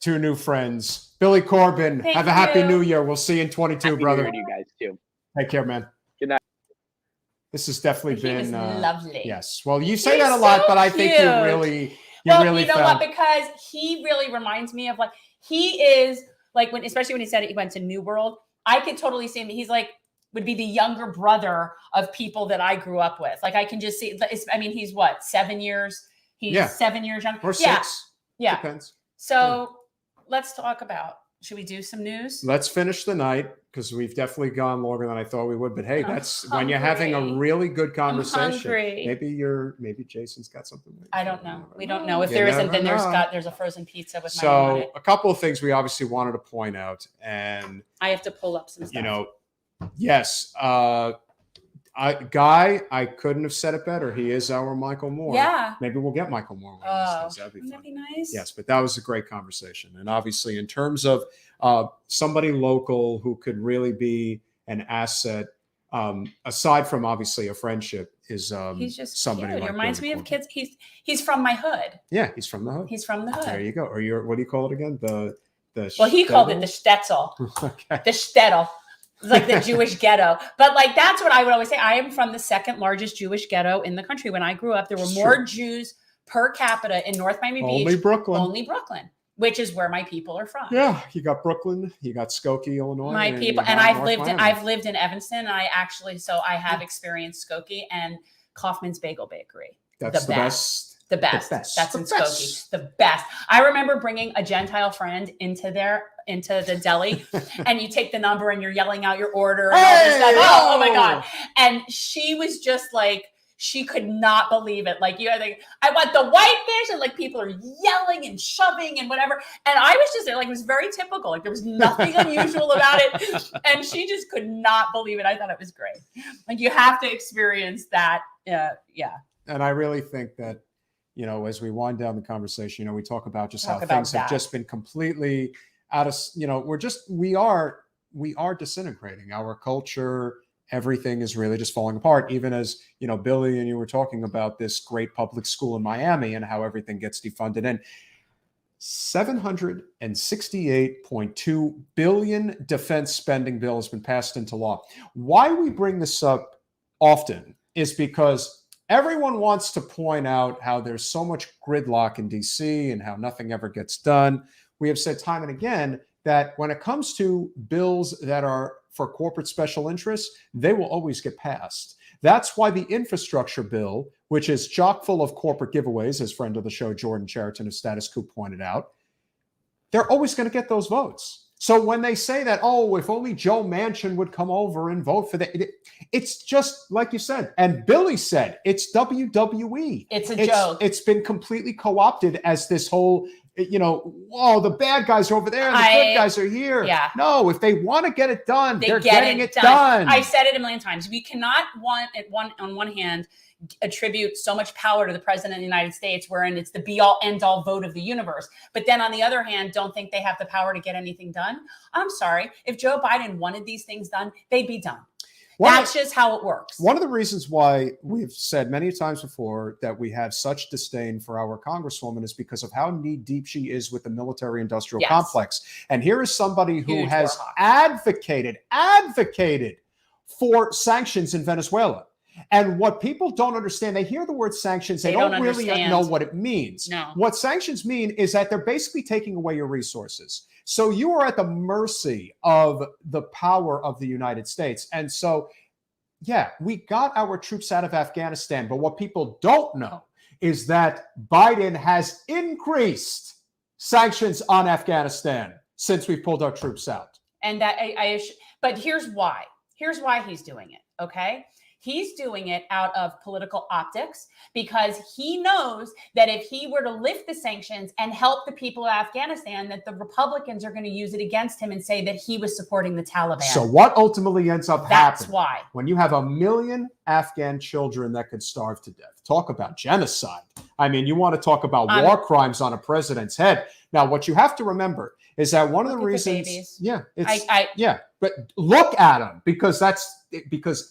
Two new friends. Billy Corben. Have a happy new year. We'll see you in 22, brother. Happy New Year to you guys too. Take care, man. Good night. This has definitely been lovely. Yes. Well, you say that a lot, but I think you really what? Because he really reminds me of like, he is like, especially when he said he went to New World, I could totally see him. He's like, would be the younger brother of people that I grew up with. Like, I can just see, he's what, 7 years? He's 7 years younger. Or 6. Yeah. Depends. So let's talk about, should we do some news? Let's finish the night, because we've definitely gone longer than I thought we would. But hey, when you're having a really good conversation. Maybe Jason's got something. I don't know. We don't know. If there isn't, then there's a frozen pizza with my name on it. A couple of things we obviously wanted to point out, and I have to pull up some stuff. Yes. Guy, I couldn't have said it better. He is our Michael Moore. Yeah. Maybe we'll get Michael Moore. That'd be nice. Yes, but that was a great conversation. And obviously, in terms of somebody local who could really be an asset, aside from obviously a friendship, is he's just somebody. Cute. Like He reminds Billy me of Corben. kids. He's from my hood. Yeah, he's from the hood. He's from the hood. There you go. Or what do you call it again? He called it the Stetzel. Okay. The Stettel. It's like the Jewish ghetto. But like, that's what I would always say. I am from the second largest Jewish ghetto in the country. When I grew up, there were more Jews per capita in North Miami Beach. Only Brooklyn. Only Brooklyn, which is where my people are from. Yeah, you got Brooklyn, you got Skokie, Illinois. My people, and I've lived in Evanston, and I have experienced Skokie and Kaufman's Bagel Bakery. That's the best. The best. That's in Skokie. The best. I remember bringing a Gentile friend into the deli, and you take the number and you're yelling out your order and all this stuff. Oh my God. And she was just like, she could not believe it. Like, I want the white fish, and like people are yelling and shoving and whatever. And I was just like, it was very typical. Like there was nothing unusual about it. And she just could not believe it. I thought it was great. Like you have to experience that. Yeah. And I really think that, as we wind down the conversation, we talk about just how things have just been completely out of, we are disintegrating. Our culture, everything is really just falling apart. Even as, Billy and you were talking about this great public school in Miami and how everything gets defunded. And $768.2 billion defense spending bill has been passed into law. Why we bring this up often is because everyone wants to point out how there's so much gridlock in DC and how nothing ever gets done. We have said time and again that when it comes to bills that are for corporate special interests, they will always get passed. That's why the infrastructure bill, which is chock full of corporate giveaways, as friend of the show Jordan Cheriton of Status Coup pointed out, they're always going to get those votes. So when they say that, if only Joe Manchin would come over and vote for that, it's just like you said. And Billy said, it's WWE. It's a joke. It's been completely co-opted as this whole, the bad guys are over there and the good guys are here. Yeah. No, if they want to get it done, they're getting it done. I've said it a million times. We cannot on one hand, attribute so much power to the president of the United States, wherein it's the be all end all vote of the universe. But then on the other hand, don't think they have the power to get anything done. I'm sorry. If Joe Biden wanted these things done, they'd be done. That's just how it works. One of the reasons why we've said many times before that we have such disdain for our Congresswoman is because of how knee deep she is with the military industrial complex. And here is somebody who has advocated for sanctions in Venezuela. And what people don't understand, they hear the word sanctions, they don't really know what it means. No. What sanctions mean is that they're basically taking away your resources. So you are at the mercy of the power of the United States. And so, we got our troops out of Afghanistan. But what people don't know is that Biden has increased sanctions on Afghanistan since we pulled our troops out. And that but here's why. Here's why he's doing it. Okay. He's doing it out of political optics because he knows that if he were to lift the sanctions and help the people of Afghanistan, that the Republicans are going to use it against him and say that he was supporting the Taliban. So what ultimately ends up happening? That's why. When you have 1 million Afghan children that could starve to death, talk about genocide. I mean, you want to talk about war crimes on a president's head. Now, what you have to remember is that one of the reasons, but look at them because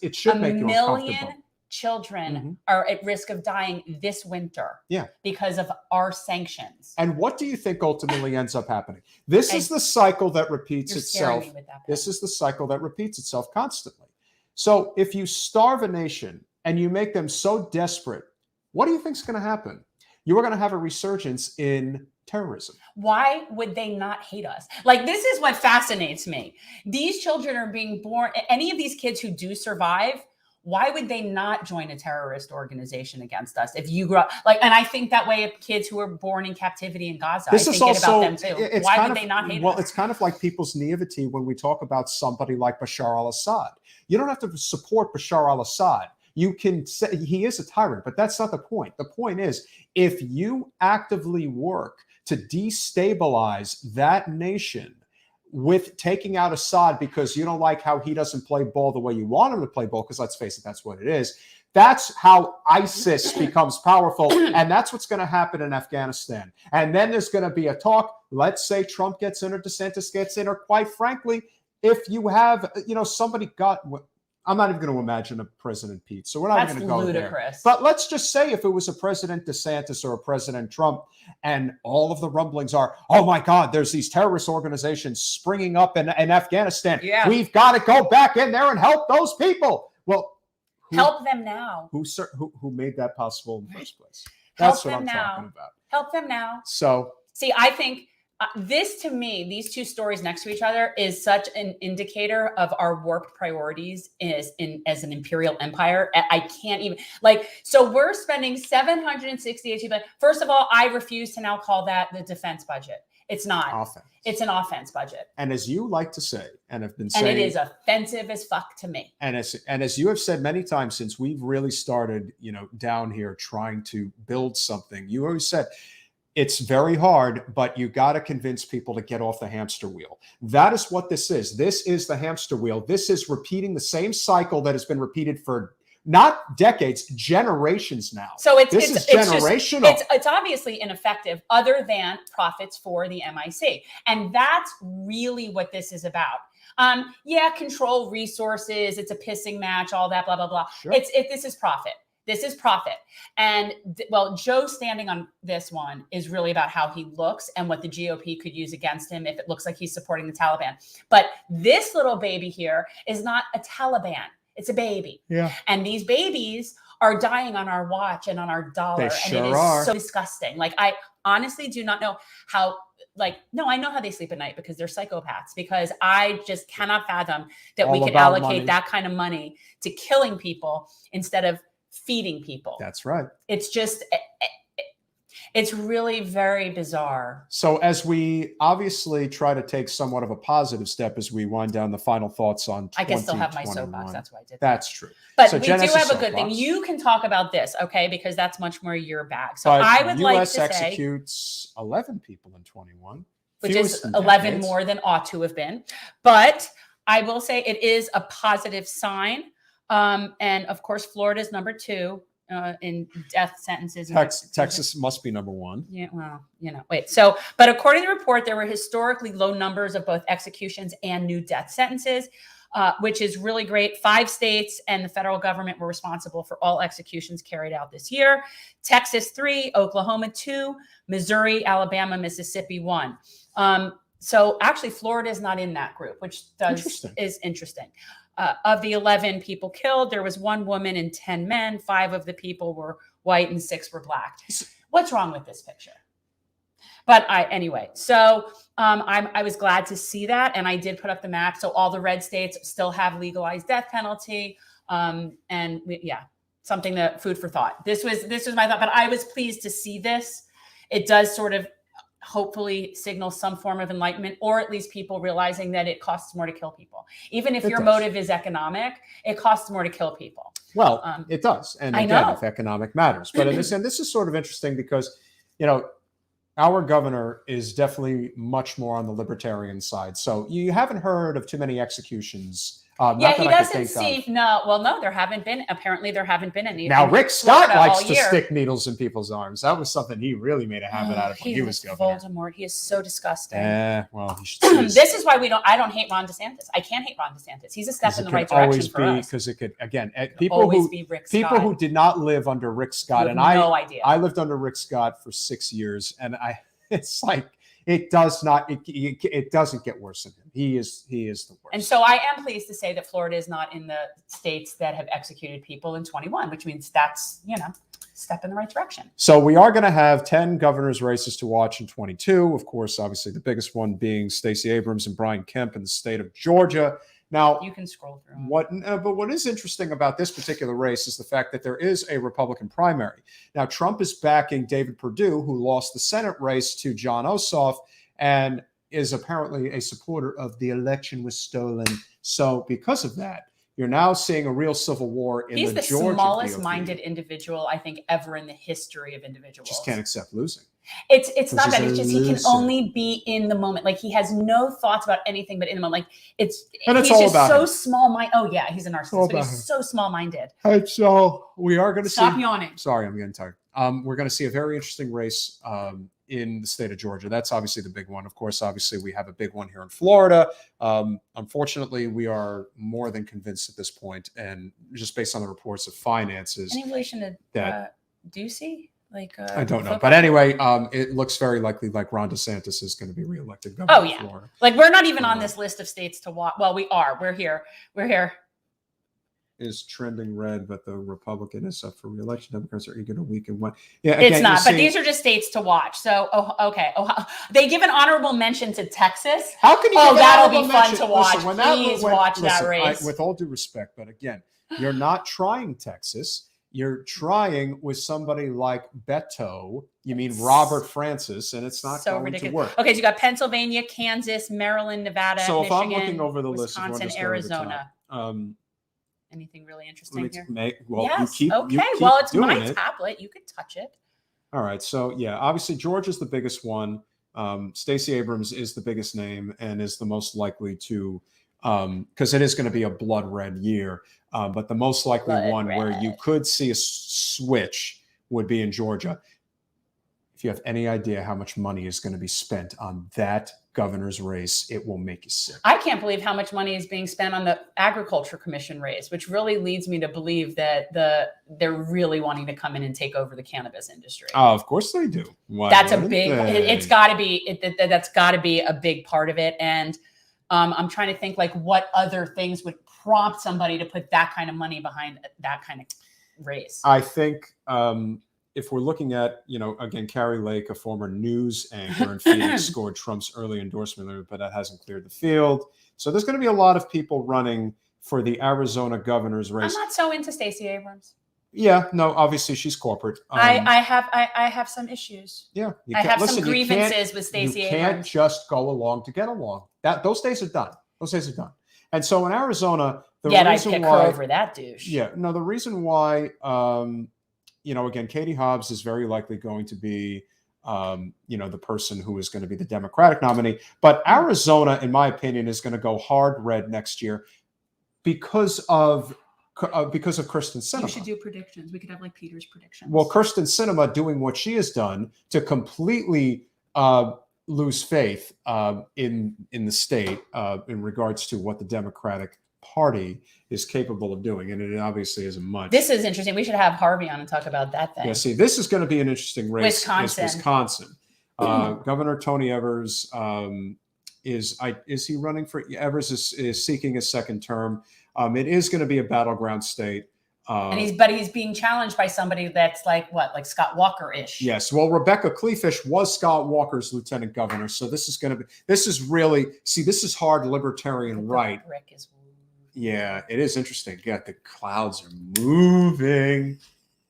it should make you uncomfortable. 1 million children are at risk of dying this winter because of our sanctions. And what do you think ultimately ends up happening? This is the cycle that repeats itself. This is the cycle that repeats itself constantly. So if you starve a nation and you make them so desperate, what do you think is going to happen? You are going to have a resurgence in terrorism. Why would they not hate us? Like, this is what fascinates me. These children are being born. Any of these kids who do survive, why would they not join a terrorist organization against us? If you grew up and I think that way of kids who are born in captivity in Gaza. This I think about them too. Why would they not hate us? Well, it's kind of like people's naivety when we talk about somebody like Bashar al-Assad. You don't have to support Bashar al-Assad. You can say he is a tyrant, but that's not the point. The point is, if you actively work to destabilize that nation with taking out Assad because you don't like how he doesn't play ball the way you want him to play ball, because let's face it, that's what it is. That's how ISIS becomes powerful, and that's what's going to happen in Afghanistan. And then there's going to be a talk. Let's say Trump gets in or DeSantis gets in, or quite frankly, if you have, somebody got. I'm not even going to imagine a President Pete, so we're not even going to go ludicrous. there. But let's just say if it was a President DeSantis or a President Trump, and all of the rumblings are, oh my God, there's these terrorist organizations springing up in Afghanistan. Yeah. We've got to go back in there and help those people. Well, help them now. Who made that possible in the first place? That's what them I'm now. talking about. Help them now. So see, I think this, to me, these two stories next to each other is such an indicator of our warped priorities as an imperial empire. I can't even so we're spending $768 billion. First of all, I refuse to now call that the defense budget. It's not. offense. It's an offense budget. And as you like to say, and have been saying, and it is offensive as fuck to me. And as you have said many times since we've really started, down here trying to build something, you always said it's very hard, but you got to convince people to get off the hamster wheel. That is what this is. This is the hamster wheel. This is repeating the same cycle that has been repeated for not decades, generations now. So it's generational. It's obviously ineffective other than profits for the MIC. And that's really what this is about. Control resources. It's a pissing match, all that, blah, blah, blah. Sure. This is profit. This is profit. And Joe standing on this one is really about how he looks and what the GOP could use against him if it looks like he's supporting the Taliban. But this little baby here is not a Taliban. It's a baby. Yeah. And these babies are dying on our watch and on our dollar. They and sure it is are. so disgusting. I honestly do not know how, no, I know how they sleep at night because they're psychopaths, because I just cannot fathom that we could allocate money. that kind of money to killing people instead of feeding people. That's right. It's just, it's really very bizarre. So as we obviously try to take somewhat of a positive step as we wind down the final thoughts on 2021. I can still have my soapbox. That's why I did that. That's true. But So we Jen do has a have a good thing. soapbox. You can talk about this, okay? Because that's much more your bag. So But I would like US to say, executes 11 people in 21. which fewest is in 11 decades. more than ought to have been. But I will say it is a positive sign. And of course, Florida's number 2 in death sentences. Texas must be number 1. Yeah, well, wait. So, but according to the report, there were historically low numbers of both executions and new death sentences, which is really great. 5 states and the federal government were responsible for all executions carried out this year. Texas 3, Oklahoma 2, Missouri, Alabama, Mississippi 1. So actually, Florida is not in that group, which is interesting. Of the 11 people killed, there was 1 woman and 10 men. 5 of the people were white and 6 were black. What's wrong with this picture? But anyway, so I was glad to see that, and I did put up the map. So all the red states still have legalized death penalty, something that food for thought. This was my thought, but I was pleased to see this. It does sort of hopefully signal some form of enlightenment, or at least people realizing that it costs more to kill people. Even if your motive is economic, it costs more to kill people. Well, it does. And I again, know. if economic matters. But this is sort of interesting because, our governor is definitely much more on the libertarian side. So you haven't heard of too many executions. He doesn't seem, there haven't been. Apparently there haven't been any. Now, Rick Scott likes to stick needles in people's arms. That was something he really made a habit out of when he was governor. Voldemort. He is so disgusting. Well, he should see this is why I don't hate Ron DeSantis. I can't hate Ron DeSantis. He's a step in the right direction for us. Because it could, again, people who did not live under Rick Scott, and no idea. I lived under Rick Scott for 6 years, and it's like, it doesn't get worse than him. He is the worst. And so I am pleased to say that Florida is not in the states that have executed people in 21, which means that's, step in the right direction. So we are going to have 10 governor's races to watch in 22. Of course, obviously the biggest one being Stacey Abrams and Brian Kemp in the state of Georgia. Now, you can scroll through. But what is interesting about this particular race is the fact that there is a Republican primary. Now, Trump is backing David Perdue, who lost the Senate race to John Ossoff, and is apparently a supporter of the election was stolen. So because of that, you're now seeing a real civil war in the Georgia GOP. He's the smallest-minded individual, I think, ever in the history of individuals. Just can't accept losing. It's not that. It's just he can only be in the moment. Like, he has no thoughts about anything but in the moment. Like, he's just so small-minded. Oh, yeah, he's a narcissist, but he's so small-minded. And so we are going to Stop yawning. Sorry, I'm getting tired. We're going to see a very interesting race in the state of Georgia. That's obviously the big one. Of course, obviously, we have a big one here in Florida. Unfortunately, we are more than convinced at this point, and just based on the reports of finances. Any relation to Ducey? I don't know. But anyway, it looks very likely like Ron DeSantis is going to be reelected governor of Florida. Like, we're not even on this list of states to watch. Well, we are. We're here. is trending red, but the Republican is up for re-election. Democrats are eager to weaken one. Yeah, it's not. But these are just states to watch. So, okay. They give an honorable mention to Texas. How can you? Oh, that'll be fun to watch. Please watch that race. With all due respect, but again, you're not trying Texas. You're trying with somebody like Beto. You mean Robert Francis, and it's not going to work. Okay, so you got Pennsylvania, Kansas, Maryland, Nevada, so Michigan, if I'm looking over the Wisconsin, list, Arizona. Anything really interesting here? Yes. You keep it's my tablet. You could touch it. All right. So yeah, obviously Georgia's the biggest one. Stacey Abrams is the biggest name and is the most likely to, because it is going to be a blood red year. But the most likely where you could see a switch would be in Georgia. If you have any idea how much money is going to be spent on that governor's race, it will make you sick. I can't believe how much money is being spent on the Agriculture Commission race, which really leads me to believe that they're really wanting to come in and take over the cannabis industry. Oh, of course they do. That's a big. It's got to be. That's got to be a big part of it. And I'm trying to think like what other things would prompt somebody to put that kind of money behind that kind of race. I think. If we're looking at, again, Carrie Lake, a former news anchor in Phoenix, scored Trump's early endorsement, but that hasn't cleared the field. So there's going to be a lot of people running for the Arizona governor's race. I'm not so into Stacey Abrams. Yeah, no, obviously she's corporate. I have some issues. Yeah, I have some grievances with Stacey Abrams. You can't just go along to get along. Those days are done. Those days are done. And so in Arizona, I'd pick her over that douche. Yeah, no, the reason why. Again, Katie Hobbs is very likely going to be, the person who is going to be the Democratic nominee. But Arizona, in my opinion, is going to go hard red next year because of Kyrsten Sinema. You should do predictions. We could have like Peter's predictions. Well, Kyrsten Sinema doing what she has done to completely lose faith in the state in regards to what the Democratic Party is capable of doing, and it obviously isn't much. This is interesting. We should have Harvey on and talk about that thing. Yeah, see, this is going to be an interesting race. Wisconsin. Governor Tony Evers is he running for? Evers is seeking a second term. It is going to be a battleground state. And he's being challenged by somebody that's like Scott Walker-ish. Yes. Well, Rebecca Kleefisch was Scott Walker's lieutenant governor, so this is hard libertarian right. Brick is. Yeah, it is interesting. Yeah, the clouds are moving.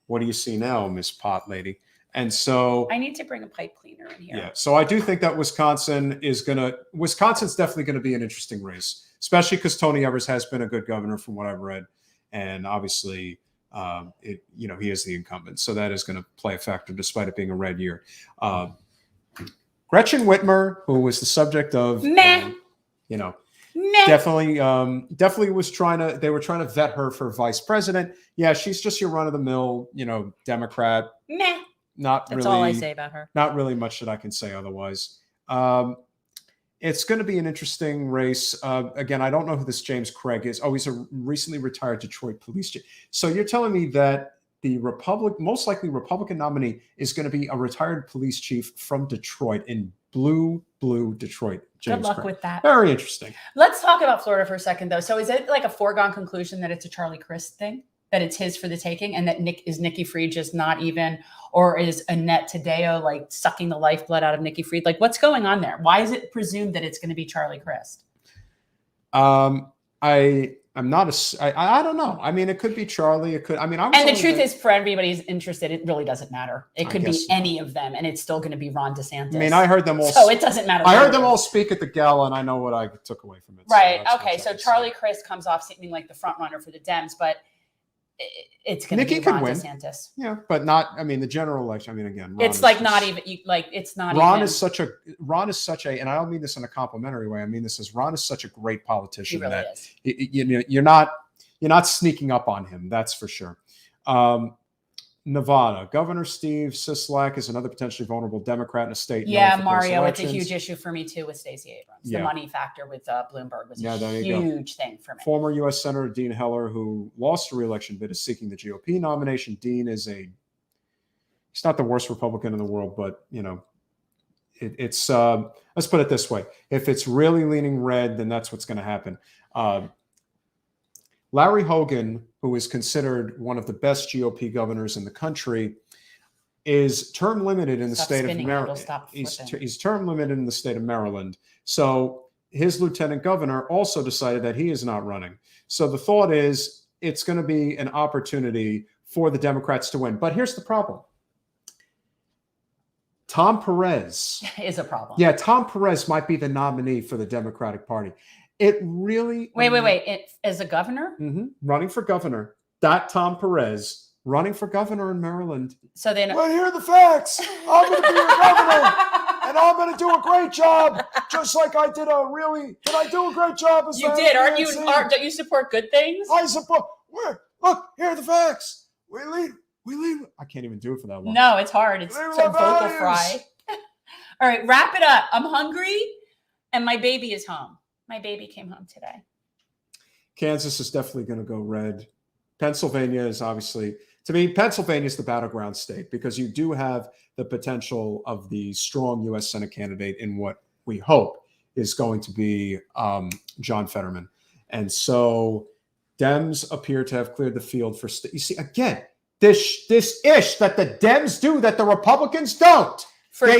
What do you see now, Miss Pot Lady? And so I need to bring a pipe cleaner in here. Yeah, so I do think that Wisconsin's definitely going to be an interesting race, especially because Tony Evers has been a good governor from what I've read, and obviously, he is the incumbent, so that is going to play a factor despite it being a red year. Gretchen Whitmer, who was the subject of, definitely was they were trying to vet her for vice president. Yeah, she's just your run-of-the-mill, Democrat. Meh. That's all I say about her. Not really much that I can say otherwise. It's going to be an interesting race. Again, I don't know who this James Craig is. Oh, he's a recently retired Detroit police chief. So you're telling me that the most likely Republican nominee is going to be a retired police chief from Detroit in blue Detroit. James Good luck Craig. with that. Very interesting. Let's talk about Florida for a second, though. So is it like a foregone conclusion that it's a Charlie Crist thing, that it's his for the taking, and that Nikki Fried just not even, or is Annette Taddeo like sucking the lifeblood out of Nikki Fried? Like, what's going on there? Why is it presumed that it's going to be Charlie Crist? I'm not I don't know. I mean, it could be Charlie. It could. I mean, and the truth is, for everybody who's interested, it really doesn't matter. It could be any of them, and it's still going to be Ron DeSantis. I mean, I heard them all. So it doesn't matter. I heard them all speak at the gala, and I know what I took away from it. Right. So okay. So Charlie Crist comes off seeming like the front runner for the Dems, but it's going to be Ron DeSantis. Yeah, but not. I mean, the general election. I mean, again, Ron it's like not even like it's not. Ron is such a, and I don't mean this in a complimentary way. I mean this as Ron is such a great politician. He really is. You're not sneaking up on him. That's for sure. Nevada, Governor Steve Sisolak is another potentially vulnerable Democrat in a state. Yeah, Mario, it's a huge issue for me too with Stacey Abrams. The money factor with Bloomberg was a huge thing for me. Former U.S. Senator Dean Heller, who lost a re-election bid, is seeking the GOP nomination. Dean is he's not the worst Republican in the world, but it's let's put it this way: if it's really leaning red, then that's what's going to happen. Larry Hogan, who is considered one of the best GOP governors in the country, is term limited in the state of Maryland. He's term limited in the state of Maryland. So his lieutenant governor also decided that he is not running. So the thought is it's going to be an opportunity for the Democrats to win. But here's the problem. Tom Perez is a problem. Yeah, Tom Perez might be the nominee for the Democratic Party. It really... Wait. As a governor? Running for governor. That Tom Perez running for governor in Maryland. So then... Well, here are the facts. I'm going to be your governor. And I'm going to do a great job. Just like I did Did I do a great job? As you did. Don't you support good things? I support... Look, here are the facts. We lead. I can't even do it for that long. No, it's hard. It's so vocal fry. All right, wrap it up. I'm hungry and my baby is home. My baby came home today. Kansas is definitely going to go red. Pennsylvania is obviously, to me, Pennsylvania is the battleground state because you do have the potential of the strong U.S. Senate candidate in what we hope is going to be John Fetterman. And so Dems appear to have cleared the field for, you see, again, this ish that the Dems do that the Republicans don't.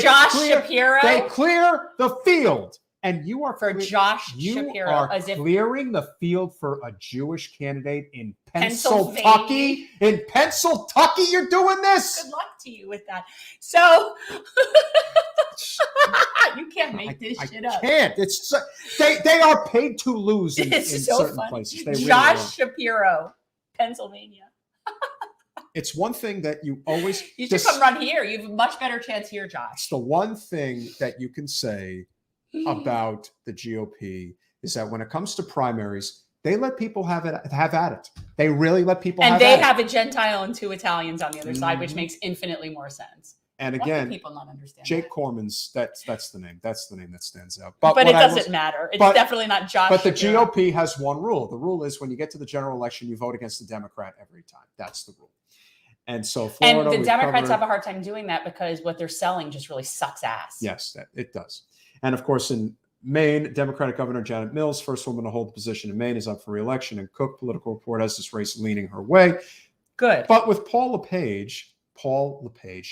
Josh Shapiro. They clear the field. And you are Josh Shapiro. You are clearing the field for a Jewish candidate in Pennsylvania. In Pennsylvania, you're doing this? Good luck to you with that. So you can't make this shit up. I can't. It's they are paid to lose in so certain places. They Josh Shapiro, Pennsylvania. It's one thing that you always... You should come run here. You have a much better chance here, Josh. It's the one thing that you can say about the GOP is that when it comes to primaries, they let people have at it. They really let people have at it. And they have a Gentile and 2 Italians on the other side, which makes infinitely more sense. And again, people not understand Jake Corman's, that's the name. That's the name that stands out. But it doesn't matter. It's definitely not Josh. But the GOP has one rule. The rule is when you get to the general election, you vote against the Democrat every time. That's the rule. And so Florida, and the Democrats have a hard time doing that because what they're selling just really sucks ass. Yes, it does. And of course, in Maine, Democratic Governor Janet Mills, first woman to hold the position in Maine, is up for re-election. And Cook Political Report has this race leaning her way. Good. But with Paul LePage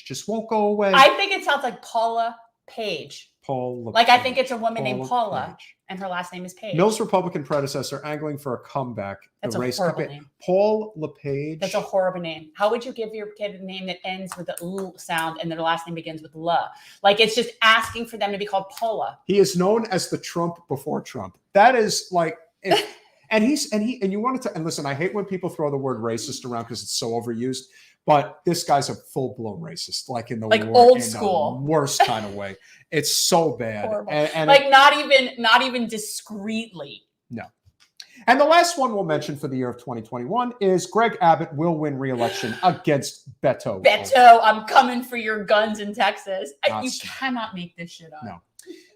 just won't go away. I think it sounds like Paula Page. Paul LePage. Like I think it's a woman named Paula. And her last name is Page. Mills' Republican predecessor angling for a comeback. That's a horrible name. Paul LePage. That's a horrible name. How would you give your kid a name that ends with the L sound and their last name begins with L? Like it's just asking for them to be called Paula. He is known as the Trump before Trump. That is like, and you wanted to, and listen, I hate when people throw the word racist around because it's so overused. But this guy's a full-blown racist, like in the old school, worst kind of way. It's so bad, and like not even discreetly. No. And the last one we'll mention for the year of 2021 is Greg Abbott will win re-election against Beto. Beto, I'm coming for your guns in Texas. You cannot make this shit up. No.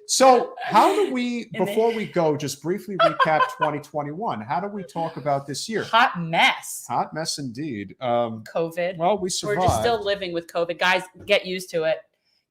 So how do we, before we go, just briefly recap 2021? How do we talk about this year? Hot mess. Hot mess indeed. COVID. Well, we survived. We're just still living with COVID. Guys, get used to it.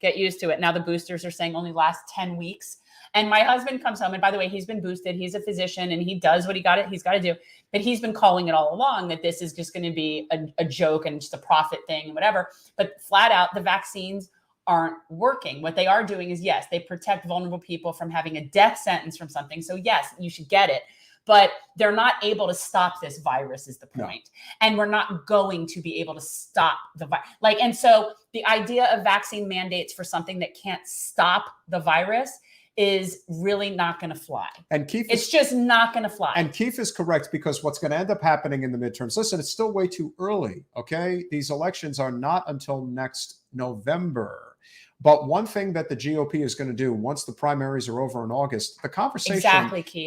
Get used to it. Now the boosters are saying only last 10 weeks. And my husband comes home, and by the way, he's been boosted. He's a physician, and he does what he's got to do. But he's been calling it all along that this is just going to be a joke and just a profit thing and whatever. But flat out, the vaccines aren't working. What they are doing is, yes, they protect vulnerable people from having a death sentence from something. So yes, you should get it, but they're not able to stop this virus is the point. No. And we're not going to be able to stop the virus. And so the idea of vaccine mandates for something that can't stop the virus is really not going to fly. And Keith, it's just not going to fly. And Keith is correct, because what's going to end up happening in the midterms, listen, it's still way too early. Okay. These elections are not until next November. But one thing that the GOP is going to do once the primaries are over in August, the conversation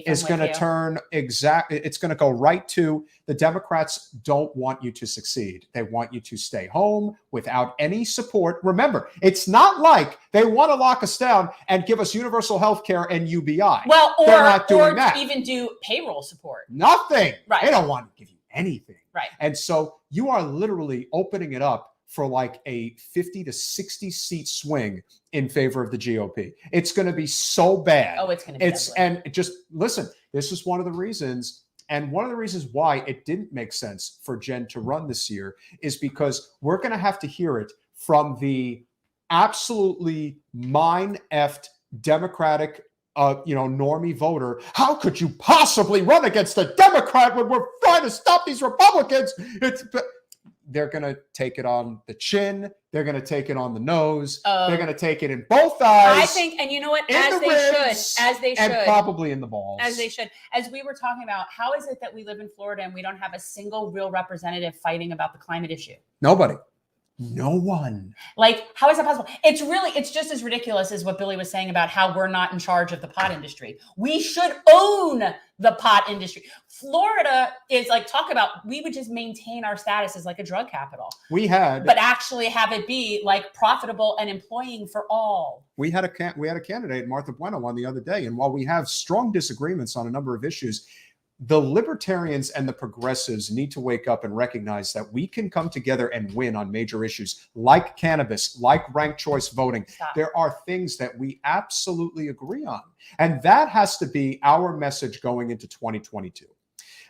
is going to turn it's going to go right to the Democrats don't want you to succeed. They want you to stay home without any support. Remember, it's not like they want to lock us down and give us universal health care and UBI. Well, they're not doing that. Even do payroll support. Nothing. Right. They don't want to give you anything. Right. And so you are literally opening it up for like a 50 to 60 seat swing in favor of the GOP. It's going to be so bad. Oh, it's going to be ugly. And just listen, this is one of the reasons, And one of the reasons why it didn't make sense for Jen to run this year is because we're going to have to hear it from the absolutely mind-effed Democratic normie voter. How could you possibly run against a Democrat when we're trying to stop these Republicans? They're going to take it on the chin. They're going to take it on the nose. They're going to take it in both eyes. I think, and you know what? As they should. And probably in the balls. As they should. As we were talking about, how is it that we live in Florida and we don't have a single real representative fighting about the climate issue? Nobody. No one. Like, how is that possible? It's just as ridiculous as what Billy was saying about how we're not in charge of the pot industry. We should own the pot industry. Florida is like, talk about, we would just maintain our status as like a drug capital. But actually have it be like profitable and employing for all. We had a candidate, Martha Bueno, on the other day. And while we have strong disagreements on a number of issues, the libertarians and the progressives need to wake up and recognize that we can come together and win on major issues like cannabis, like ranked choice voting. There are things that we absolutely agree on. And that has to be our message going into 2022.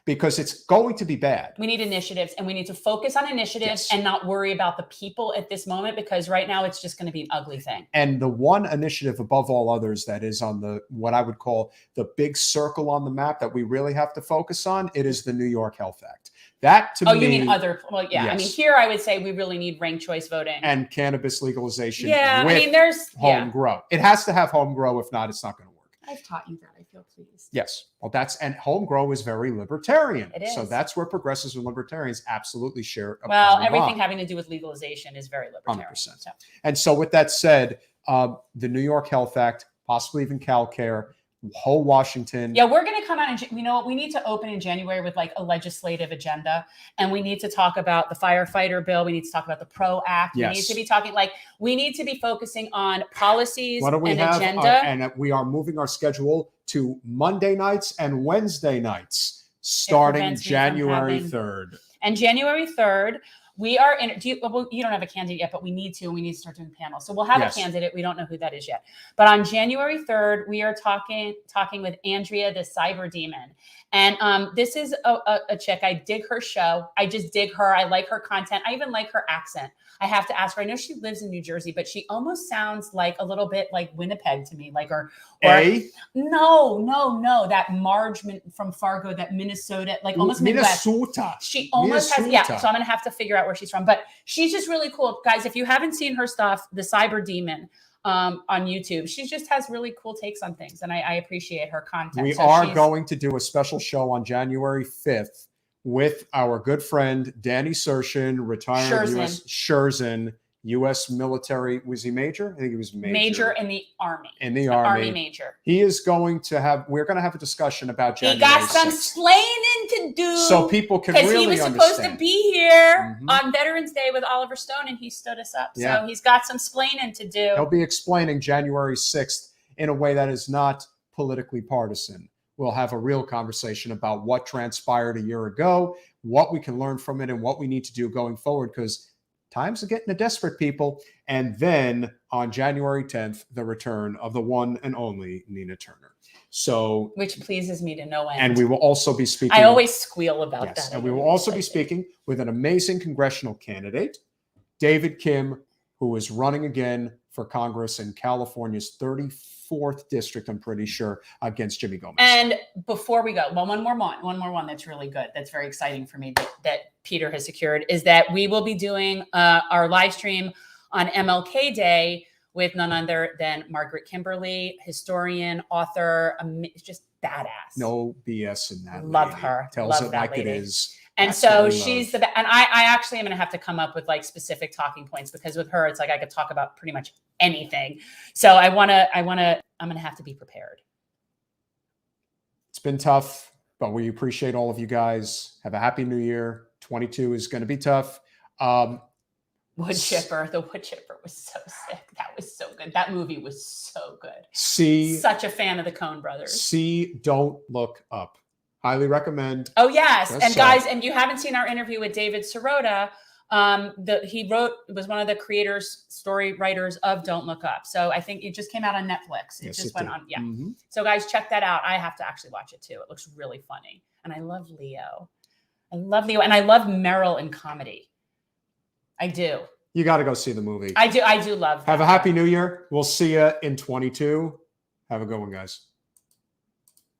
Because it's going to be bad. We need initiatives, and we need to focus on initiatives and not worry about the people at this moment, because right now it's just going to be an ugly thing. And the one initiative above all others that is on the, what I would call the big circle on the map that we really have to focus on, it is the New York Health Act. That to me. Oh, you mean other? Well, yeah. Yes. I mean, here I would say we really need ranked choice voting and cannabis legalization. Yeah, I mean, there's home grow. It has to have home grow. If not, it's not going to work. I've taught you that. I feel pleased. Yes. Well, and home grow is very libertarian. It is. So that's where progressives and libertarians absolutely share. Everything having to do with legalization is very libertarian. 100%. So. And so with that said, the New York Health Act, possibly even CalCare, whole Washington. Yeah, we're going to come out and, you know what, we need to open in January with like a legislative agenda, and we need to talk about the firefighter bill. We need to talk about the PRO Act. Yes. We need to be talking, like, we need to be focusing on policies and agenda. And we are moving our schedule to Monday nights and Wednesday nights starting January 3rd. And January 3rd, we are in. You don't have a candidate yet, but we need to. And we need to start doing panels. So we'll have a candidate. We don't know who that is yet. But on January 3rd, we are talking with Andrea, the cyber demon. And this is a chick. I dig her show. I just dig her. I like her content. I even like her accent. I have to ask her. I know she lives in New Jersey, but she almost sounds like a little bit like Winnipeg to me. Like No. That Marge from Fargo, that Minnesota, like almost Midwest. Minnesota. She almost has, so I'm going to have to figure out where she's from. But she's just really cool. Guys, if you haven't seen her stuff, The Cyber Demon, on YouTube, she just has really cool takes on things. And I appreciate her content. We are going to do a special show on January 5th with our good friend, Danny Sershin, retired U.S. military. Was he major? I think he was major. Major in the Army. In the Army. Army major. He is going to have, we're going to have a discussion about January 6th. He got some splaining to do. So people can really understand. Because he was supposed to be here on Veterans Day with Oliver Stone, and he stood us up. Yeah. So he's got some splaining to do. He'll be explaining January 6th in a way that is not politically partisan. We'll have a real conversation about what transpired a year ago, what we can learn from it, and what we need to do going forward, because times are getting to desperate, people. And then on January 10th, the return of the one and only Nina Turner. So, which pleases me to no end. And we will also be speaking. I always squeal about that. And we will also be speaking with an amazing congressional candidate, David Kim, who is running again for Congress in California's 34th district, I'm pretty sure, against Jimmy Gomez. And before we go, one more one that's really good. That's very exciting for me that Peter has secured is that we will be doing our live stream on MLK Day with none other than Margaret Kimberly, historian, author, just badass. No BS in that. Love lady. her. Tells Love it that like lady. it is. And so she's the best. And I actually am going to have to come up with like specific talking points, because with her, it's like I could talk about pretty much anything. So I'm going to have to be prepared. It's been tough, but we appreciate all of you guys. Have a happy new year. 22 is going to be tough. Wood Chipper. The Wood Chipper was so sick. That was so good. That movie was so good. Such a fan of the Coen brothers. Don't Look Up. Highly recommend. Oh, yes. And guys, and you haven't seen our interview with David Sirota. He was one of the story writers of Don't Look Up. So I think it just came out on Netflix. It just went on. Yeah. Mm-hmm. So guys, check that out. I have to actually watch it too. It looks really funny. and I love Leo. I love Leo, and I love Meryl in comedy. I do. You got to go see the movie. I do love. Have a happy new year. We'll see you in 22. Have a good one, guys.